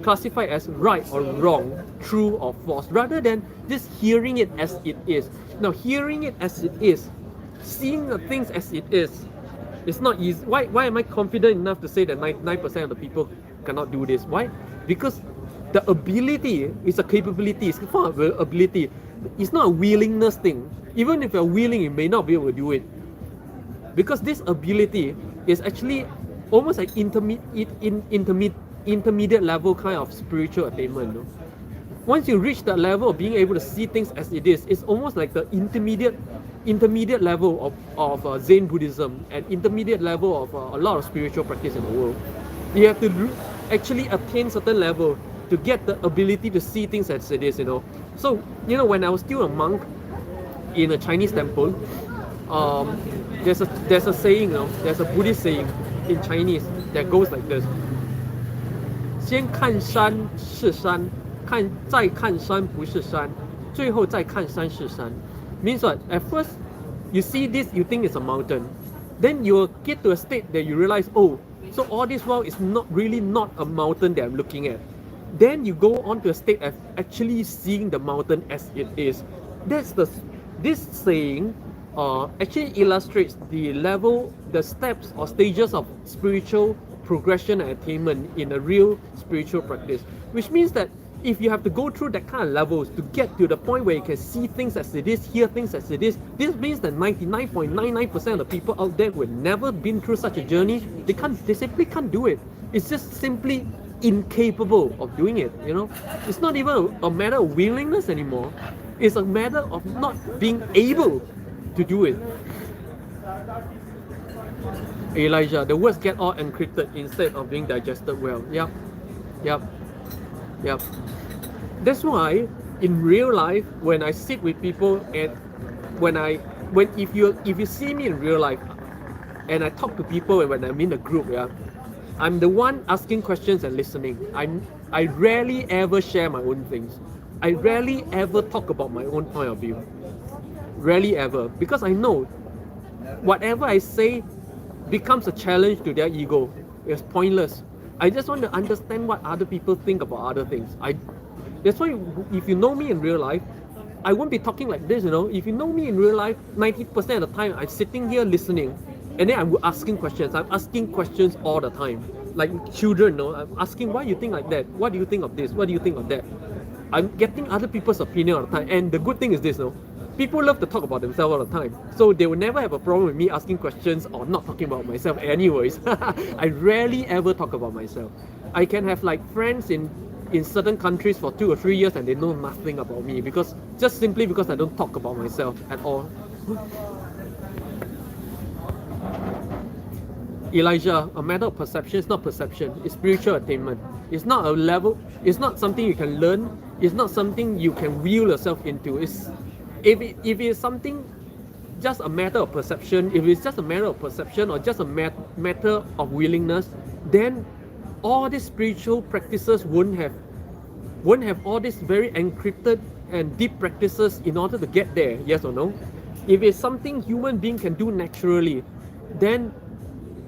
classified as right or wrong, true or false, rather than just hearing it as it is. Now, hearing it as it is, seeing the things as it is, it's not easy. Why am I confident enough to say that 99% of the people cannot do this? Why? Because the ability is a capability. It's not an ability. It's not a willingness thing. Even if you're willing, you may not be able to do it. Because this ability is actually almost like intermediate level kind of spiritual attainment. No? Once you reach that level of being able to see things as it is, it's almost like the intermediate level of Zen Buddhism and intermediate level of a lot of spiritual practice in the world. You have to actually attain certain level to get the ability to see things as it is. So when I was still a monk in a Chinese temple, there's a saying, there's a Buddhist saying in Chinese that goes like this: 先看山是山，再看山不是山，最后再看山是山. Means what? At first, you see this, you think it's a mountain. Then you get to a state that you realize, oh, so all this while is not a mountain that I'm looking at. Then you go on to a state of actually seeing the mountain as it is. This saying actually illustrates the steps or stages of spiritual progression and attainment in a real spiritual practice. Which means that if you have to go through that kind of levels to get to the point where you can see things as it is, hear things as it is, this means that 99.99% of the people out there who have never been through such a journey, they simply can't do it. It's just simply incapable of doing it, you know. It's not even a matter of willingness anymore. It's a matter of not being able to do it. Elijah, the words get all encrypted instead of being digested well. Yep. That's why in real life, when I sit with people and if you see me in real life and I talk to people and when I'm in a group, yeah, I'm the one asking questions and listening. I rarely ever share my own things. I rarely ever talk about my own point of view. Rarely ever, because I know whatever I say becomes a challenge to their ego. It's pointless. I just want to understand what other people think about other things. That's why if you know me in real life, I won't be talking like this, you know. If you know me in real life, 90% of the time I'm sitting here listening and then I'm asking questions. I'm asking questions all the time. Like children, you know, I'm asking, why do you think like that? What do you think of this? What do you think of that? I'm getting other people's opinion all the time. And the good thing is this, you know, people love to talk about themselves all the time. So they will never have a problem with me asking questions or not talking about myself anyways. I rarely ever talk about myself. I can have like friends in certain countries for 2 or 3 years and they know nothing about me just simply because I don't talk about myself at all. Elijah, a matter of perception is not perception, it's spiritual attainment. It's not a level, it's not something you can learn, it's not something you can wheel yourself into. If it's something just a matter of perception, if it's just a matter of perception or just a matter of willingness, then all these spiritual practices won't have all these very encrypted and deep practices in order to get there, yes or no? If it's something human being can do naturally, then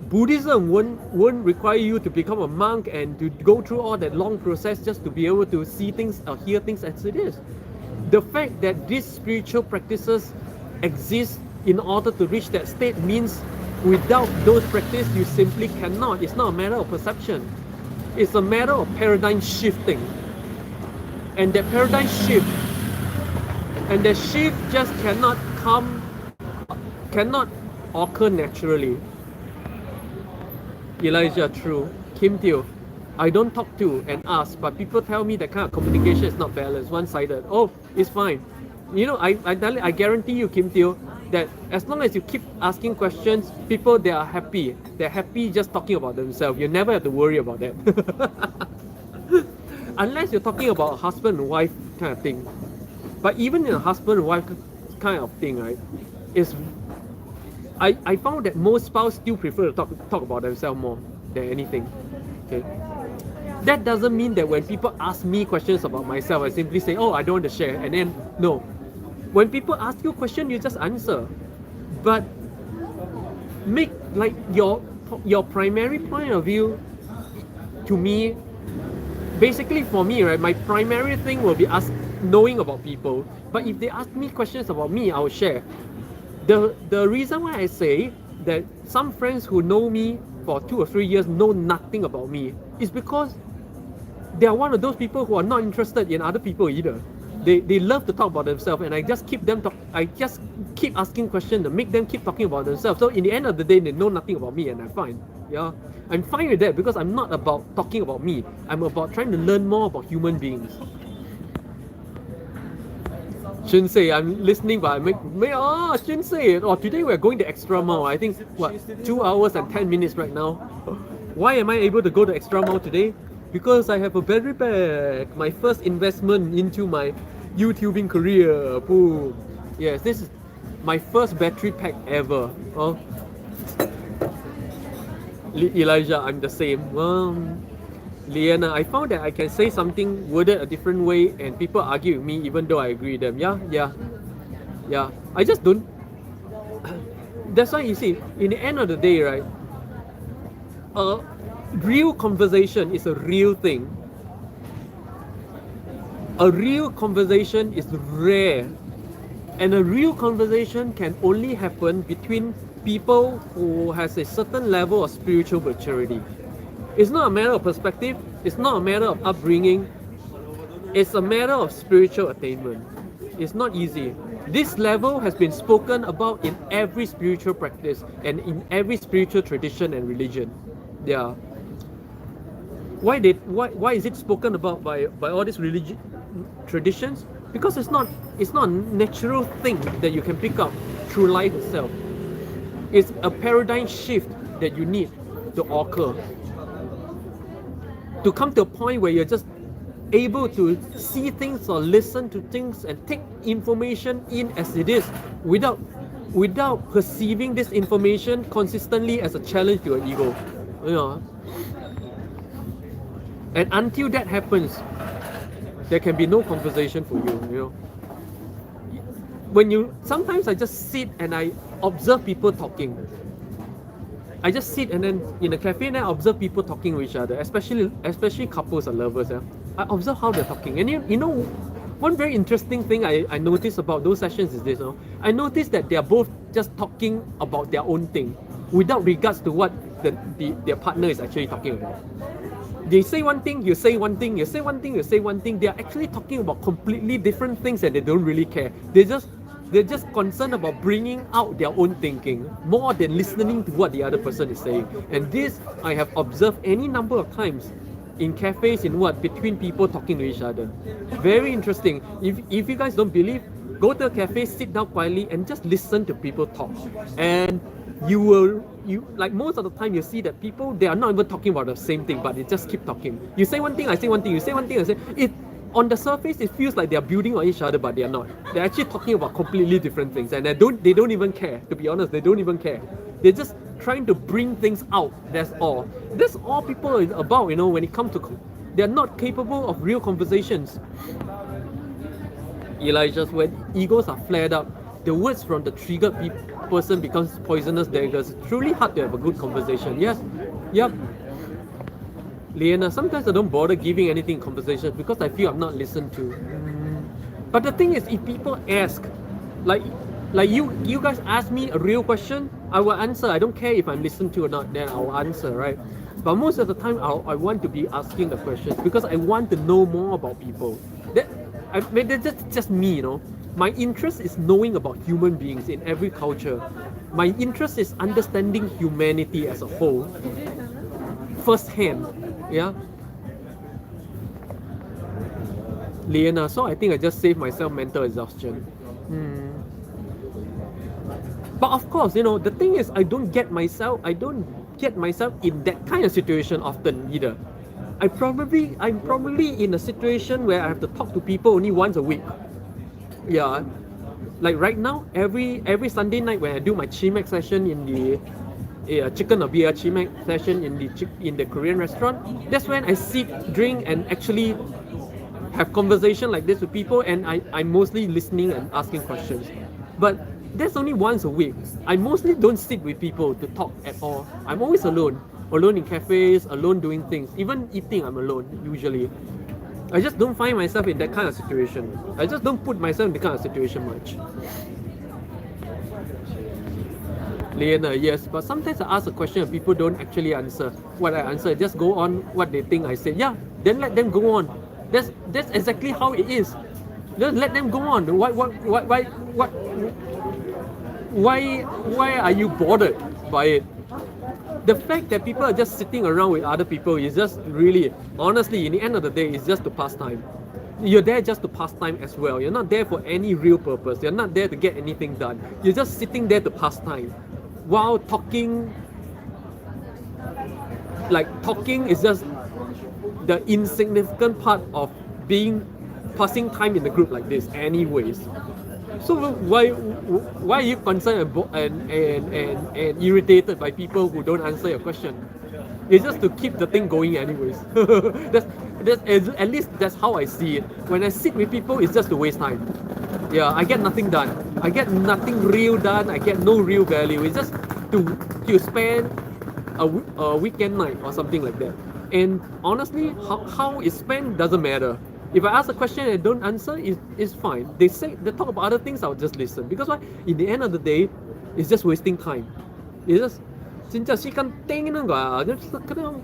Buddhism won't require you to become a monk and to go through all that long process just to be able to see things or hear things as it is. The fact that these spiritual practices exist in order to reach that state means without those practices you simply cannot. It's not a matter of perception. It's a matter of paradigm shifting. And that paradigm shift, and the shift just cannot occur naturally. Elijah, true. Kim Teo, I don't talk to and ask, but people tell me that kind of communication is not balanced, one-sided. Oh, it's fine. You know, I guarantee you, Kim Teo, that as long as you keep asking questions, people, they are happy. They're happy just talking about themselves. You never have to worry about that. Unless you're talking about a husband and wife kind of thing. But even in a husband and wife kind of thing, right, I found that most spouses still prefer to talk about themselves more than anything. Okay. That doesn't mean that when people ask me questions about myself, I simply say, oh, I don't want to share. And then, no. When people ask you a question, you just answer. But make like your primary point of view, to me, basically for me, right, my primary thing will be knowing about people. But if they ask me questions about me, I will share. The reason why I say that some friends who know me for 2 or 3 years know nothing about me is because they are one of those people who are not interested in other people either. They love to talk about themselves, and I just keep asking questions to make them keep talking about themselves. So in the end of the day, they know nothing about me, and I'm fine. Yeah, I'm fine with that because I'm not about talking about me. I'm about trying to learn more about human beings. Shinsei, I'm listening, but Shinsei, today we're going the extra mile. I think, 2 hours and 10 minutes right now. Why am I able to go the extra mile today? Because I have a battery pack. My first investment into my YouTubing career. Boom. Yes, this is my first battery pack ever. Oh. Elijah, I'm the same. Liana, I found that I can say something worded a different way and people argue with me even though I agree with them. Yeah. I just don't. That's why you see, in the end of the day, right, a real conversation is a real thing. A real conversation is rare. And a real conversation can only happen between people who has a certain level of spiritual maturity. It's not a matter of perspective, it's not a matter of upbringing. It's a matter of spiritual attainment. It's not easy. This level has been spoken about in every spiritual practice and in every spiritual tradition and religion. Yeah. Why is it spoken about by all these religion traditions? Because it's not a natural thing that you can pick up through life itself. It's a paradigm shift that you need to occur. To come to a point where you're just able to see things or listen to things and take information in as it is without perceiving this information consistently as a challenge to your ego. You know? And until that happens, there can be no conversation for you, Sometimes I just sit and I observe people talking. I just sit and then in a cafe and I observe people talking to each other, especially couples or lovers. Yeah? I observe how they're talking. And one very interesting thing I noticed about those sessions is this. I noticed that they are both just talking about their own thing without regards to what their partner is actually talking about. They say one thing, you say one thing, you say one thing, you say one thing. They are actually talking about completely different things and they don't really care. They're just concerned about bringing out their own thinking more than listening to what the other person is saying. And this I have observed any number of times in cafes, between people talking to each other. Very interesting. If you guys don't believe, go to a cafe, sit down quietly and just listen to people talk. And you most of the time you see that people, they are not even talking about the same thing, but they just keep talking. You say one thing, I say one thing, you say one thing, I say it. On the surface, it feels like they are building on each other, but they are not. They're actually talking about completely different things, and they don't even care. To be honest, they don't even care. They're just trying to bring things out. That's all. That's all people are about. When it comes to, they're not capable of real conversations. Elijah's when egos are flared up, the words from the triggered person becomes poisonous daggers. It's truly hard to have a good conversation. Yes, yep. Liana, sometimes I don't bother giving anything in conversations because I feel I'm not listened to. But the thing is, if people ask, like you guys ask me a real question, I will answer. I don't care if I'm listened to or not, then I'll answer, right? But most of the time, I want to be asking the questions because I want to know more about people. That's just me, My interest is knowing about human beings in every culture. My interest is understanding humanity as a whole, firsthand. Yeah, Liana, so I think I just saved myself mental exhaustion. But of course, the thing is, I don't get myself in that kind of situation often either. I'm probably in a situation where I have to talk to people only once a week. Yeah, like right now, every Sunday night when I do my chimek session in the chicken or beer chimek session in the Korean restaurant, that's when I sit, drink, and actually have conversation like this with people, and I'm mostly listening and asking questions. But that's only once a week. I mostly don't sit with people to talk at all. I'm always alone in cafes, alone doing things. Even eating, I'm alone usually. I just don't find myself in that kind of situation. I just don't put myself in that kind of situation much. Liana, yes, but sometimes I ask a question and people don't actually answer what I answer. Just go on what they think I say. Yeah, then let them go on. That's exactly how it is. Just let them go on. Why are you bothered by it? The fact that people are just sitting around with other people is just really, honestly, in the end of the day, it's just to pass time. You're there just to pass time as well. You're not there for any real purpose. You're not there to get anything done. You're just sitting there to pass time. While talking is just the insignificant part of passing time in the group like this anyways. So why are you concerned and irritated by people who don't answer your question? It's just to keep the thing going anyways. At least that's how I see it. When I sit with people, it's just to waste time. Yeah, I get nothing done. I get nothing real done. I get no real value. It's just to spend a weekend night or something like that. And honestly, how it's spent doesn't matter. If I ask a question and I don't answer, it's fine. They talk about other things, I'll just listen. Because why? In the end of the day, it's just wasting time. It's just 진짜 시간 땡기는 거야. 그냥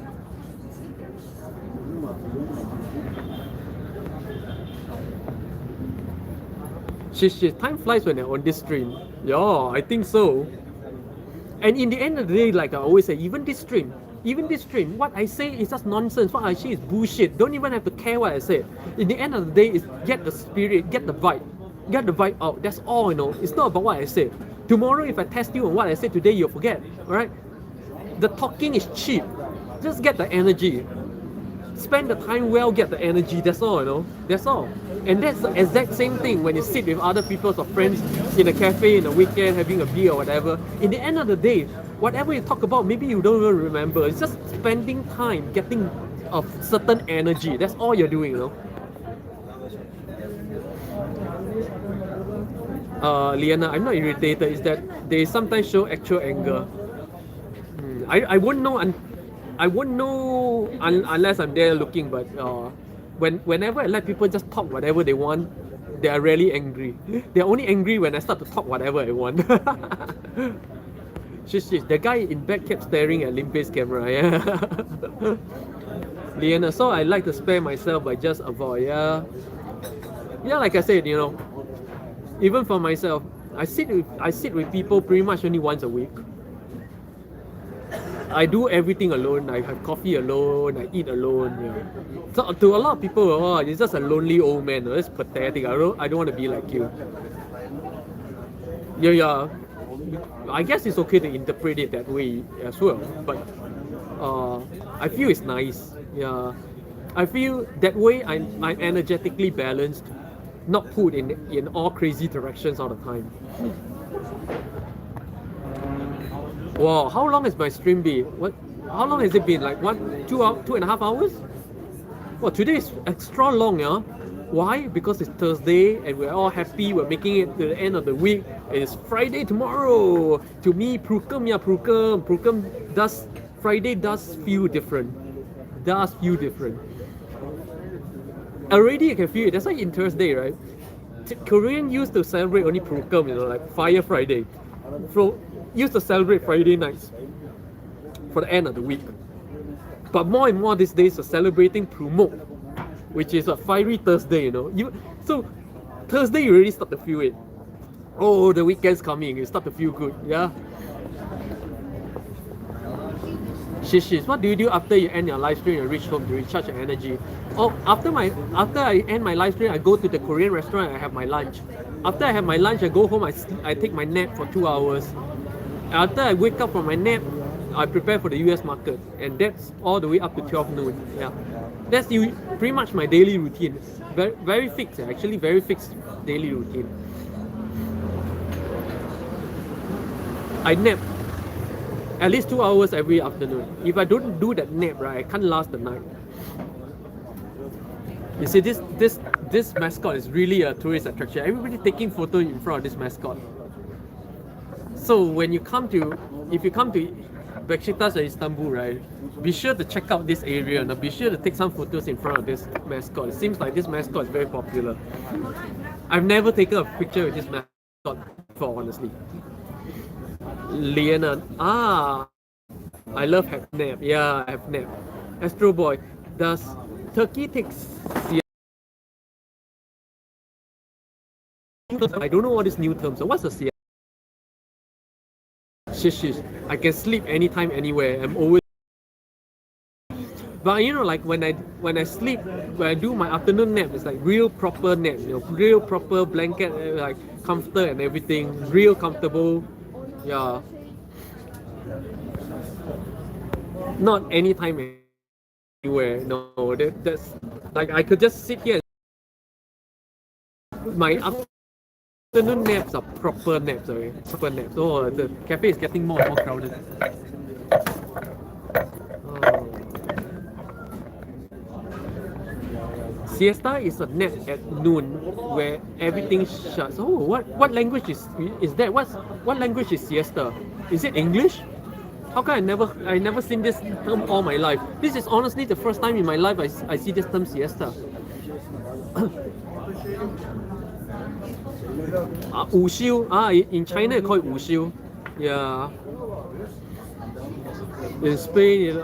Shit, time flies when you're on this stream. Yeah, I think so. And in the end of the day, like I always say, even this stream, what I say is just nonsense. What I say is bullshit. Don't even have to care what I say. In the end of the day, is get the spirit, get the vibe out. That's all, you know. It's not about what I say. Tomorrow, if I test you on what I said today, you'll forget. Alright? The talking is cheap. Just get the energy. Spend the time well, get the energy. That's all, you know. That's all. And that's the exact same thing when you sit with other people or friends in a cafe in a weekend having a beer or whatever. In the end of the day, whatever you talk about, maybe you don't even remember. It's just spending time getting a certain energy. That's all you're doing, you know. Liana, I'm not irritated. It's that they sometimes show actual anger. I won't know. I won't know unless I'm there looking. But whenever I let people just talk whatever they want, they are really angry. They're only angry when I start to talk whatever I want. Shit. The guy in back kept staring at Limpeh's camera. Yeah. Liana, so I like to spare myself by just avoid. Yeah. Yeah, like I said, you know, even for myself, I sit with people pretty much only once a week. I do everything alone. I have coffee alone. I eat alone. Yeah. So to a lot of people, oh, you're just a lonely old man. Oh, that's pathetic. I don't want to be like you. Yeah. I guess it's okay to interpret it that way as well. But I feel it's nice. Yeah. I feel that way I'm energetically balanced, not pulled in all crazy directions all the time. Wow, how long has my stream been? How long has it been? Like 2.5 hours? Well, today is extra long, yeah. Why? Because it's Thursday and we're all happy. We're making it to the end of the week. It's Friday tomorrow. To me, Prukam. Friday does feel different. Already you can feel it. That's why in Thursday, right? Korean used to celebrate only Prukam, you know, like Fire Friday. Used to celebrate Friday nights for the end of the week. But more and more these days are celebrating Prumok, which is a Fiery Thursday, you know. So Thursday you already start to feel it. Oh, the weekend's coming, you start to feel good, yeah. Shish, what do you do after you end your live stream and reach home to recharge your energy? Oh, after I end my live stream, I go to the Korean restaurant and I have my lunch. After I have my lunch, I go home, I take my nap for 2 hours. After I wake up from my nap, I prepare for the US market, and that's all the way up to 12 noon. Yeah, that's pretty much my daily routine. Very fixed, actually, very fixed daily routine. I nap at least 2 hours every afternoon. If I don't do that nap, right, I can't last the night. You see, this mascot is really a tourist attraction. Everybody taking photo in front of this mascot. So when if you come to Beşiktaş or Istanbul, right, be sure to check out this area and be sure to take some photos in front of this mascot. It seems like this mascot is very popular. I've never taken a picture with this mascot before, honestly. Liana, I love nap. Yeah, I have nap. Astro Boy, does Turkey take siesta? I don't know all these new terms. So what's a siesta? Shish. I can sleep anytime, anywhere. I'm always. But you know, like when I sleep, when I do my afternoon nap, it's like real proper nap. You know, real proper blanket, like comforter and everything, real comfortable. Yeah. Not anytime, anywhere. No, that's like I could just sit here. My afternoon naps are proper naps, proper naps. Oh, the cafe is getting more and more crowded. Siesta is a nap at noon where everything shuts. Oh, what language is that? What language is siesta? Is it English? How come I never seen this term all my life? This is honestly the first time in my life I see this term siesta. 午休 in China they call it 午休. Yeah. In Spain,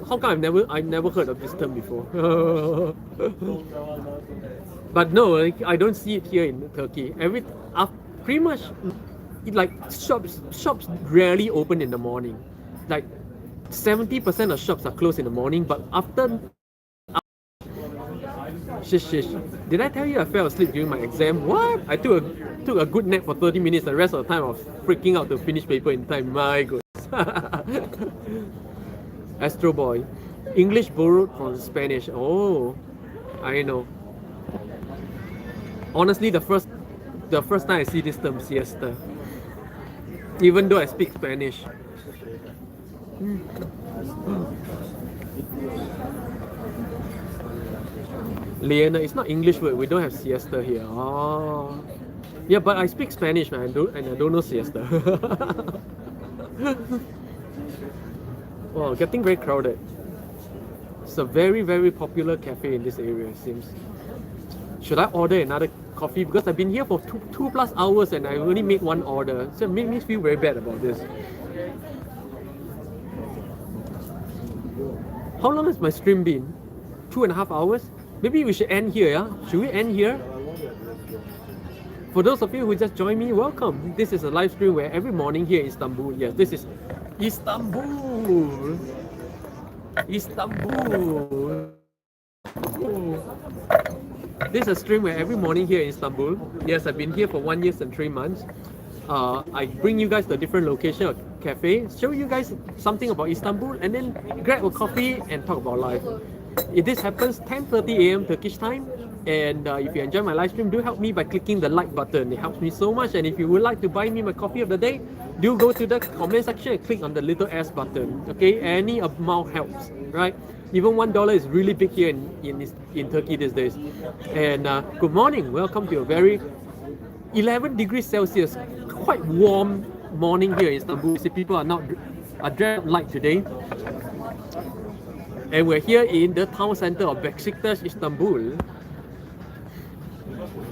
how come I've never heard of this term before? But no, like, I don't see it here in Turkey. Pretty much, like shops rarely open in the morning. Like 70% of shops are closed in the morning. But after shish. Did I tell you I fell asleep during my exam? What? I took a good nap for 30 minutes. The rest of the time I was freaking out to finish paper in time. My goodness. Astro Boy. English borrowed from Spanish. Oh, I know. Honestly, the first time I see this term, siesta. Even though I speak Spanish. Liana, it's not English word. We don't have siesta here. Oh, yeah, but I speak Spanish, man. I don't know siesta. Wow, getting very crowded. It's a very, very popular cafe in this area, it seems. Should I order another coffee? Because I've been here for two plus hours and I only made one order. So it made me feel very bad about this. How long has my stream been? 2.5 hours? Maybe we should end here, yeah? Should we end here? For those of you who just joined me, welcome. This is a live stream where every morning here in Istanbul, yes, this is Istanbul. Istanbul. This is a stream where every morning here in Istanbul, yes, I've been here for 1 year and 3 months. I bring you guys to a different location or cafe, show you guys something about Istanbul, and then grab a coffee and talk about life. If this happens 10:30 a.m. Turkish time, and if you enjoy my live stream, do help me by clicking the like button. It helps me so much. And if you would like to buy me my coffee of the day, do go to the comment section and click on the little S button. Okay, any amount helps, right? Even $1 is really big here in Turkey these days. And good morning, welcome to a very 11 degrees Celsius, quite warm morning here in Istanbul. See, people are dressed light today. And we're here in the town center of Beşiktaş, Istanbul.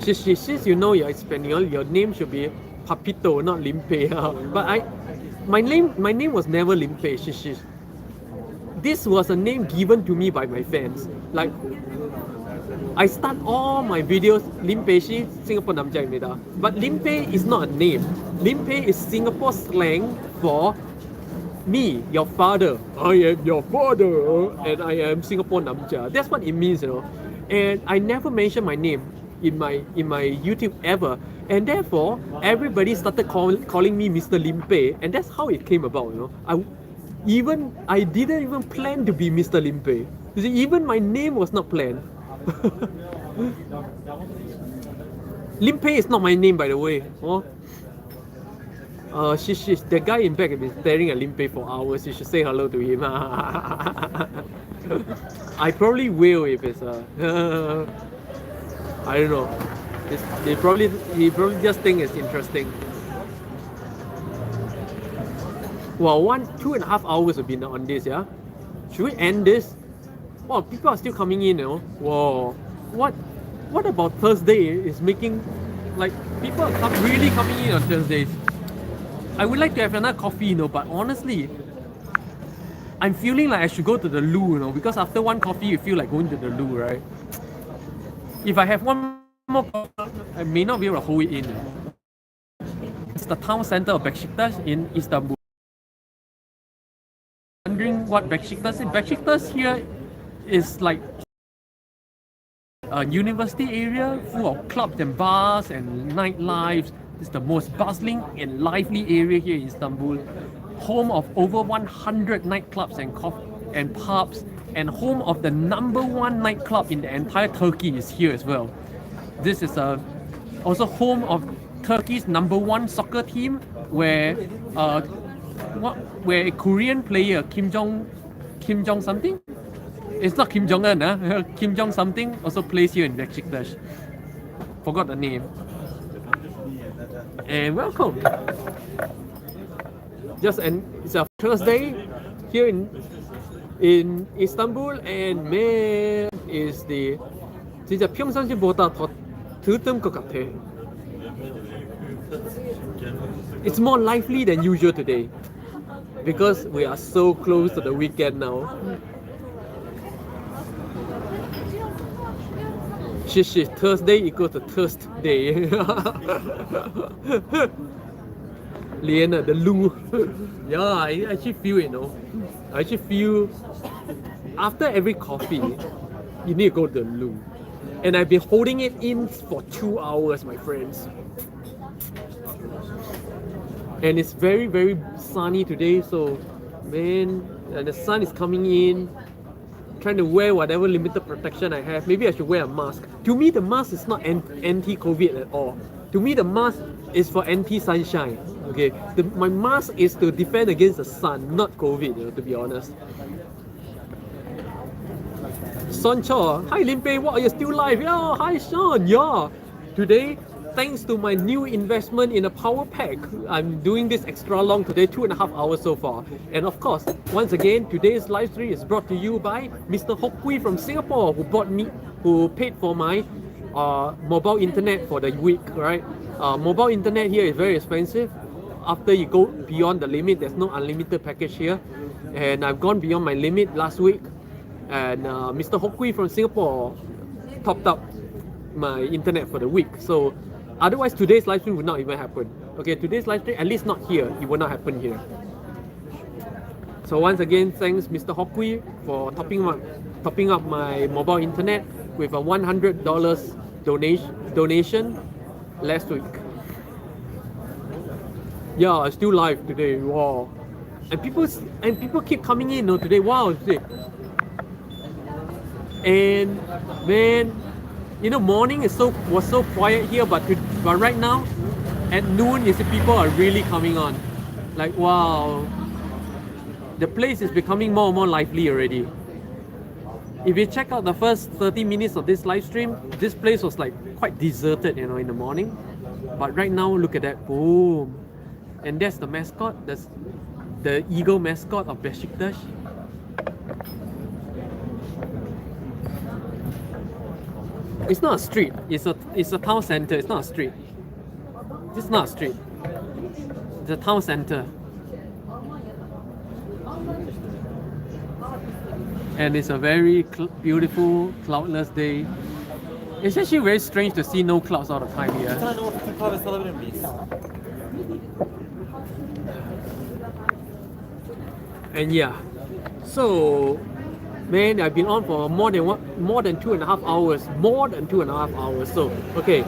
Since you know you're Espanol, your name should be Papito, not Limpeh. But my name was never Limpeh. This was a name given to me by my fans. Like, I start all my videos Limpeh Singapore namja입니다. But Limpeh is not a name. Limpeh is Singapore slang for me, your father. I am your father, and I am Singapore Namja. That's what it means, you know. And I never mention my name in my YouTube ever, and therefore everybody started calling me Mr. Limpeh, and that's how it came about, you know. I didn't even plan to be Mr. Limpeh. You see, even my name was not planned. Limpeh is not my name, by the way. Oh. The guy in back has been staring at Limpeh for hours. You should say hello to him. I probably will if it's I don't know. He probably just think it's interesting. Well, 2.5 hours have been on this, yeah? Should we end this? Wow, people are still coming in, you know? Whoa. What about Thursday is making, like, people are really coming in on Thursdays. I would like to have another coffee, you know, but honestly, I'm feeling like I should go to the loo, you know, because after one coffee, you feel like going to the loo, right? If I have one more coffee, I may not be able to hold it in. It's the town center of Beşiktaş in Istanbul. Wondering what Beşiktaş is? Beşiktaş here is like a university area full of clubs and bars and nightlife. It's the most bustling and lively area here in Istanbul. Home of over 100 nightclubs and pubs, and home of the #1 nightclub in the entire Turkey is here as well. This is also home of Turkey's #1 soccer team, where a Korean player Kim Jong something. It's not Kim Jong Un, Kim Jong something also plays here in Beşiktaş. Forgot the name. And welcome. It's a Thursday here in Istanbul, and man, is 진짜 평상시보다 더 들뜬 것 같아. It's more lively than usual today because we are so close to the weekend now. Shishi, Thursday equals to thirst day. Liana, the loo. Yeah, I actually feel it, I actually feel after every coffee, you need to go to the loo. And I've been holding it in for 2 hours, my friends. And it's very, very sunny today, so man, and the sun is coming in. Trying to wear whatever limited protection I have. Maybe I should wear a mask. To me, the mask is not anti-COVID at all. To me, the mask is for anti-sunshine. Okay, my mask is to defend against the sun, not COVID. To be honest. Son Cho, hi Limpeh, what are you still live? Yeah, hi Sean. Yeah, today, thanks to my new investment in a power pack, I'm doing this extra long today, 2.5 hours so far. And of course, once again, today's live stream is brought to you by Mr. Hokui from Singapore, who paid for my mobile internet for the week, right? Mobile internet here is very expensive. After you go beyond the limit, there's no unlimited package here. And I've gone beyond my limit last week. And Mr. Hokui from Singapore topped up my internet for the week. So otherwise, today's live stream would not even happen. Okay, today's live stream, at least not here, it will not happen here. So once again, thanks Mr. Hokui for topping up my mobile internet with a $100 donation last week. Yeah, I'm still live today. Wow. And people keep coming in today. Wow, today. And man, morning was so quiet here, but right now, at noon, you see people are really coming on. Like wow, the place is becoming more and more lively already. If you check out the first 30 minutes of this live stream, this place was like quite deserted, in the morning. But right now, look at that, boom, and that's the mascot. That's the eagle mascot of Besiktas. It's not a street. It's a town center. It's not a street. It's not a street. It's a town center. And it's a very beautiful, cloudless day. It's actually very strange to see no clouds all the time here. And yeah, so man, I've been on for more than 2.5 hours. More than 2.5 hours. So okay,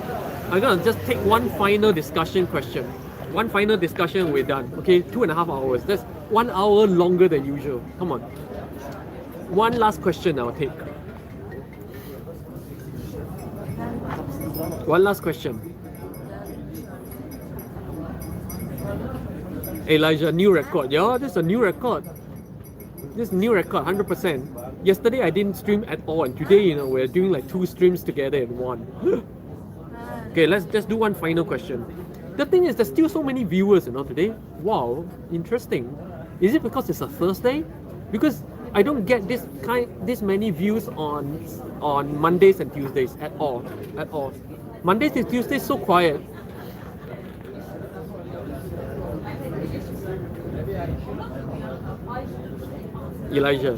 I'm gonna just take one final discussion question. One final discussion, we're done. Okay, 2.5 hours. That's 1 hour longer than usual. Come on. One last question I'll take. One last question. Elijah, new record. Yeah, this is a new record. This new record, 100%. Yesterday I didn't stream at all, and today, we're doing like 2 streams together in one. Okay, let's just do one final question. The thing is, there's still so many viewers, today. Wow, interesting. Is it because it's a Thursday? Because I don't get this many views on Mondays and Tuesdays at all. Mondays and Tuesdays so quiet. Elijah,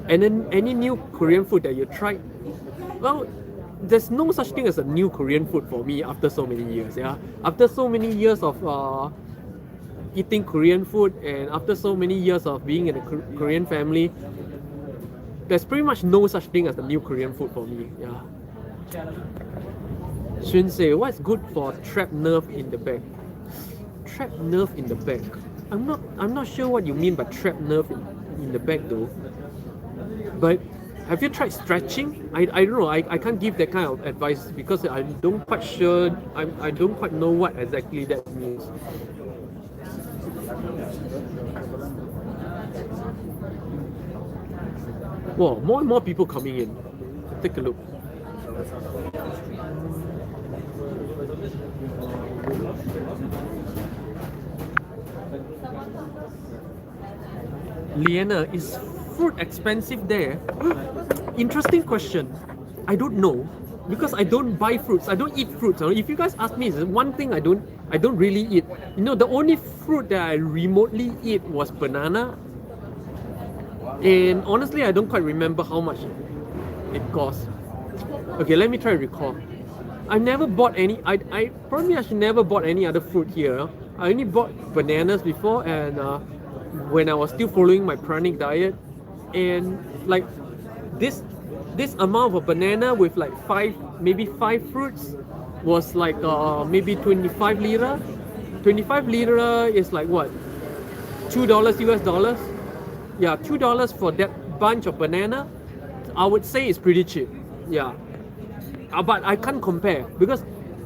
and then any new Korean food that you tried? Well, there's no such thing as a new Korean food for me after so many years. Yeah, after so many years of eating Korean food, and after so many years of being in a Korean family, there's pretty much no such thing as a new Korean food for me. Yeah. Shun say, what's good for trapped nerve in the back? Trapped nerve in the back. I'm not sure what you mean by trapped nerve in the back though. But have you tried stretching? I don't know. I can't give that kind of advice because I don't quite sure. I don't quite know what exactly that means. Wow, more and more people coming in. Take a look. Liana, is fruit expensive there? Interesting question. I don't know because I don't buy fruits. I don't eat fruits. If you guys ask me, it's one thing I don't really eat. The only fruit that I remotely eat was banana. And honestly, I don't quite remember how much it cost. Okay, let me try to recall. I never bought any. I probably I should never bought any other fruit here. I only bought bananas before, and when I was still following my pranic diet, and like this amount of a banana with like maybe five fruits was like maybe 25 lira. 25 lira is like what? $2 US dollars. Yeah, $2 for that bunch of banana. I would say it's pretty cheap. Yeah. But I can't compare because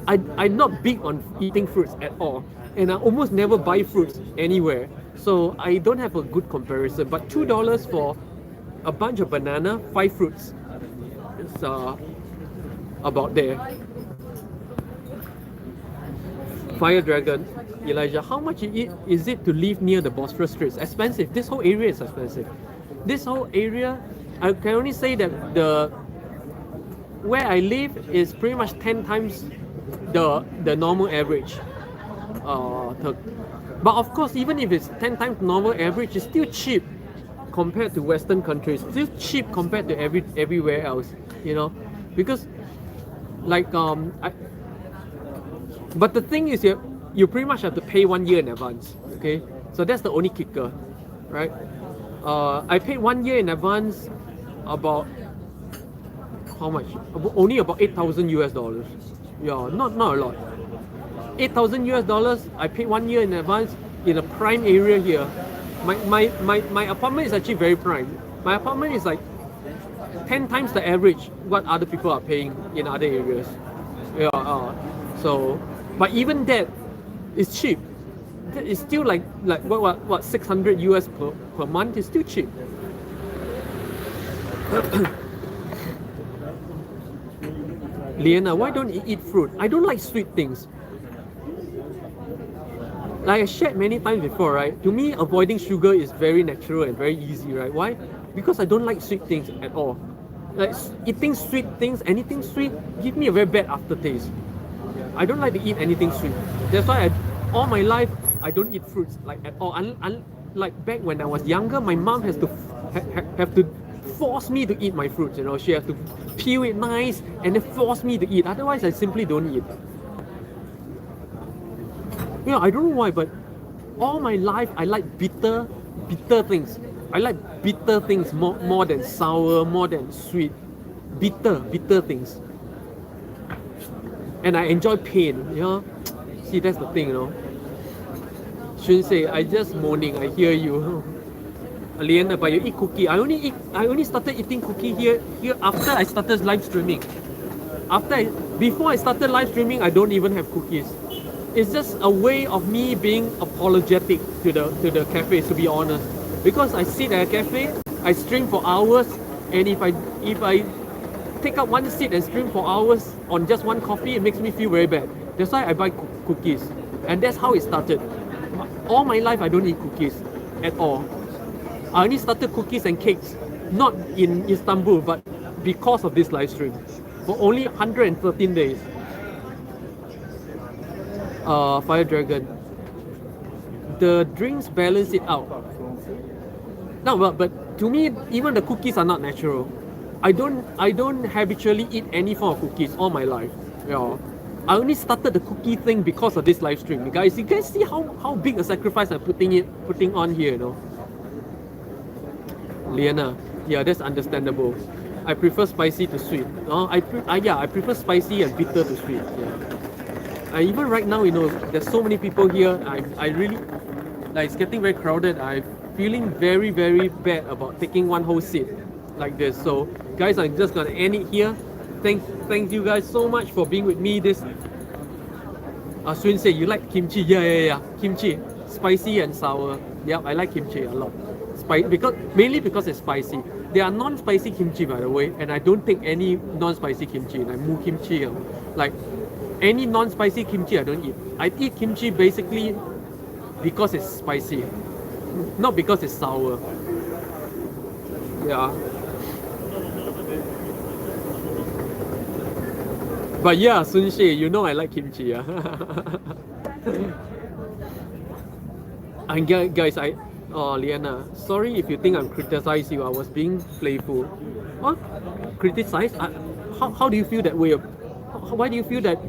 I'm not big on eating fruits at all, and I almost never buy fruits anywhere, so I don't have a good comparison. But $2 for a bunch of banana, 5 fruits, it's about there. Fire Dragon, Elijah, how much is it to live near the Bosphorus Straits? Expensive. This whole area is expensive. This whole area, I can only say that where I live is pretty much 10 times the normal average. But of course, even if it's 10 times normal average, it's still cheap compared to Western countries. Still cheap compared to everywhere else, you know, because like but the thing is, you pretty much have to pay 1 year in advance. Okay, so that's the only kicker, right? I paid 1 year in advance about how much? Only about 8,000 US dollars. Yeah, not a lot. 8,000 US dollars. I paid 1 year in advance in a prime area here. My apartment is actually very prime. My apartment is like 10 times the average what other people are paying in other areas. Yeah. But even that is cheap. It's still like what 600 US per month is still cheap. Liana, why don't you eat fruit? I don't like sweet things. Like I shared many times before, right? To me, avoiding sugar is very natural and very easy, right? Why? Because I don't like sweet things at all. Like eating sweet things, anything sweet, give me a very bad aftertaste. I don't like to eat anything sweet. That's why all my life I don't eat fruits like at all. Like back when I was younger, my mom has to have to force me to eat my fruits. You know, she has to peel it nice and then force me to eat. Otherwise, I simply don't eat. Yeah, I don't know why, but all my life I like bitter things. I like bitter things more than sour, more than sweet. Bitter things. And I enjoy pain, you know. See, that's the thing, you know. Shouldn't say, I just moaning, I hear you. Liana, but you eat cookie. I only started eating cookie here after I started live streaming. Before I started live streaming, I don't even have cookies. It's just a way of me being apologetic to the cafe, to be honest. Because I sit at a cafe, I stream for hours, and if I take up one seat and stream for hours on just one coffee, it makes me feel very bad. That's why I buy cookies, and that's how it started. All my life, I don't eat cookies at all. I only started cookies and cakes, not in Istanbul, but because of this live stream, for only 113 days. Fire Dragon. The drinks balance it out. No, but to me, even the cookies are not natural. I don't habitually eat any form of cookies all my life. Yeah. I only started the cookie thing because of this live stream. You guys see how big a sacrifice I'm putting on here, you know. Liana, yeah, that's understandable. I prefer spicy to sweet. I prefer spicy and bitter to sweet. Yeah. Even right now, you know, there's so many people here. I really like it's getting very crowded. I'm feeling very, very bad about taking one whole seat like this. So, guys, I'm just gonna end it here. Thank you guys so much for being with me. This Swin say you like kimchi. Yeah. Kimchi, spicy and sour. Yeah, I like kimchi a lot. Mainly because it's spicy. There are non-spicy kimchi, by the way, and I don't take any non-spicy kimchi, like mu kimchi. Like any non-spicy kimchi, I don't eat. I eat kimchi basically because it's spicy, not because it's sour. Yeah. But yeah, Sun Shi, you know I like kimchi. Yeah. And guys, Liana, sorry if you think I'm criticizing you. I was being playful. What? Criticize? how do you feel that way? Why do you feel that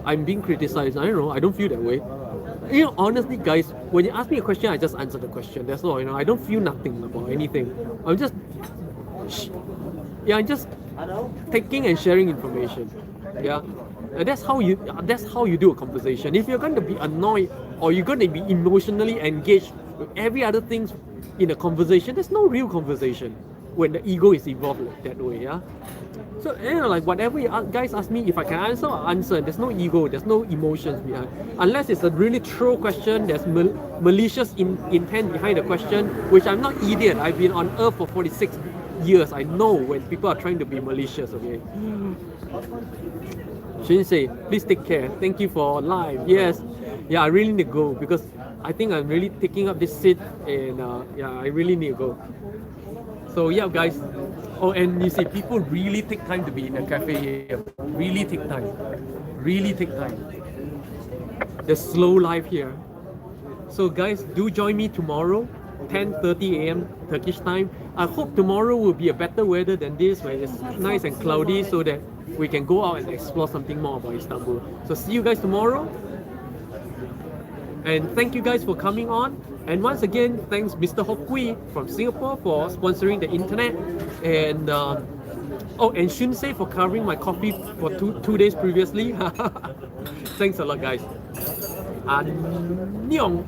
I'm being criticized? I don't know. I don't feel that way. You know, honestly, guys, when you ask me a question, I just answer the question. That's all. You know, I don't feel nothing about anything. I'm just, I'm just taking and sharing information. Yeah, and that's how you do a conversation. If you're going to be annoyed or you're going to be emotionally engaged with every other things in a conversation, there's no real conversation when the ego is involved like that way. Yeah. So, you know, like whatever guys ask me, if I can answer, I'll answer. There's no ego, there's no emotions behind. Unless it's a really troll question, there's malicious intent behind the question, which I'm not idiot. I've been on earth for 46 years. I know when people are trying to be malicious, okay? Shinsei, please take care. Thank you for live. Yes. Yeah, I really need to go because I think I'm really taking up this seat and yeah, I really need to go. So yeah, guys. Oh, and you see, people really take time to be in a cafe here. Really take time. Really take time. The slow life here. So guys, do join me tomorrow, 10:30 a.m. Turkish time. I hope tomorrow will be a better weather than this, where it's nice and cloudy, so that we can go out and explore something more about Istanbul. So see you guys tomorrow. And thank you guys for coming on. And once again, thanks Mr. Hokui from Singapore for sponsoring the internet. And and Shinsei for covering my coffee for two days previously. Thanks a lot, guys. Annyeong.